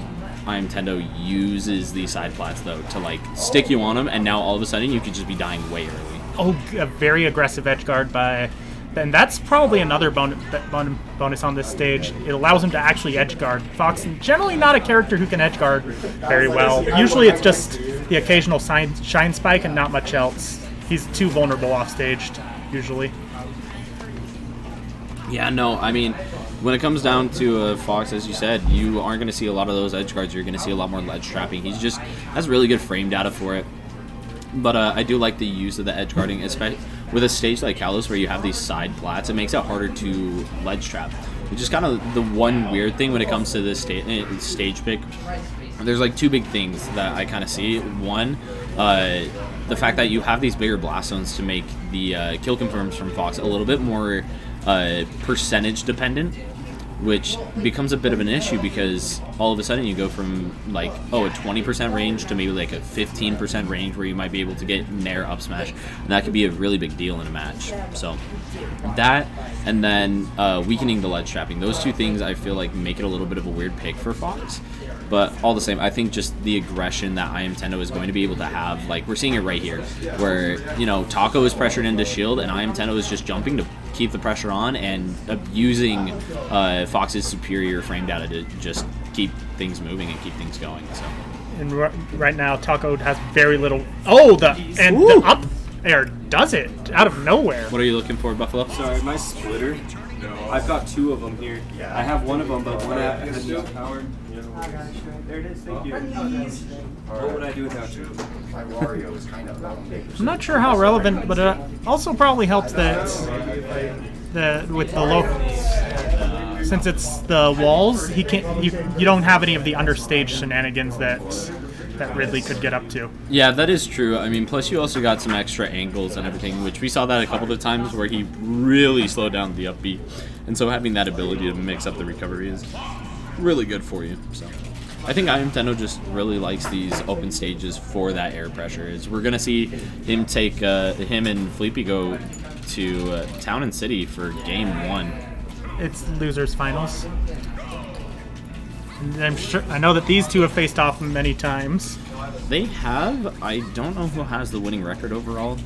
Nintendo uses these side plats though to like stick you on them, and now all of a sudden you could just be dying way early. Oh, a very aggressive edge guard by, and that's probably another bonus on this stage. It allows him to actually edge guard. Fox, generally not a character who can edge guard very well. Usually it's just the occasional shine spike and not much else. He's too vulnerable off stage usually. Yeah, no, I mean, when it comes down to Fox, as you said, you aren't going to see a lot of those edge guards. You're going to see a lot more ledge trapping. He just has really good frame data for it. But I do like the use of the edge guarding, especially with a stage like Kalos where you have these side plats. It makes it harder to ledge trap, which is kind of the one weird thing when it comes to this stage pick. There's like two big things that I kind of see. One, the fact that you have these bigger blast zones to make the kill confirms from Fox a little bit more percentage dependent, which becomes a bit of an issue because all of a sudden you go from like a 20% range to maybe like a 15% range where you might be able to get nair up smash, and that could be a really big deal in a match. So that, and then weakening the ledge trapping, those two things I feel like make it a little bit of a weird pick for Fox. But all the same, I think just the aggression that Nintendo is going to be able to have, like we're seeing it right here, where Taco is pressured into shield and Nintendo is just jumping to keep the pressure on and abusing Fox's superior frame data to just keep things moving and keep things going. So. And right now, Taco has very little. Oh, the up air does it out of nowhere. What are you looking for, Buffalo? Sorry, my splitter. I've got two of them here. I have one of them, but one has no power. There it is. Thank you. What would I do without two? My Wario is kind of I'm not sure how relevant, but it also probably helps that with the low, since it's the walls, he can't. You don't have any of the understage shenanigans that that Ridley could get up to. Yeah, that is true. I mean, plus you also got some extra angles and everything, which we saw that a couple of times where he really slowed down the upbeat. And so having that ability to mix up the recovery is really good for you. So I think Nintendo just really likes these open stages for that air pressure. Is we're going to see him take him and Felipe go to Town and City for game 1. It's losers finals. And I know that these two have faced off many times. They have. I don't know who has the winning record overall.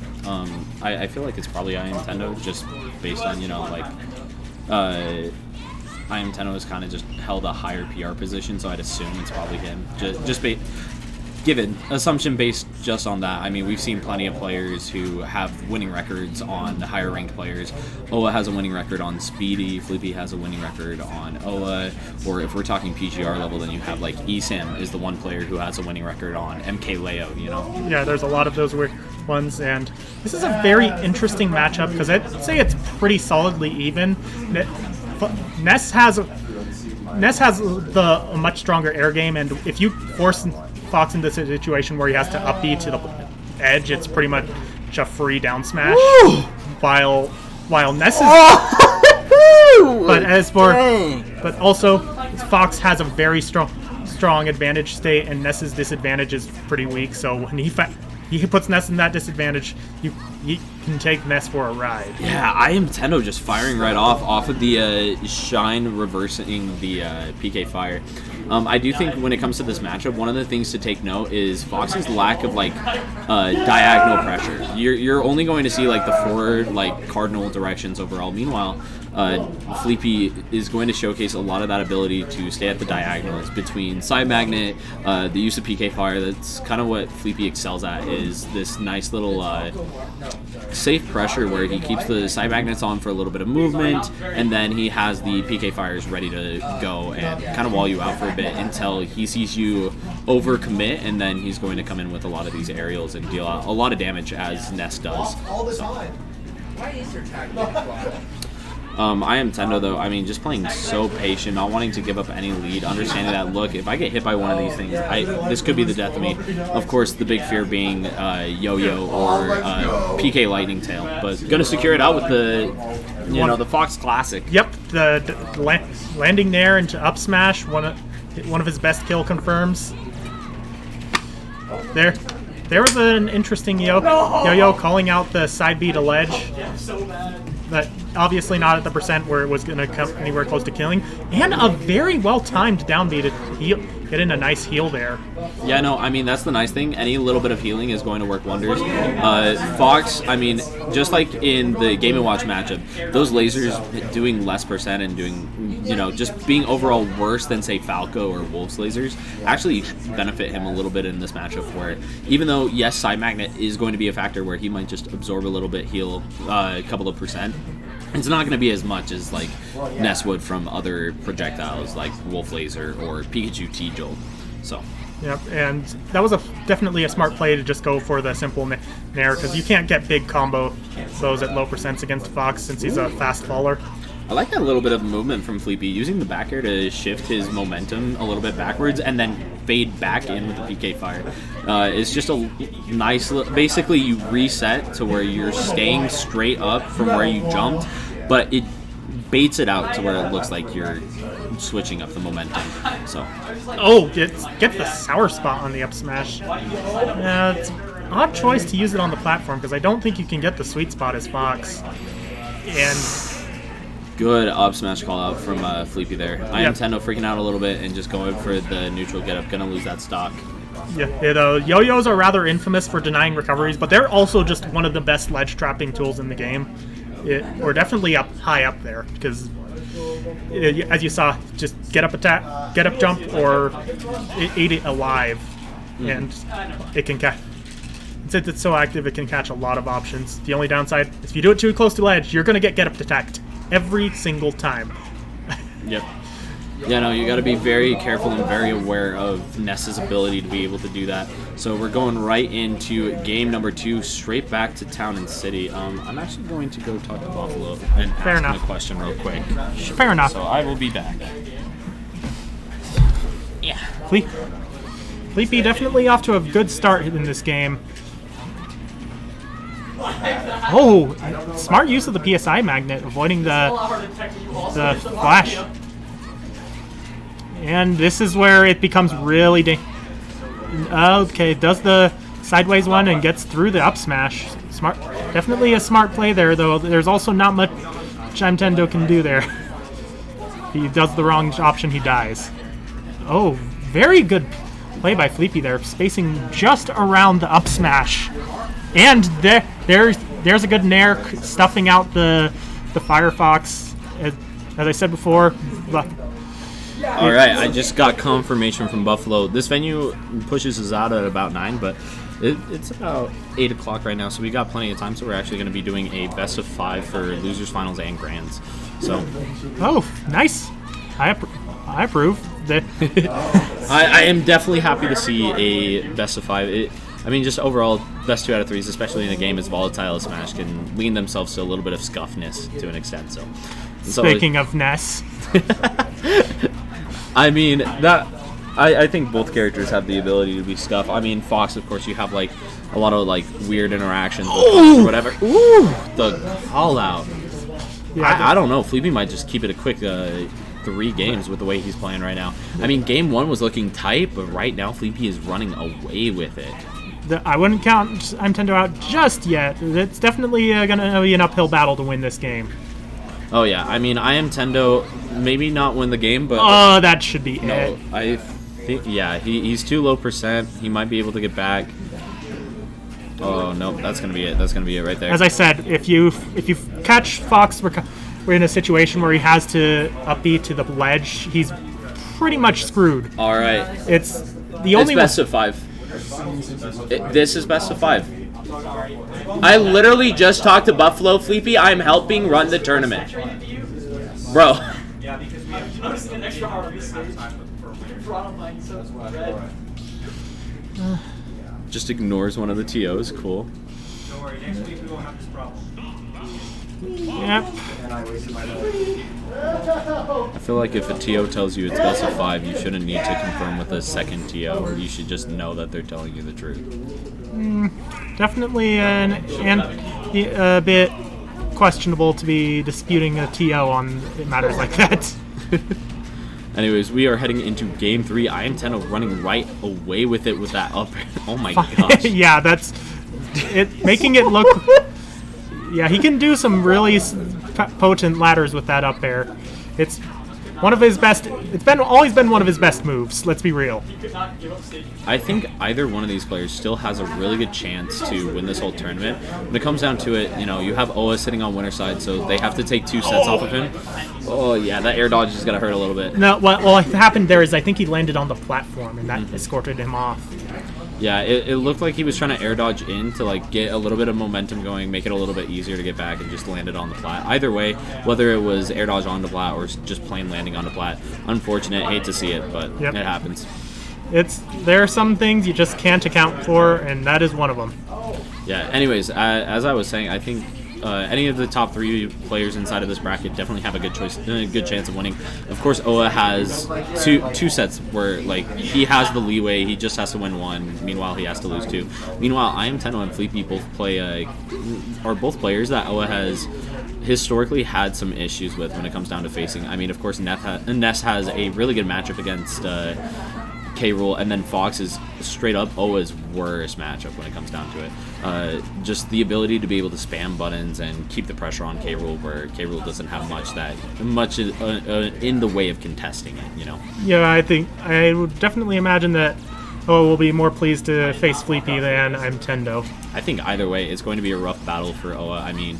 I feel like it's probably Nintendo, just based on, you know, like, Nintendo has kind of just held a higher PR position, so I'd assume it's probably him. Just given assumption based just on that. I mean, we've seen plenty of players who have winning records on higher ranked players. Ola has a winning record on Speedy. Felipe has a winning record on Ola. Or if we're talking PGR level, then you have like Esam is the one player who has a winning record on MK Leo. You know. Yeah, there's a lot of those ones, and this is a very interesting matchup because I'd say it's pretty solidly even. Ness has a much stronger air game, and if you force Fox into a situation where he has to up B to the edge, it's pretty much a free down smash. Woo! While Ness is, but also Fox has a very strong advantage state, and Ness's disadvantage is pretty weak. So when he puts Ness in that disadvantage, you can take Ness for a ride. Yeah, Nintendo just firing right off of the Shine reversing the PK fire. I do think when it comes to this matchup, one of the things to take note is Fox's lack of like diagonal pressure. You're only going to see like the forward like cardinal directions overall. Meanwhile, Felipe is going to showcase a lot of that ability to stay at the diagonals between side magnet, the use of PK fire. That's kind of what Felipe excels at, is this nice little safe pressure where he keeps the side magnets on for a little bit of movement, and then he has the PK fires ready to go and kind of wall you out for a bit until he sees you overcommit, and then he's going to come in with a lot of these aerials and deal out a lot of damage as Ness does. Why is your tag? Nintendo though, I mean, just playing so patient, not wanting to give up any lead, understanding that, look, if I get hit by one of these things, this could be the death of me. Of course, the big fear being Yo-Yo or PK Lightning Tail, but gonna secure it out with the Fox Classic. Yep, the landing there into up smash, one of his best kill confirms. There was an interesting Yo-Yo calling out the side B to ledge. But obviously not at the percent where it was going to come anywhere close to killing. And a very well-timed down B to get in a nice heal there. Yeah, no, I mean, that's the nice thing. Any little bit of healing is going to work wonders. Fox, I mean, just like in the Game & Watch matchup, those lasers doing less percent and doing, just being overall worse than, say, Falco or Wolf's lasers actually benefit him a little bit in this matchup where, even though, yes, side magnet is going to be a factor where he might just absorb a little bit, heal a couple of percent, it's not going to be as much as like Ness would from other projectiles like Wolf Laser or Pikachu T-Jolt. So. Yep, and that was definitely a smart play to just go for the simple nair, because you can't get big combo those at low percents against Fox since he's a fast faller. I like that little bit of movement from Felipe, using the back air to shift his momentum a little bit backwards and then fade back in with the PK fire. It's just a nice, basically you reset to where you're staying straight up from where you jumped, but it baits it out to where it looks like you're switching up the momentum. So. Oh, get the sour spot on the up smash. Yeah, it's an odd choice to use it on the platform because I don't think you can get the sweet spot as Fox. And good up smash call out from Felipe there. Nintendo freaking out a little bit and just going for the neutral get up. Gonna lose that stock. Yeah, yo-yos are rather infamous for denying recoveries, but they're also just one of the best ledge trapping tools in the game. We're definitely high up there because, as you saw, just get up attack, get up jump, or eat it alive, and it can catch. Since it's so active, it can catch a lot of options. The only downside is if you do it too close to ledge, you're gonna get up attacked every single time. Yep. Yeah, no, you got to be very careful and very aware of Ness's ability to be able to do that. So we're going right into game number 2, straight back to Town and City. I'm actually going to go talk to Buffalo and ask him a question real quick. Fair enough. So I will be back. Yeah. Fleepy definitely off to a good start in this game. Oh, smart use of the PSI magnet, avoiding the flash. And this is where it becomes really okay, does the sideways one and gets through the up smash. Smart, definitely a smart play there, though. There's also not much Nintendo can do there. If he does the wrong option, he dies. Oh, very good play by Fleepy there, spacing just around the up smash. And there's a good nair stuffing out the Firefox. As I said before. All right, I just got confirmation from Buffalo. This venue pushes us out at about 9, but it's about 8 o'clock right now, so we got plenty of time. So we're actually going to be doing a best of 5 for losers, finals, and grands. So, oh, nice! I approve. I am definitely happy to see a best of 5. I mean, just overall, best 2 out of 3s, especially in a game as volatile as Smash, can lean themselves to a little bit of scuffness to an extent. So, speaking of Ness, I mean that. I think both characters have the ability to be scuff. I mean, Fox, of course, you have like a lot of like weird interactions with Fox or whatever. Ooh, the call out. Yeah, I don't know. Fleepy might just keep it a quick 3 games with the way he's playing right now. I mean, game 1 was looking tight, but right now Fleepy is running away with it. I wouldn't count Nintendo out just yet. It's definitely going to be an uphill battle to win this game. Oh yeah, I mean, I am Nintendo. Maybe not win the game, but oh, that should be no, it. I think he's too low percent. He might be able to get back. Oh no, that's gonna be it. That's gonna be it right there. As I said, if you catch Fox, we're in a situation where he has to up B to the ledge. He's pretty much screwed. All right, it's the only best of 5. This is best of 5. I literally just talked to Buffalo Fleepy. I'm helping run the tournament, bro. Yeah, because we have an extra hour of Just ignores one of the TOs. Cool. Don't worry, next week we won't have this problem. Yep. I feel like if a TO tells you it's best of 5, you shouldn't need to confirm with a second TO. You should just know that they're telling you the truth. Definitely a bit questionable to be disputing a TO on matters like that. Anyways, we are heading into game 3. I am Nintendo running right away with it with that up. Oh my gosh. Yeah, that's it. Making it look. Yeah, he can do some really potent ladders with that up air. It's one of his best. It's always been one of his best moves. Let's be real. I think either one of these players still has a really good chance to win this whole tournament. When it comes down to it, you have Oa sitting on winner side, so they have to take 2 sets off of him. Oh yeah, that air dodge is gonna hurt a little bit. No, what happened there is I think he landed on the platform and that escorted him off. Yeah, it looked like he was trying to air dodge in to like get a little bit of momentum going, make it a little bit easier to get back, and just landed on the plat. Either way, whether it was air dodge on the plat or just plain landing on the plat, unfortunate. Hate to see it, but it happens. There are some things you just can't account for, and that is one of them. Yeah. Anyways, as I was saying, I think any of the top 3 players inside of this bracket definitely have a good chance of winning. Of course, Oa has two sets where like he has the leeway. He just has to win 1. Meanwhile, he has to lose 2. Meanwhile, I am Tenno and Fleepy are both players that Oa has historically had some issues with when it comes down to facing. I mean, of course, Ness has a really good matchup against K-Rool, and then Fox is straight up Oa's worst matchup when it comes down to it. Just the ability to be able to spam buttons and keep the pressure on K-Rool, where K-Rool doesn't have much in the way of contesting it. Yeah, I think I would definitely imagine that Oa will be more pleased to face Fleepy than I'm Tendo. I think either way, it's going to be a rough battle for Oa. I mean,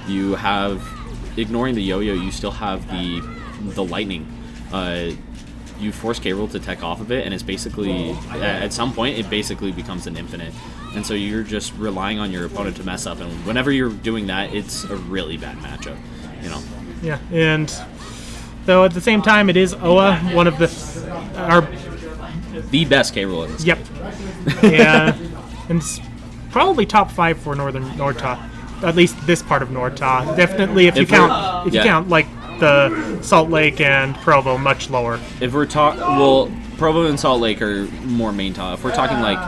you have ignoring the yo-yo, you still have the lightning. You force K-Rool to tech off of it, and it's basically, at some point, it basically becomes an infinite. And so you're just relying on your opponent to mess up, and whenever you're doing that, it's a really bad matchup, Yeah, and though at the same time, it is Oa, one of the best K-Rool in this game. Yeah, and it's probably top 5 for Northern Nordta, at least this part of Nordta. Definitely, if you count like the Salt Lake and Provo much lower. If we're talking, well, Provo and Salt Lake are more main top. If we're talking like,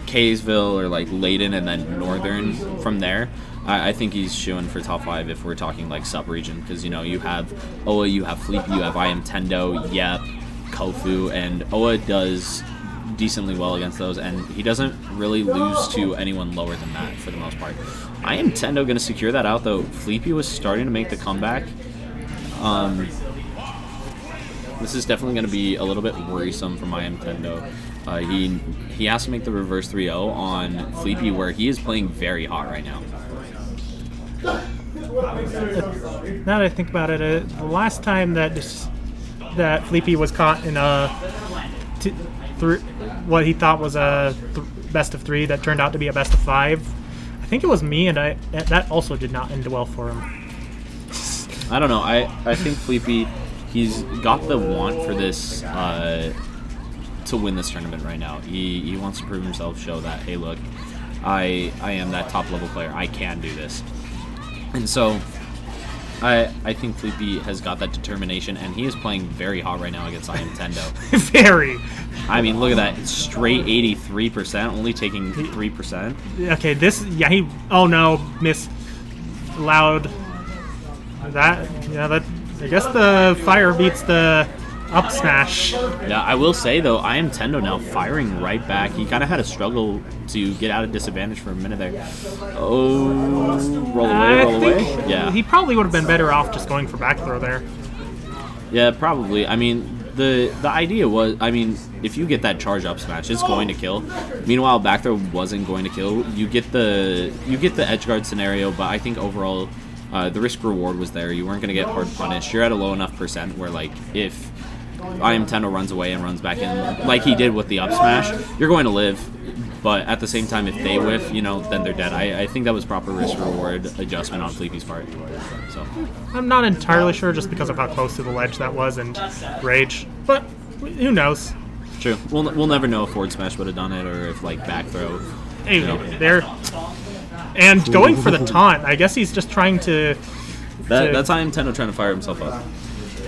Kaysville or like Layton and then Northern from there, I think he's shooing for top 5 if we're talking like sub-region, because you have Oa, you have Fleepy, you have Tendo, Yep, Kofu, and Oa does decently well against those, and he doesn't really lose to anyone lower than that for the most part. Tendo going to secure that out though. Fleepy was starting to make the comeback. This is definitely going to be a little bit worrisome for Tendo. He has to make the reverse 3-0 on Fleepy, where he is playing very hot right now. Now that I think about it, the last time that Fleepy was caught in what he thought was a best of 3 that turned out to be a best of 5, I think it was me, and that also did not end well for him. I don't know. I think Fleepy, he's got the want for this to win this tournament right now. He wants to prove himself, show that, hey, look, I am that top level player. I can do this. And so I think Fleepy has got that determination, and he is playing very hot right now against Tendo. Very. I mean, look at that. It's straight 83%, only taking 3%. Okay, oh no, miss loud. That I guess the fire beats the up smash. Yeah, I will say though, Tendo now firing right back. He kind of had a struggle to get out of disadvantage for a minute there. Oh, roll away. Yeah, he probably would have been better off just going for back throw there. Yeah, probably. I mean, the idea was, if you get that charge up smash, it's going to kill. Meanwhile, back throw wasn't going to kill. You get the edge guard scenario, but I think overall, the risk reward was there. You weren't going to get hard punished. You're at a low enough percent where, like, if Tendo runs away and runs back in, like he did with the up smash, you're going to live. But at the same time, if they whiff, then they're dead. I think that was proper risk-reward adjustment on Fleepy's part. So I'm not entirely sure, just because of how close to the ledge that was and rage. But who knows? True. We'll never know if forward smash would have done it, or if like back throw. Hey, there. And going for the taunt. I guess he's just trying to. That's Tendo trying to fire himself up.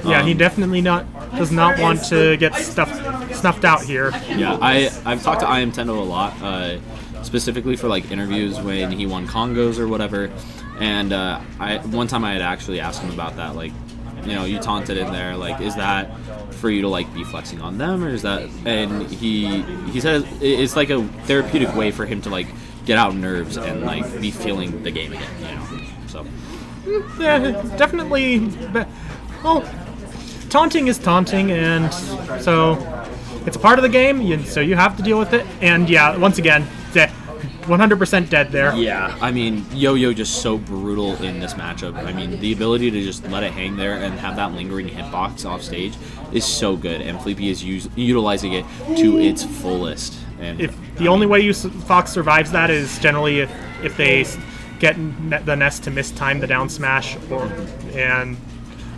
Yeah, he definitely does not want to get snuffed out here. Yeah, I've talked to Tendo a lot, specifically for like interviews when he won Congos or whatever. And one time I had actually asked him about that, like, you taunted in there, like, is that for you to like be flexing on them, or is that? And he says it's like a therapeutic way for him to like get out nerves and like be feeling the game again, So yeah, definitely. Well, taunting is taunting, and so it's a part of the game, so you have to deal with it. And yeah, once again, 100% dead there. Yeah, Yo-Yo just so brutal in this matchup. The ability to just let it hang there and have that lingering hitbox off stage is so good, and Fleepy is utilizing it to its fullest. And if the only way Fox survives that is generally if they get the nest to mistime the down smash, and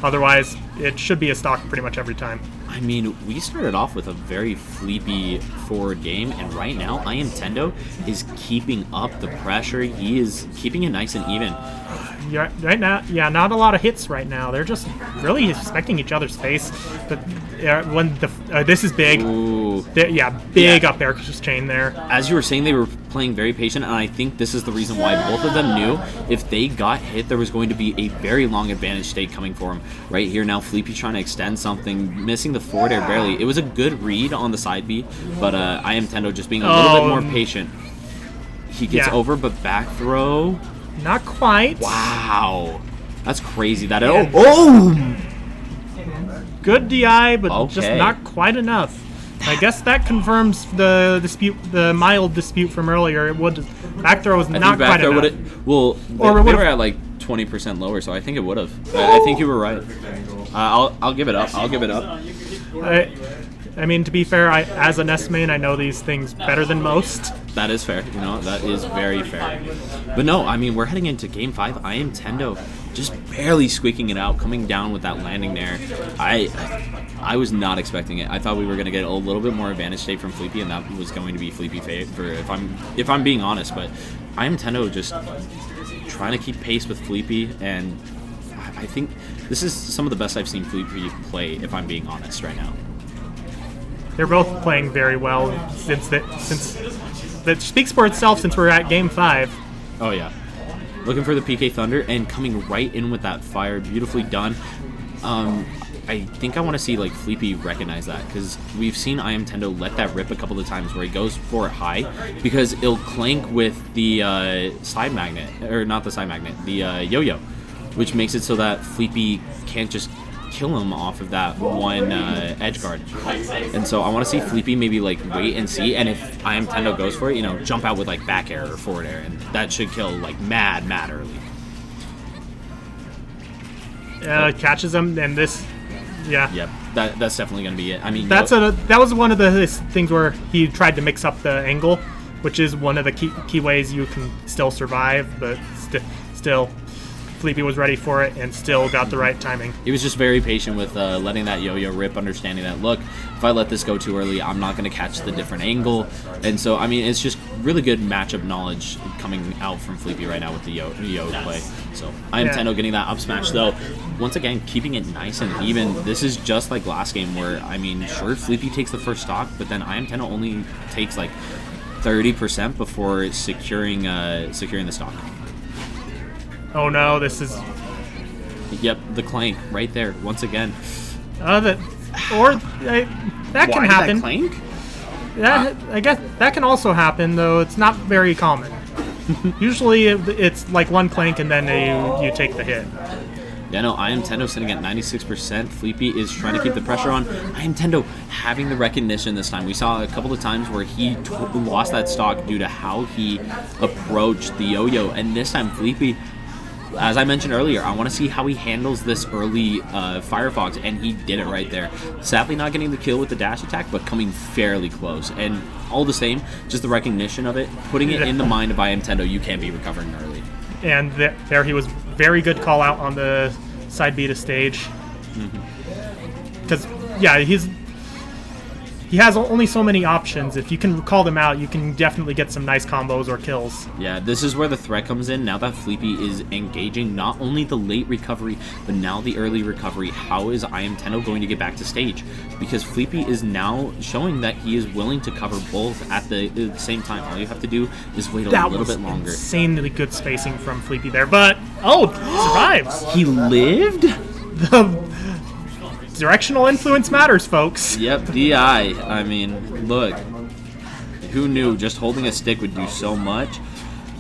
otherwise it should be a stock pretty much every time. We started off with a very Fleepy forward game, and right now Tendo is keeping up the pressure. He is keeping it nice and even. Yeah, right now, not a lot of hits right now. They're just really respecting each other's space. But when this is big, big up air chain there. As you were saying, they were playing very patient, and I think this is the reason why both of them knew if they got hit, there was going to be a very long advantage state coming for them. Right here now, Fleepy trying to extend something, missing the forward air barely. It was a good read on the side B, but Tendo just being a little bit more patient. He gets over, but back throw. Not quite. Wow. That's crazy. That Good DI, but just not quite enough. I guess that confirms the dispute, the mild dispute from earlier. It would back throw was not quite enough. They were at like 20% lower, so I think it would have. I think you were right. I'll give it up. To be fair, as a Nest main, I know these things better than most. That is fair. That is very fair. But no, we're heading into Game 5. Tendo just barely squeaking it out, coming down with that landing there. I was not expecting it. I thought we were going to get a little bit more advantage state from Fleepy, and that was going to be Fleepy for if I'm being honest. But Tendo just trying to keep pace with Fleepy, and I think This is some of the best I've seen Fleepy play, if I'm being honest, right now. They're both playing very well since that speaks for itself since we're at Game 5. Oh, yeah. Looking for the PK Thunder and coming right in with that fire. Beautifully done. I think I want to see like Fleepy recognize that, because we've seen Tendo let that rip a couple of times where he goes for it high because it'll clank with the side magnet, or not the side magnet, the yo-yo, which makes it so that Fleepy can't just kill him off of that one edge guard. And so I want to see Fleepy maybe like wait and see, and if Tendo goes for it, you know, jump out with like back air or forward air, and that should kill like mad early. Catches him, and this, yeah. Yep, that's definitely going to be it. I mean, that was one of the things where he tried to mix up the angle, which is one of the key ways you can still survive, but still, Fleepy was ready for it and still got the right timing. He was just very patient with letting that yo-yo rip, understanding that, look, if I let this go too early, I'm not going to catch the different angle. And so, I mean, it's just really good matchup knowledge coming out from Fleepy right now with the yo play. So, Tendo getting that up smash, though. Once again, keeping it nice and even. This is just like last game where, I mean, sure, Fleepy takes the first stock, but then Tendo only takes like 30% before securing the stock. Oh no, this is... Yep, the clank right there, once again. That can happen. That clank? Yeah, I guess that can also happen, though it's not very common. Usually it's like one clank and then you take the hit. Yeah, no, Tendo sitting at 96%. Fleepy is trying to keep the pressure on. Tendo having the recognition this time. We saw a couple of times where he lost that stock due to how he approached the yo-yo, and this time Fleepy, as I mentioned earlier, I want to see how he handles this early Firefox, and he did it right there. Sadly not getting the kill with the dash attack, but coming fairly close. And all the same, just the recognition of it, putting it in the mind of Tendo, you can't be recovering early. And there he was, very good call out on the side B to stage. Because, yeah, he has only so many options. If you can call them out, you can definitely get some nice combos or kills. Yeah, this is where the threat comes in. Now that Fleepy is engaging not only the late recovery, but now the early recovery, how is Tendo going to get back to stage? Because Fleepy is now showing that he is willing to cover both at the same time. All you have to do is wait a little bit longer. Insanely good spacing from Fleepy there, but, survives. He lived? The directional influence matters, folks. Yep, DI. I mean, look. Who knew just holding a stick would do so much?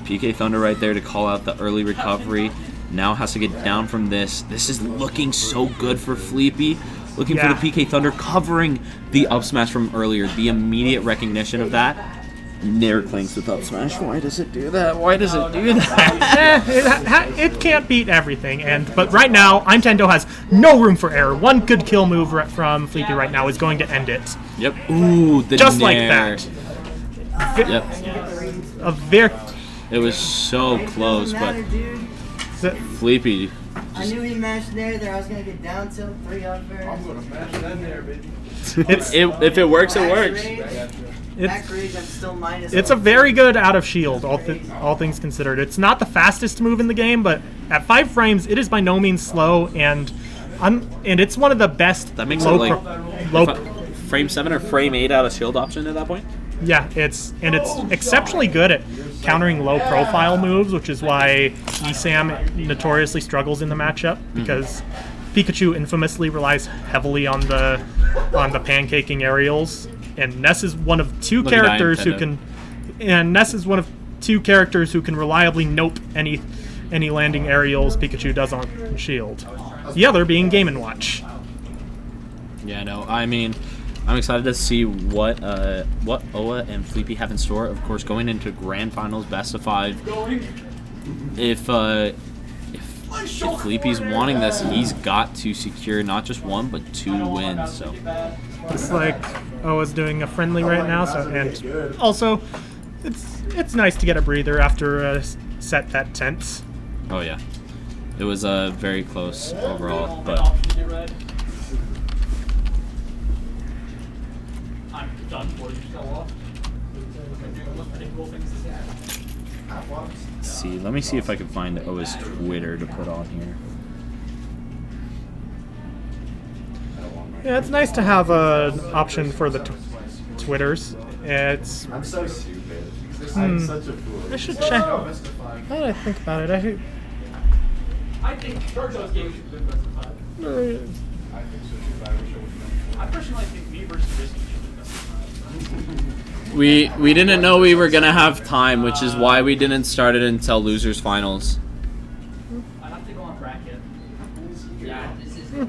PK Thunder right there to call out the early recovery. Now has to get down from this. This is looking so good for Fleepy. Looking for the PK Thunder, covering the up smash from earlier. The immediate recognition of that. Nair clanks with up smash. Why does it do that? Why does it do that? It can't beat everything, but right now, Tendo has no room for error. One good kill move from Fleepy right now is going to end it. Yep. Ooh, the just Nair. Like that. Yep. It was so close, but Fleepy. I knew he mashed there. I was gonna get down tilt 3 up there. I'm gonna mash that there, baby. If it works, it works. It's a very good out of shield, all things considered. It's not the fastest move in the game, but at 5 frames, it is by no means slow, and it's one of the best. That makes it frame 7 or frame 8 out of shield option at that point. Yeah, it's exceptionally good at countering low profile moves, which is why ESAM notoriously struggles in the matchup, because Pikachu infamously relies heavily on the pancaking aerials. And Ness is one of two characters who can reliably nope any landing aerials Pikachu does on Shield. The other being Game & Watch. Yeah, no, I mean, I'm excited to see what Oa and Fleepy have in store. Of course, going into Grand Finals, best of 5. If Fleepy's wanting this, he's got to secure not just 1 but 2 wins. So. It's like Oa's doing a friendly right now, and also it's nice to get a breather after a set that tense. Oh yeah, it was very close overall, but I'm done for you. Let's see. Let me see if I can find Oa's Twitter to put on here. Yeah, it's nice to have an option for the Twitters. It's. I'm so stupid. I'm such a fool. I should check. Now that I think about it, I think Georgio's game should have been best of 5. I personally think me versus Risky should have been best of 5. We didn't know we were gonna have time, which is why we didn't start it until losers finals. I have to go on bracket. Yeah, this is. Yeah,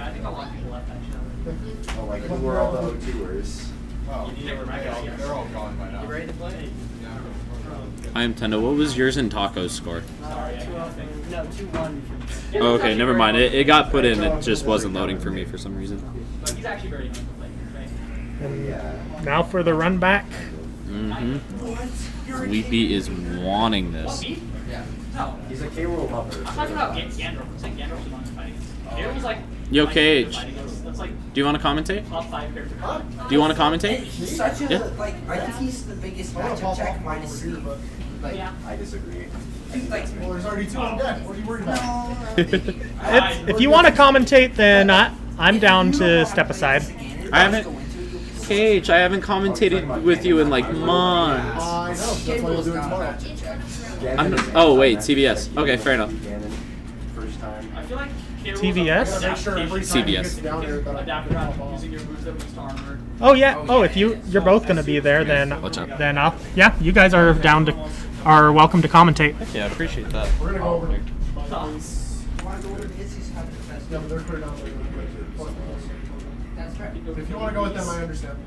I think a lot of people left actually. Oh, like who were all the O2ers? They're all gone by now. You ready to play? I am Tendo. What was yours and Taco's score? No, 2-1. Oh, okay, never mind. It got put in. It just wasn't loading for me for some reason. But he's actually very nice to play, right? now for the run back. Mm-hmm. Sleepy is wanting this. Me? Yeah. No. He's a K-roll I'm buffer. talking about Gandalf. I'm saying Gandalf was on the fighting against. Gandalf was like. Yo, my Cage. fighting against. That's like Do you want to commentate? top 5 character. Do you want to commentate? He's such a Yeah. like. I think he's the biggest matchup check minus sleep. Like, Yeah. I disagree. dude, like. Well, there's already 2 on deck. What are you worried about? If you want to commentate, then I'm down to step aside. I haven't. Cage, I haven't commentated with you in like months. I know. That's why we'll do it tomorrow. Oh wait, CBS. Okay, fair enough. Ganon, first time. I feel like TVS? Make sure every time he CBS. gets down there that I Adapt around using your moves that boost armor. Oh yeah. Oh, if you're both gonna be there, then yeah, you guys are are welcome to commentate. Yeah, I appreciate that. We're gonna go over the Izzy's having the best. Yeah, but they're clear down there. That's right. If you want to go with them, I understand.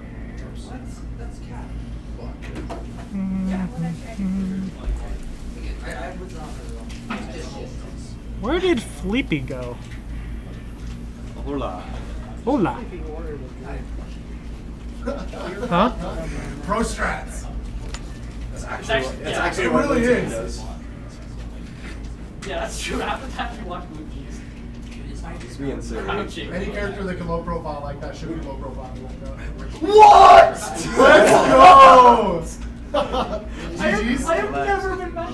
That's cat. I was not Where did Fleepy go? Hola. Hola. Huh? Pro strats. It's That's actually It what really Luton is. does. Yeah, that's true. Half the time you watch movies. He's being serious. Crouching. Any character that can low profile like that should be low profile like that. What? Let's go! GG's. I have never been back.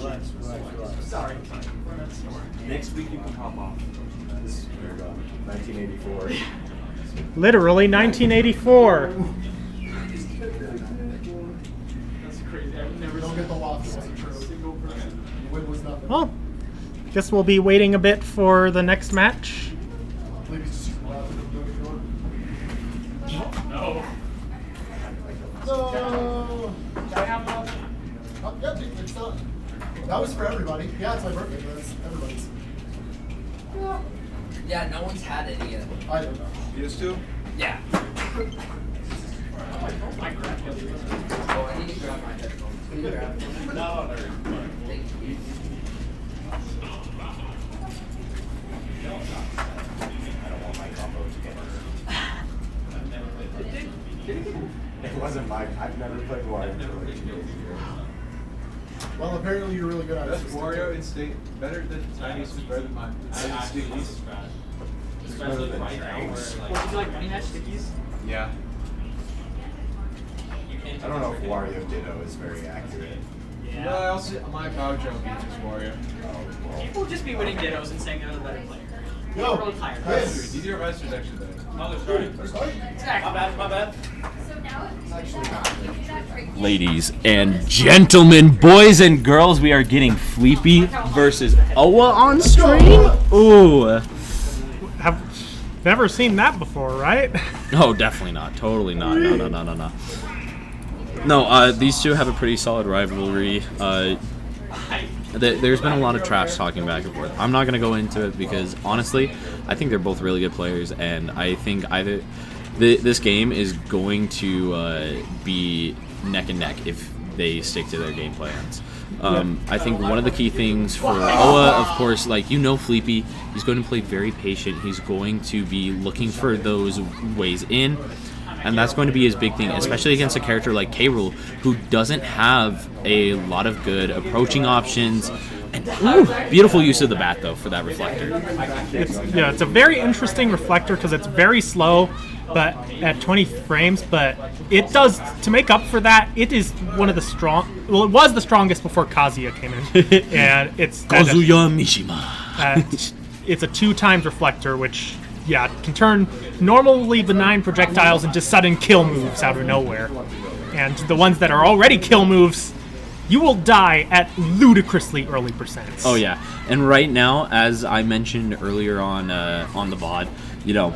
Sorry. Next week you can hop off. This is 1984. Literally 1984. That's crazy. I've never Don't seen get the loss. It wasn't true. Win was nothing. Well, guess we'll be waiting a bit for the next match. Ladies, just No. No. Can I have one? Oh, yeah, it's done. That was for everybody. Yeah, it's my birthday, but it's everybody's. Yeah, no one's had it yet. I don't know. You just do? Yeah. I grabbed it. Oh, I need to grab my headphones. Can you grab them? No, Thank you. I don't want my combo to get It wasn't my. I've never played Wario. Well, apparently you're really good at it. That's Wario Instinct. Better than Chinese was better than mine. Stickies. Especially right now where like. Would you like Honey Nut Stickies? Yeah. I don't know if Wario Ditto is very accurate. No, I also my power jump beats Wario. People would just be winning dittos and saying they're the better player. Yo, I'm really tired. yes. DDR Master's actually better. Oh, they're starting. Exactly. My bad. So now it's actually Ladies and gentlemen, boys and girls, we are getting Fleepy versus Owa on stream. Ooh. Have never seen that before, right? Oh, definitely not. Totally not. No. No, these two have a pretty solid rivalry. There's been a lot of trash talking back and forth. I'm not going to go into it because, honestly, I think they're both really good players, and I think either this game is going to be neck and neck if they stick to their game plans. I think one of the key things for Owa, of course, like, Fleepy, he's going to play very patient. He's going to be looking for those ways in. And that's going to be his big thing, especially against a character like K-Rool, who doesn't have a lot of good approaching options. And beautiful use of the bat, though, for that reflector. It's a very interesting reflector because it's very slow, but at 20 frames. But it does, to make up for that, it is one of the it was the strongest before Kazuya came in, and it's Kazuya Mishima. it's a 2 times reflector, which yeah, can turn normally benign projectiles into sudden kill moves out of nowhere. And the ones that are already kill moves, you will die at ludicrously early percents. Oh yeah, and right now, as I mentioned earlier on the VOD, you know,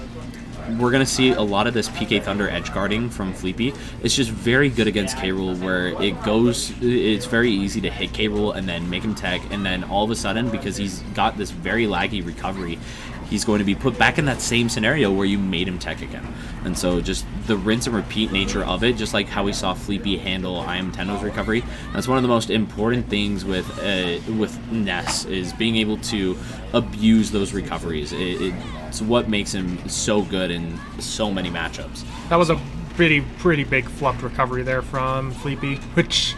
we're gonna see a lot of this PK Thunder edge guarding from Fleepy. It's just very good against K. Rool, where it's very easy to hit K. Rool and then make him tech, and then all of a sudden, because he's got this very laggy recovery, he's going to be put back in that same scenario where you made him tech again. And so just the rinse and repeat nature of it, just like how we saw Fleepy handle Tendo's recovery, that's one of the most important things with Ness, is being able to abuse those recoveries. It's what makes him so good in so many matchups. That was a pretty big flubbed recovery there from Fleepy, which...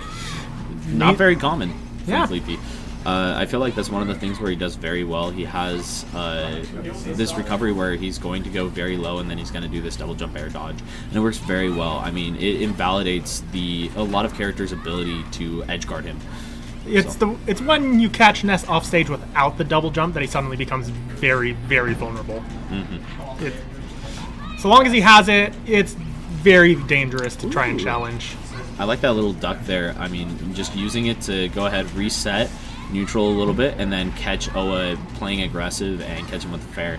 Not very common from Yeah. Fleepy. I feel like that's one of the things where he does very well. He has this recovery where he's going to go very low and then he's going to do this double jump air dodge, and it works very well. I mean, it invalidates a lot of characters' ability to edge guard him. It's when you catch Ness off stage without the double jump that he suddenly becomes very, very vulnerable. So long as he has it, it's very dangerous to try and challenge. I like that little duck there. I mean, just using it to go ahead, reset, neutral a little bit, and then catch Oa playing aggressive and catch him with the fair.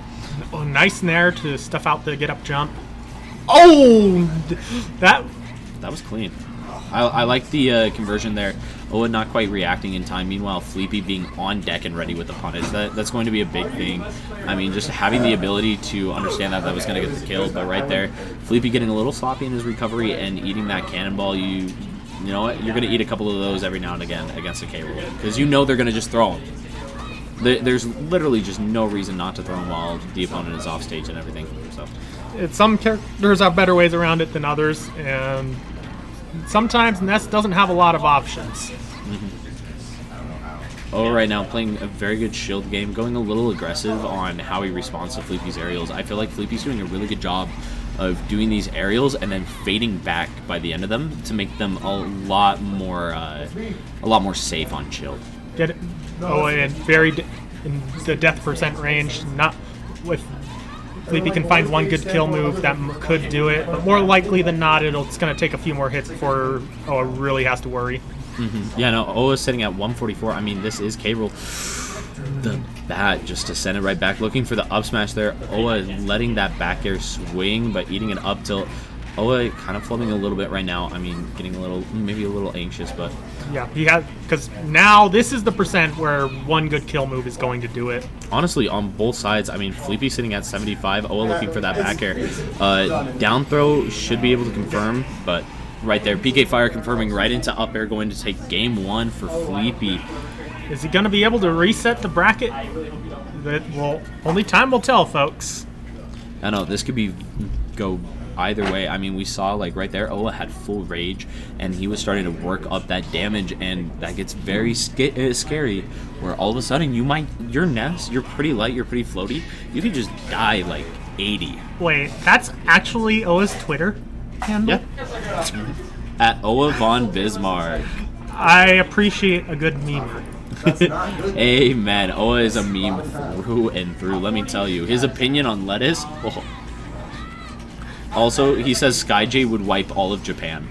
Oh, nice snare to stuff out the get up jump. Oh, that was clean. I like the conversion there. Oa not quite reacting in time. Meanwhile, Fleepy being on deck and ready with the punish. That's going to be a big thing. I mean, just having the ability to understand that was going to get the kill. But right there, Fleepy getting a little sloppy in his recovery and eating that cannonball. You know what? You're going to eat a couple of those every now and again against a K. Rool, because you know they're going to just throw them. There's literally just no reason not to throw them while the opponent is off stage and everything. So, some characters have better ways around it than others, and sometimes Ness doesn't have a lot of options. Oh, right now playing a very good shield game, going a little aggressive on how he responds to Fleepy's aerials. I feel like Fleepy's doing a really good job of doing these aerials and then fading back by the end of them to make them a lot more safe on shield. Get it? Oh, and in the death percent range. Not with Fleepy can find one good kill move that could do it, but more likely than not, it's going to take a few more hits before Oa really has to worry. Yeah, no, Oa's sitting at 144. I mean, this is K. Rool. The bat just to send it right back, looking for the up smash there. Oa letting that back air swing, but eating an up tilt. Oa kind of flubbing a little bit right now. I mean, getting maybe a little anxious, but yeah, he has, because now this is the percent where one good kill move is going to do it. Honestly, on both sides, I mean, Fleepy sitting at 75, Oa looking for that back air. Down throw should be able to confirm, but right there, PK Fire confirming right into up air, going to take game one for Fleepy. Is he going to be able to reset the bracket? Only time will tell, folks. I know, this could go either way. I mean, we saw like right there, Oa had full rage and he was starting to work up that damage, and that gets very scary where all of a sudden your Ness, you're pretty light, you're pretty floaty, you could just die like 80. Wait, that's actually Oa's Twitter handle? Yeah. At Oa Von Bismarck. I appreciate a good meme. Amen. Oa is a meme through and through, let me tell you. His opinion on lettuce. Oh. Also, he says SkyJ would wipe all of Japan.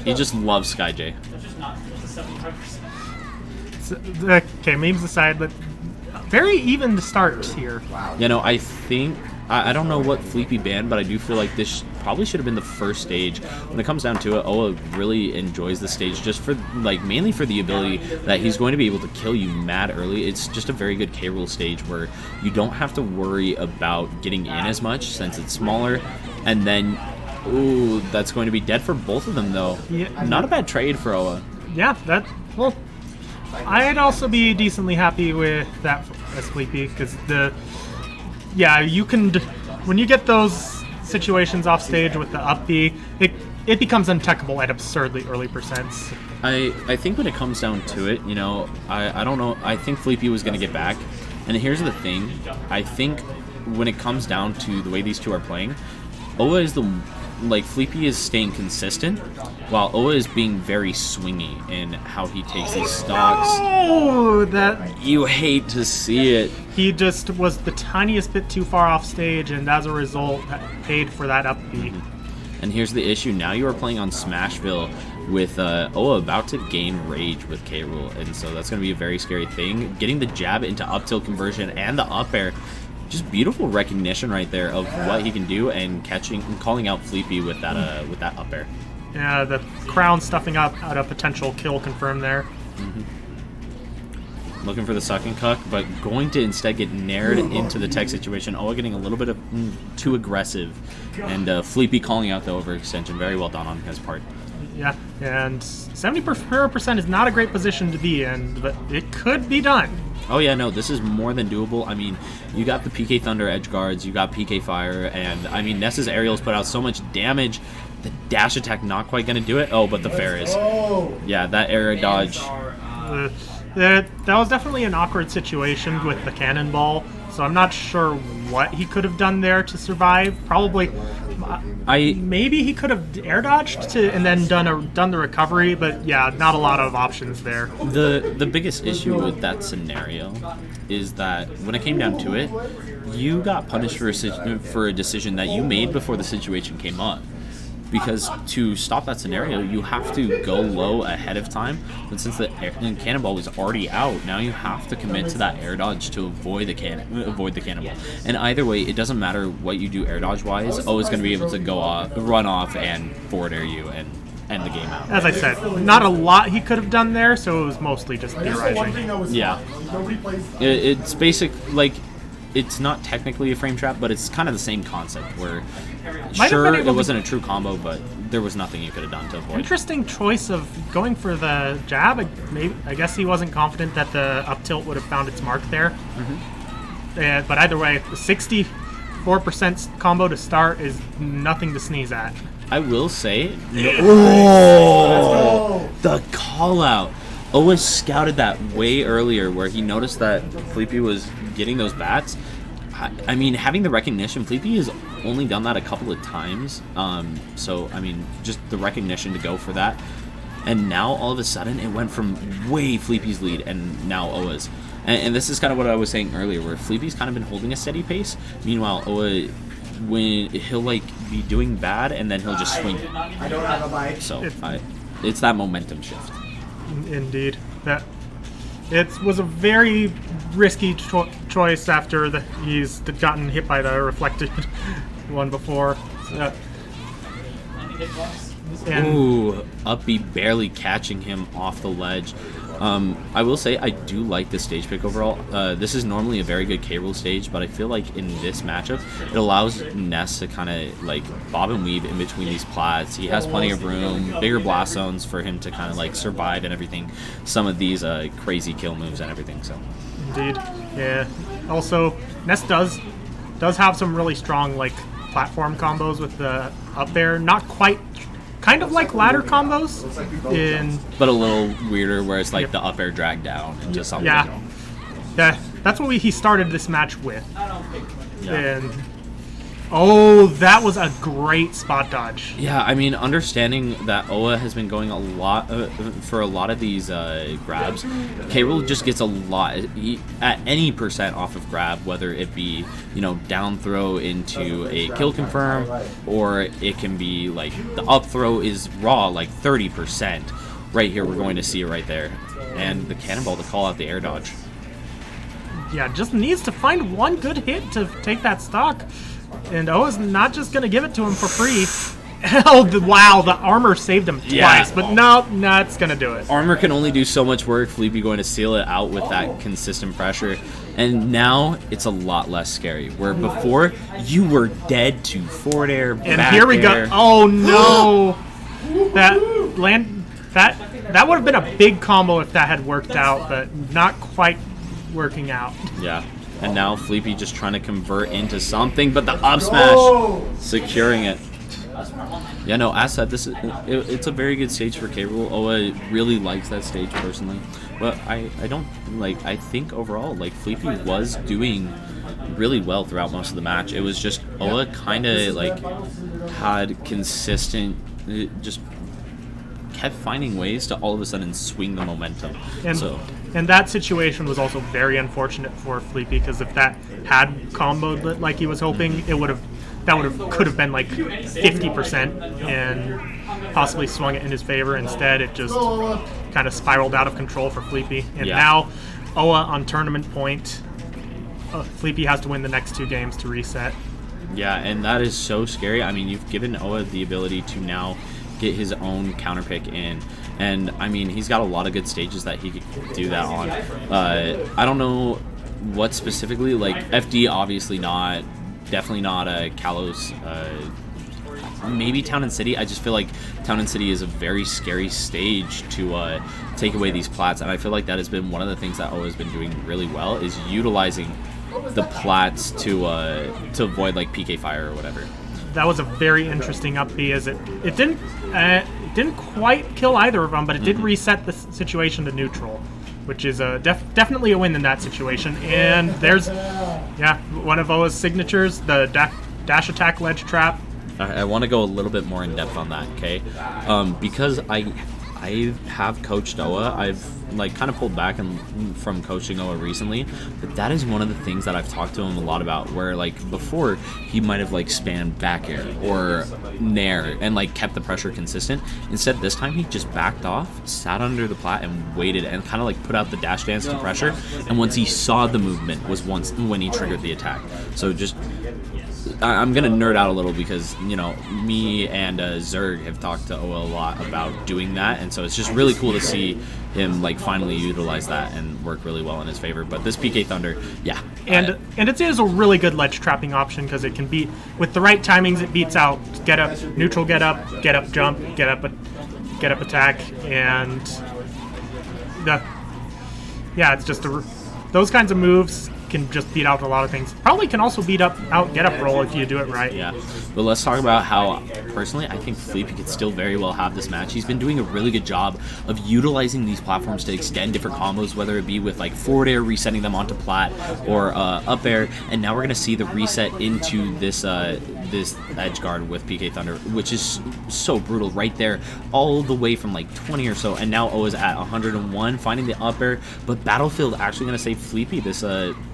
He just loves SkyJ. Okay, memes aside, but very even to start here. You know, I think I don't know what Fleepy banned, but I do feel like this probably should have been the first stage. When it comes down to it, Oa really enjoys the stage just for mainly for the ability that he's going to be able to kill you mad early. It's just a very good K. Rool stage where you don't have to worry about getting in as much since it's smaller, and then ooh, that's going to be dead for both of them though. Yeah. Not a bad trade for Oa. Yeah, I'd also be decently happy with that as Fleepy, because you can, when you get those situations off stage with the up B, it becomes untechable at absurdly early percents. I think when it comes down to it, you know, I don't know, I think Fleepy was going to get back, and here's the thing, I think when it comes down to the way these two are playing, Oa is the like Fleepy is staying consistent, while Oa is being very swingy in how he takes these stocks. Oh, that You hate to see it. he just was the tiniest bit too far off stage, and as a result, paid for that up B. And here's the issue. Now you are playing on Smashville with Oa about to gain rage with K. Rool. And so that's going to be a very scary thing. Getting the jab into up tilt conversion and the up air. Just beautiful recognition right there of what he can do and catching and calling out Fleepy with that up air. Yeah, the crown stuffing up out a potential kill confirmed there. Looking for the sucking cuck, but going to instead get nared into the tech situation. Oa getting a little bit of too aggressive, and Fleepy calling out the overextension. Very well done on his part. Yeah, and 70% is not a great position to be in, but it could be done. Oh yeah, no, this is more than doable. I mean, you got the PK Thunder edge guards, you got PK Fire, and I mean, Ness's aerials put out so much damage. The dash attack not quite going to do it. Oh, but the fair is. Yeah, that air dodge. That was definitely an awkward situation with the cannonball, so I'm not sure what he could have done there to survive. Probably, maybe he could have air dodged and then done the recovery, but yeah, not a lot of options there. The biggest issue with that scenario is that when it came down to it, you got punished for a decision that you made before the situation came up. Because to stop that scenario, you have to go low ahead of time. But since the cannonball was already out, now you have to commit to that air dodge to avoid the cannonball. And either way, it doesn't matter what you do air dodge wise. O's going to be able to run off and forward air you and end the game out. As I said, not a lot he could have done there, so it was mostly just theorizing. Yeah, it's basic like. It's not technically a frame trap, but it's kind of the same concept where, sure, it wasn't a true combo, but there was nothing you could have done to avoid. Interesting choice of going for the jab. I guess he wasn't confident that the up tilt would have found its mark there. But either way, the 64% combo to start is nothing to sneeze at. I will say, the call out. Oa scouted that way earlier where he noticed that Fleepy was getting those bats. I mean, having the recognition, Fleepy has only done that a couple of times. So, I mean, just the recognition to go for that. And now, all of a sudden, it went from way Fleepy's lead and now Oa's. And this is kind of what I was saying earlier, where Fleepy's kind of been holding a steady pace. Meanwhile, Oa, when he'll, like, be doing bad, and then he'll just swing it. I don't have a bike. So, it's that momentum shift. Indeed. It was a very risky choice after he's gotten hit by the reflected one before. Ooh, up B barely catching him off the ledge. I will say I do like this stage pick overall. This is normally a very good K. Rool stage, but I feel like in this matchup, it allows Ness to kind of like bob and weave in between these plats. He has plenty of room, bigger blast zones for him to kind of like survive and everything. Some of these crazy kill moves and everything. So, indeed, yeah. Also, Ness does have some really strong like platform combos with the up air. Not quite. Kind of like ladder combos, but a little weirder, where it's like the up air drag down into something. Yeah, that's what he started this match with. And oh, that was a great spot dodge. Yeah, I mean, understanding that Oa has been going a lot for a lot of these grabs, K. Rool just gets a lot at any percent off of grab, whether it be down throw into a kill confirm, or it can be like the up throw is raw like 30%. Right here, we're going to see it right there, and the cannonball to call out the air dodge. Yeah, just needs to find one good hit to take that stock. And Oa's not just going to give it to him for free. Wow, the armor saved him twice. But no, it's going to do it. Armor can only do so much work. Fleepy going to seal it out with that consistent pressure. And now it's a lot less scary. Where before, you were dead to forward air, back and here we air. go. Oh, no. That would have been a big combo if that had worked out, but not quite working out. Yeah. And now Fleepy just trying to convert into something, but the up smash securing it. Yeah, no, as said, it's a very good stage for K. Rool. Oa really likes that stage personally, but I think overall Fleepy was doing really well throughout most of the match. It was just Oa kind of had consistent, just kept finding ways to all of a sudden swing the momentum. And that situation was also very unfortunate for Fleepy, because if that had comboed like he was hoping, could have been like 50% and possibly swung it in his favor. Instead, it just kind of spiraled out of control for Fleepy. And now, Oa on tournament point, Fleepy has to win the next 2 games to reset. Yeah, and that is so scary. I mean, you've given Oa the ability to now get his own counter pick in, and I mean, he's got a lot of good stages that he could do that on. I don't know what specifically, like FD obviously not, definitely not Kalos, maybe Town and City. I just feel like Town and City is a very scary stage to take away these plats, and I feel like that has been one of the things that Oa has been doing really well, is utilizing the plats to avoid like PK fire or whatever. That was a very interesting up B, as it didn't quite kill either of them, but it did reset the situation to neutral, which is definitely a win in that situation. And there's one of Oa's signatures, the dash attack ledge trap. I want to go a little bit more in depth on that, okay? Because I have coached Oa. I've like kind of pulled back from coaching Oa recently, but that is one of the things that I've talked to him a lot about, where like before he might have like spammed back air or nair and like kept the pressure consistent. Instead this time he just backed off, sat under the plat and waited and kind of like put out the dash dance to pressure, and once he saw the movement was when he triggered the attack. So just I'm gonna nerd out a little because, you know, me and Zerg have talked to Oa a lot about doing that, and so it's just really cool to see him like finally utilize that and work really well in his favor. But this PK Thunder, and it is a really good ledge trapping option, because it can beat, with the right timings, it beats out get up, neutral, get up jump, get up attack, and it's just those kinds of moves can just beat out a lot of things. Probably can also beat out get up roll if you do it right. Yeah, but let's talk about how personally I think Felipe could still very well have this match. He's been doing a really good job of utilizing these platforms to extend different combos, whether it be with like forward air, resetting them onto plat, or up air, and now we're gonna see the reset into this this edge guard with PK Thunder, which is so brutal right there, all the way from like 20 or so, and now Oa's at 101, finding the up air, but Battlefield actually gonna save Felipe this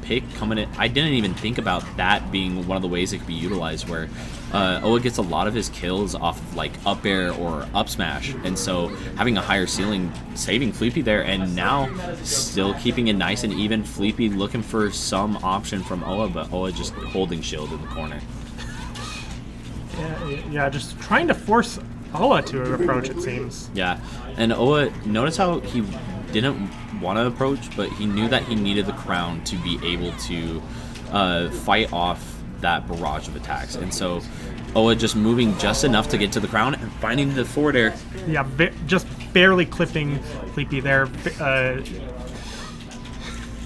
pick coming in. I didn't even think about that being one of the ways it could be utilized, where Oa gets a lot of his kills off of like up air or up smash, and so having a higher ceiling saving Felipe there, and now still keeping it nice and even. Felipe looking for some option from Oa, but Oa just holding shield in the corner. Yeah, just trying to force Oa to approach, it seems. Yeah, and Oa, notice how he didn't want to approach, but he knew that he needed the crown to be able to fight off that barrage of attacks, and so Oa just moving just enough to get to the crown and finding the forward air. Yeah, just barely clipping Felipe there.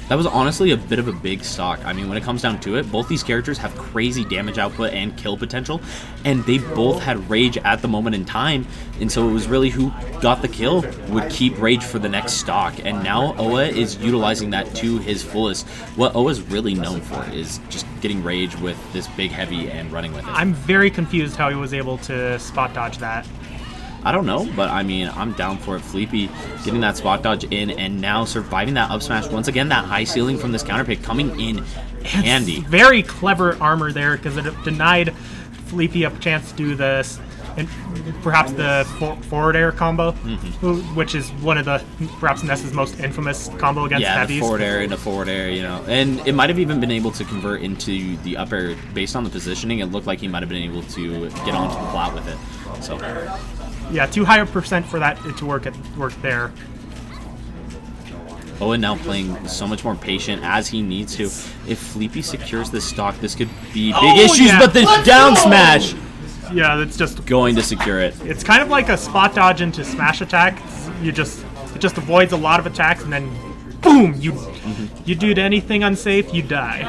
That was honestly a bit of a big stock. I mean, when it comes down to it, both these characters have crazy damage output and kill potential, and they both had rage at the moment in time, and so it was really who got the kill would keep rage for the next stock, and now Oa is utilizing that to his fullest. What Oa's really known for is just getting rage with this big heavy and running with it. I'm very confused how he was able to spot dodge that. I don't know, but I mean, I'm down for it. Felipe getting that spot dodge in and now surviving that up smash. Once again, that high ceiling from this counter pick coming in handy. It's very clever armor there, because it denied Felipe a chance to do this, and perhaps the forward air combo, which is one of the perhaps Ness's most infamous combo against heavies. Yeah, the forward air into forward air, you know, and it might have even been able to convert into the up air based on the positioning. It looked like he might have been able to get onto the plat with it. So. Yeah, too high a percent for that to work there. Oa now playing so much more patient as he needs to. If Felipe secures this stock, this could be big issues, but the down smash! Yeah, that's just going to secure it. It's kind of like a spot dodge into smash attack. It just avoids a lot of attacks, and then boom, you do anything unsafe, you die.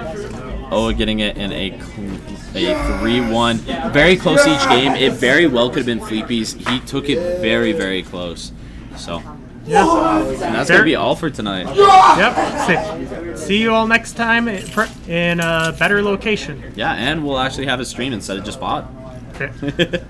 Oa getting it in a 3-1. Very close each game. It very well could have been Felipe's. He took it very, very close. So, yeah. And that's going to be all for tonight. Yep. See you all next time in a better location. Yeah, and we'll actually have a stream instead of just bot. Okay.